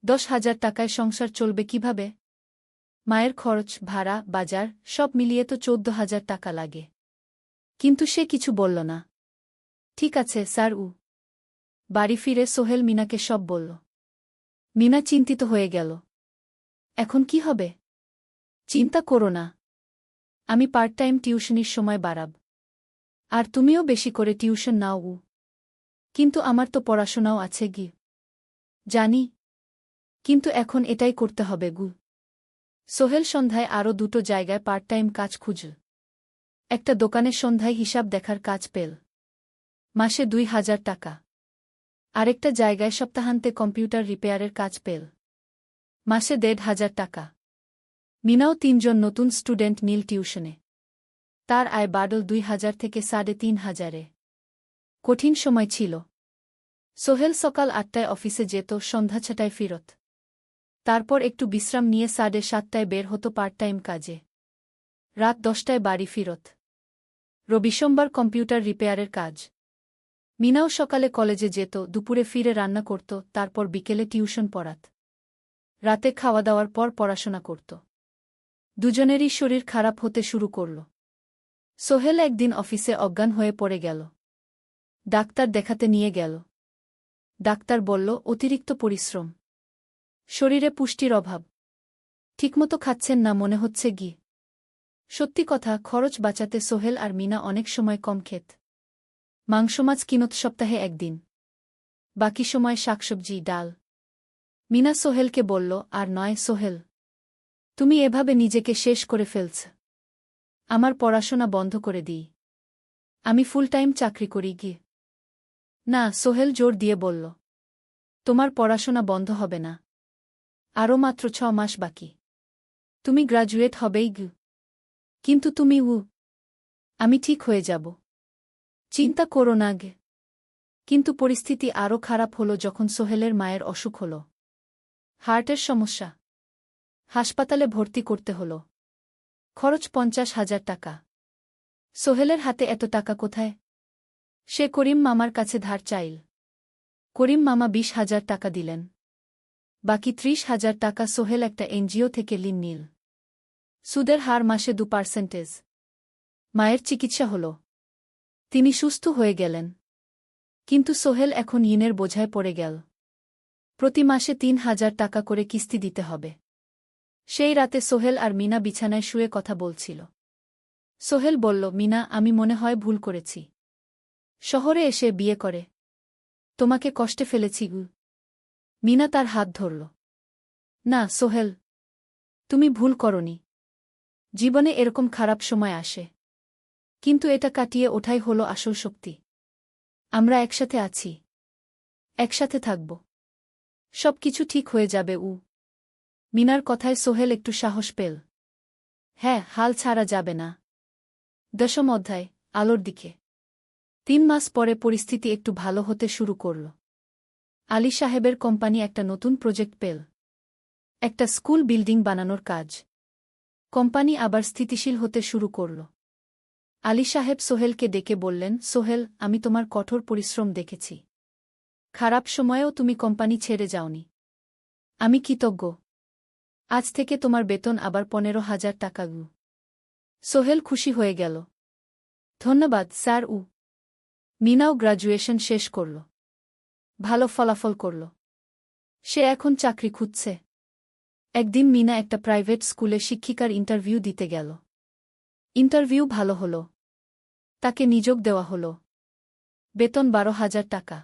10,000 টাকায় সংসার চলবে কিভাবে? মায়ের খরচ, ভাড়া, বাজার, সব মিলিয়ে তো 14,000 টাকা লাগে। কিন্তু সে কিছু বলল না। ঠিক আছে স্যার। বাড়ি ফিরে সোহেল মিনাকে সব বলল। মিনা চিন্তিত হয়ে গেল। এখন কি হবে? চিন্তা করো না। আমি পার্ট টাইম টিউশনির সময় বাড়াব। আর তুমিও বেশি করে টিউশন নাও। কিন্তু আমার তো পড়াশোনাও আছে গি। জানি। কিন্তু এখন এটাই করতে হবে গু। সোহেল সন্ধ্যায় আরও 2টো জায়গায় পার্ট টাইম কাজ খুঁজল। একটা দোকানের সন্ধ্যায় হিসাব দেখার কাজ পেল। মাসে 2,000 টাকা। আরেকটা জায়গায় সপ্তাহান্তে কম্পিউটার রিপেয়ারের কাজ পেল। মাসে 1,500 টাকা। মিনাও 3 জন নতুন স্টুডেন্ট নিল টিউশনে। তার আয় বাড়ল 2,000 থেকে 3,500-এ। কঠিন সময় ছিল। সোহেল সকাল 8টায় অফিসে যেত, সন্ধ্যা 6টায় ফিরত। তারপর একটু বিশ্রাম নিয়ে 7:30টায় বের হতো পার্ট টাইম কাজে। রাত 10টায় বাড়ি ফিরত। রবি-সোমবার কম্পিউটার রিপেয়ারের কাজ। মিনাও সকালে কলেজে যেত, দুপুরে ফিরে রান্না করত, তারপর বিকেলে টিউশন পড়াত। রাতে খাওয়া দাওয়ার পর পড়াশোনা করত। দুজনেরই শরীর খারাপ হতে শুরু করল। সোহেল একদিন অফিসে অজ্ঞান হয়ে পড়ে গেল। ডাক্তার দেখাতে নিয়ে গেল। ডাক্তার বলল, অতিরিক্ত পরিশ্রম। শরীরে পুষ্টির অভাব। ঠিকমতো খাচ্ছেন না মনে হচ্ছে গি। সত্যি কথা, খরচ বাঁচাতে সোহেল আর মিনা অনেক সময় কম খেত। মাংস মাছ কিনত সপ্তাহে একদিন, বাকি সময় শাকসবজি ডাল। মিনা সোহেলকে বলল, আর নয় সোহেল, তুমি এভাবে নিজেকে শেষ করে ফেলছ। আমার পড়াশোনা বন্ধ করে দিই, আমি ফুল টাইম চাকরি করি গিয়ে। না, সোহেল জোর দিয়ে বলল, তোমার পড়াশোনা বন্ধ হবে না, আরও মাত্র 6 মাস বাকি, তুমি গ্রাজুয়েট হবেই গু। কিন্তু তুমি আমি ঠিক হয়ে যাব, চিন্তা করো না গে। কিন্তু পরিস্থিতি আরও খারাপ হলো যখন সোহেলের মায়ের অসুখ হল, হার্টের সমস্যা। হাসপাতালে ভর্তি করতে হল, খরচ 50,000 টাকা। সোহেলের হাতে এত টাকা কোথায়? সে করিম মামার কাছে ধার চাইল। করিম মামা 20,000 টাকা দিলেন, বাকি 30,000 টাকা সোহেল একটা এনজিও থেকে ঋণ নিল। সুদের হার মাসে 2%। মায়ের চিকিৎসা হল, তিনি সুস্থ হয়ে গেলেন। কিন্তু সোহেল এখন ঋণের বোঝায় পড়ে গেল, প্রতি মাসে 3,000 টাকা করে কিস্তি দিতে হবে। সেই রাতে সোহেল আর মিনা বিছানায় শুয়ে কথা বলছিল। সোহেল বলল, মিনা, আমি মনে হয় ভুল করেছি, শহরে এসে বিয়ে করে তোমাকে কষ্টে ফেলেছি গু। মিনা তার হাত ধরল। না সোহেল, তুমি ভুল করনি। জীবনে এরকম খারাপ সময় আসে, কিন্তু এটা কাটিয়ে ওঠাই হলো আসল শক্তি। আমরা একসাথে আছি, একসাথে থাকব, সব কিছু ঠিক হয়ে যাবে। মিনার কথায় সোহেল একটু সাহস পেল। হ্যাঁ, হাল ছাড়া যাবে না। 10ম অধ্যায়, আলোর দিকে। 3 মাস পরে পরিস্থিতি একটু ভালো হতে শুরু করল। আলী সাহেবের কোম্পানি একটা নতুন প্রজেক্ট পেল, একটা স্কুল বিল্ডিং বানানোর কাজ। কোম্পানি আবার স্থিতিশীল হতে শুরু করল। আলী সাহেব সোহেলকে ডেকে বললেন, সোহেল, আমি তোমার কঠোর পরিশ্রম দেখেছি, খারাপ সময়েও তুমি কোম্পানি ছেড়ে যাওনি। আমি কৃতজ্ঞ। আজ থেকে তোমার বেতন আবার 15,000 টাকা গু। সোহেল খুশি হয়ে গেল। ধন্যবাদ স্যার। মিনাও গ্রাজুয়েশন শেষ করল, ভালো ফলাফল করল। সে এখন চাকরি খুঁজছে। একদিন মিনা একটা প্রাইভেট স্কুলে শিক্ষিকার ইন্টারভিউ দিতে গেল। ইন্টারভিউ ভালো হল, তাকে নিযোগ দেওয়া হল, বেতন 12,000 টাকা।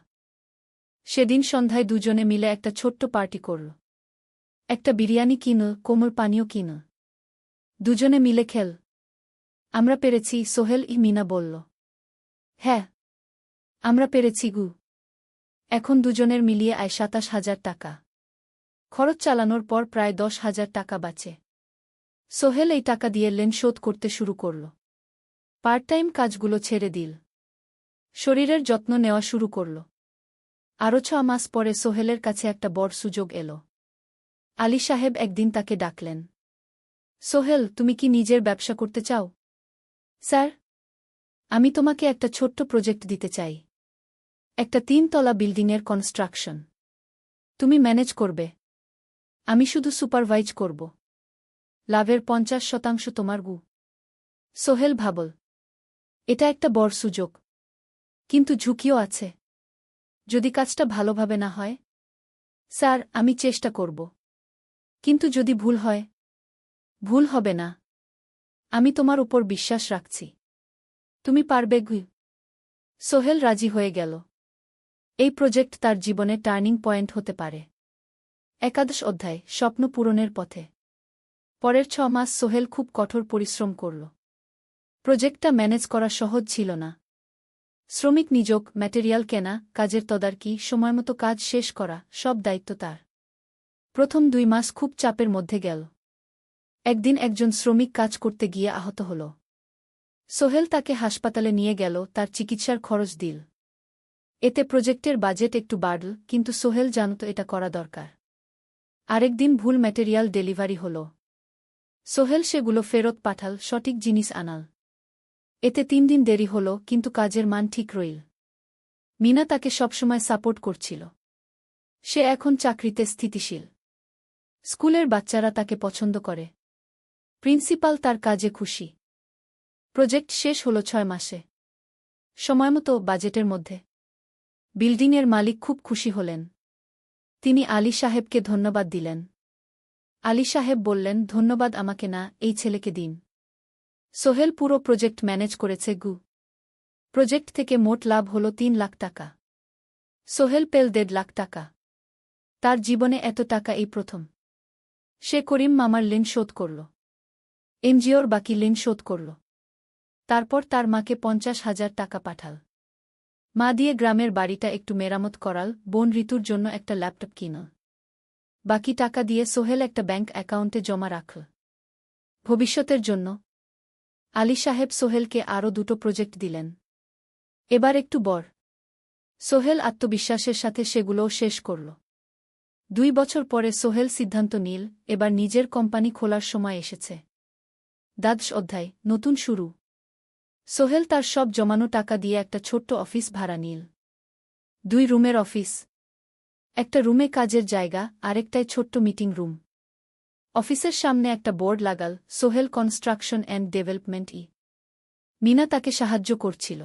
সেদিন সন্ধ্যায় দুজনে মিলে একটা ছোট্ট পার্টি করল। একটা বিরিয়ানি কিনল, কোমল পানীয় কিনল, দুজনে মিলে খেল। আমরা পেরেছি সোহেল, মিনা বলল। হ্যাঁ, আমরা পেরেছি গু। এখন দুজনের মিলিয়ে আয় 27,000 টাকা। খরচ চালানোর পর প্রায় 10,000 টাকা বাঁচে। সোহেল এই টাকা দিয়ে লোন শোধ করতে শুরু করল। পার্ট টাইম কাজগুলো ছেড়ে দিল, শরীরের যত্ন নেওয়া শুরু করল। আরও 6 মাস পরে সোহেলের কাছে একটা বড় সুযোগ এল। আলী সাহেব একদিন তাকে ডাকলেন। সোহেল, তুমি কি নিজের ব্যবসা করতে চাও? স্যার, আমি তোমাকে একটা ছোট্ট প্রজেক্ট দিতে চাই, একটা 3 তলা বিল্ডিংয়ের কনস্ট্রাকশন। তুমি ম্যানেজ করবে, আমি শুধু সুপারভাইজ করব। লাভের 50% তোমার গু। সোহেল ভাবল, এটা একটা বড় সুযোগ, কিন্তু ঝুঁকিও আছে। যদি কাজটা ভালোভাবে না হয়? স্যার, আমি চেষ্টা করব, কিন্তু যদি ভুল হয়? ভুল হবে না, আমি তোমার উপর বিশ্বাস রাখছি, তুমি পারবে গু। সোহেল রাজি হয়ে গেল। এই প্রজেক্ট তার জীবনে টার্নিং পয়েন্ট হতে পারে। 11 অধ্যায়, স্বপ্ন পূরণের পথে। পরের 6 মাস সোহেল খুব কঠোর পরিশ্রম করল। প্রজেক্টটা ম্যানেজ করা সহজ ছিল না। শ্রমিক নিযোগ, ম্যাটেরিয়াল কেনা, কাজের তদারকি, সময়মতো কাজ শেষ করা, সব দায়িত্ব তার। প্রথম 2 মাস খুব চাপের মধ্যে গেল। একদিন একজন শ্রমিক কাজ করতে গিয়ে আহত হল। সোহেল তাকে হাসপাতালে নিয়ে গেল, তার চিকিৎসার খরচ দিল। এতে প্রজেক্টের বাজেট একটু বাড়ল, কিন্তু সোহেল জানত এটা করা দরকার। আরেকদিন ভুল ম্যাটেরিয়াল ডেলিভারি হল। সোহেল সেগুলো ফেরত পাঠাল, সঠিক জিনিস আনাল। এতে 3 দিন দেরি হল, কিন্তু কাজের মান ঠিক রইল। মিনা তাকে সবসময় সাপোর্ট করছিল। সে এখন চাকরিতে স্থিতিশীল। স্কুলের বাচ্চারা তাকে পছন্দ করে। প্রিন্সিপাল তার কাজে খুশি। প্রজেক্ট শেষ হল 6 মাসে, সময়মতো, বাজেটের মধ্যে। বিল্ডিংয়ের মালিক খুব খুশি হলেন। তিনি আলী সাহেবকে ধন্যবাদ দিলেন। আলী সাহেব বললেন, ধন্যবাদ আমাকে না, এই ছেলেকে দিন। সোহেল পুরো প্রজেক্ট ম্যানেজ করেছে গু। প্রজেক্ট থেকে মোট লাভ হল 3 লাখ টাকা। সোহেল পেল 1.5 লাখ টাকা। তার জীবনে এত টাকা এই প্রথম। সে করিম মামার ঋণ শোধ করল। এনজিওর বাকি ঋণ শোধ করল। তারপর তার মাকে 50,000 টাকা পাঠাল। মা দিয়ে গ্রামের বাড়িটা একটু মেরামত করাল, বোন ঋতুর জন্য একটা ল্যাপটপ কিনল। বাকি টাকা দিয়ে সোহেল একটা ব্যাংক অ্যাকাউন্টে জমা রাখল ভবিষ্যতের জন্য। আলী সাহেব সোহেলকে আরও 2টো প্রজেক্ট দিলেন। এবার একটু বড়। সোহেল আত্মবিশ্বাসের সাথে সেগুলোও শেষ করল। 2 বছর পরে সোহেল সিদ্ধান্ত নিল, এবার নিজের কোম্পানি খোলার সময় এসেছে। দ্বাদশ অধ্যায়, নতুন শুরু। সোহেল তার সব জমানো টাকা দিয়ে একটা ছোট্ট অফিস ভাড়া নিল। 2 রুমের অফিস। একটা রুমে কাজের জায়গা, আরেকটায় ছোট্ট মিটিং রুম। অফিসের সামনে একটা বোর্ড লাগাল, Sohel construction and development. Mina তাকে সাহায্য করছিল।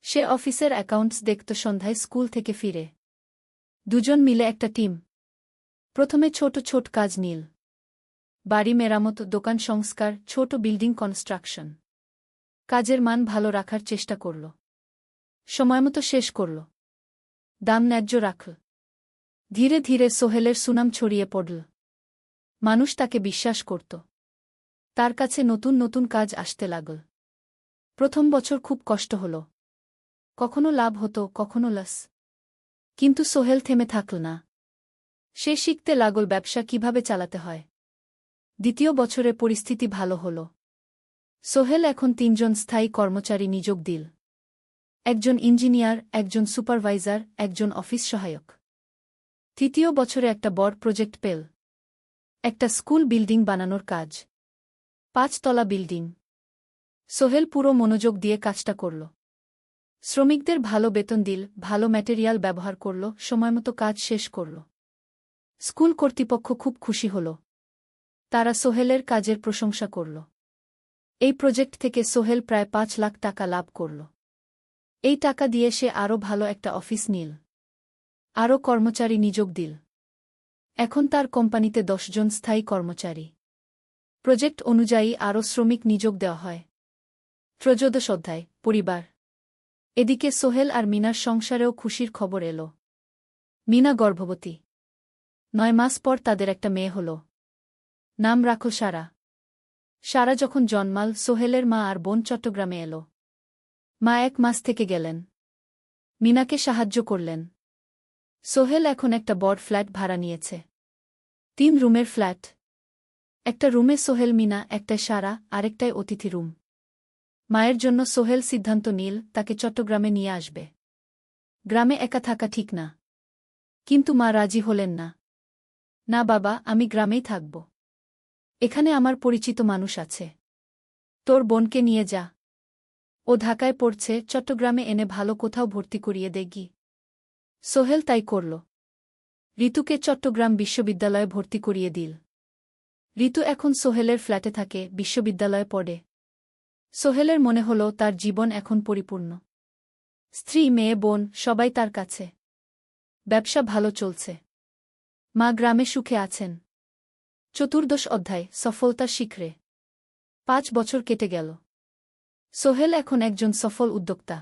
সে অফিসের অ্যাকাউন্টস দেখত সন্ধ্যায় স্কুল থেকে ফিরে। 2জন মিলে একটা টিম। প্রথমে ছোট ছোট কাজ নিল। বাড়ি মেরামত, দোকান সংস্কার, ছোট বিল্ডিং কনস্ট্রাকশন। কাজের মান ভালো রাখার চেষ্টা করল। সময়মতো শেষ করল। দাম ন্যায্য রাখল। ধীরে ধীরে সোহেলের সুনাম ছড়িয়ে পড়ল। মানুষ তাকে বিশ্বাস করত। তার কাছে নতুন নতুন কাজ আসতে লাগল। প্রথম বছর খুব কষ্ট হল। কখনো লাভ হতো, কখনো লস। কিন্তু সোহেল থেমে থাকল না। সে শিখতে লাগল ব্যবসা কিভাবে চালাতে হয়। দ্বিতীয় বছরে পরিস্থিতি ভালো হল। সোহেল এখন 3জন স্থায়ী কর্মচারী নিয়োগ দিল। একজন ইঞ্জিনিয়ার, একজন সুপারভাইজার, একজন অফিস সহায়ক। তৃতীয় বছরে একটা বড় প্রজেক্ট পেল। একটা স্কুল বিল্ডিং বানানোর কাজ। 5 তলা বিল্ডিং। সোহেল পুরো মনোযোগ দিয়ে কাজটা করল। শ্রমিকদের ভালো বেতন দিল, ভালো ম্যাটেরিয়াল ব্যবহার করল, সময়মতো কাজ শেষ করল। স্কুল কর্তৃপক্ষ খুব খুশি হল। তারা সোহেলের কাজের প্রশংসা করল। এই প্রজেক্ট থেকে সোহেল প্রায় 5 লাখ টাকা লাভ করল। এই টাকা দিয়ে সে আরও ভালো একটা অফিস নিল। আরও কর্মচারী নিয়োগ দিল। এখন তার কোম্পানিতে 10 জন স্থায়ী কর্মচারী। প্রজেক্ট অনুযায়ী আরও শ্রমিক নিয়োগ দেওয়া হয়। ত্রয়োদশ অধ্যায়, পরিবার। এদিকে সোহেল আর মিনার সংসারেও খুশির খবর এল। মিনা গর্ভবতী। 9 মাস পর তাদের একটা মেয়ে হল। নাম রাখল সারা। সারা যখন জন্মাল, সোহেলের মা আর বোন চট্টগ্রামে এল। মা 1 মাস থেকে গেলেন। মিনাকে সাহায্য করলেন। সোহেল এখন একটা বড় ফ্ল্যাট ভাড়া নিয়েছে। 3 রুমের ফ্ল্যাট। একটা রুমে সোহেল, মিনা, একটায় সারা, আরেকটায় অতিথি রুম। মায়ের জন্য সোহেল সিদ্ধান্ত নিল তাকে চট্টগ্রামে নিয়ে আসবে। গ্রামে একা থাকা ঠিক না। কিন্তু মা রাজি হলেন না। না বাবা, আমি গ্রামেই থাকব। এখানে আমার পরিচিত মানুষ আছে। তোর বোনকে নিয়ে যা। ও ঢাকায় পড়ছে, চট্টগ্রামে এনে ভালো কোথাও ভর্তি করিয়ে দেগি। সোহেল তাই করল। ঋতুকে চট্টগ্রাম বিশ্ববিদ্যালয়ে ভর্তি করিয়ে দিল। ঋতু এখন সোহেলের ফ্ল্যাটে থাকে, বিশ্ববিদ্যালয়ে পড়ে। সোহেলের মনে হল তার জীবন এখন পরিপূর্ণ। স্ত্রী, মেয়ে, বোন সবাই তার কাছে। ব্যবসা ভালো চলছে। মা গ্রামে সুখে আছেন। চতুর্দশ অধ্যায়, সফলতার শিখরে। 5 বছর কেটে গেল। সোহেল এখন একজন সফল উদ্যোক্তা।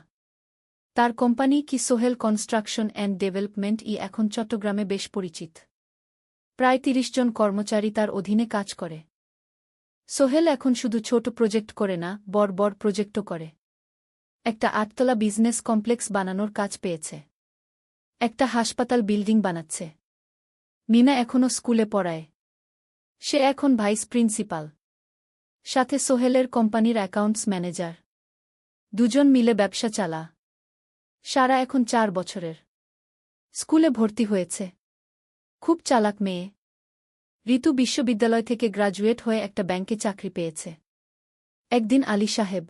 তার কোম্পানি কি সোহেল কনস্ট্রাকশন অ্যান্ড ডেভেলপমেন্ট এখন চট্টগ্রামে বেশ পরিচিত। প্রায় 30 জন কর্মচারী তার অধীনে কাজ করে। সোহেল এখন শুধু ছোট প্রজেক্ট করে না, বড় বড় প্রজেক্টও করে। একটা 8তলা বিজনেস কমপ্লেক্স বানানোর কাজ পেয়েছে। একটা হাসপাতাল বিল্ডিং বানাচ্ছে। মিনা এখনও স্কুলে পড়ায়। সে এখন ভাইস প্রিন্সিপাল। সাথে সোহেলের কোম্পানির অ্যাকাউন্টস ম্যানেজার। 2জন মিলে ব্যবসা চালা। সারা এখন 4 বছরের। স্কুলে ভর্তি হয়েছে। খুব চালাক মেয়ে। ঋতু বিশ্ববিদ্যালয় থেকে গ্রাজুয়েট হয়ে একটা ব্যাংকে চাকরি পেয়েছে। একদিন আলী সাহেব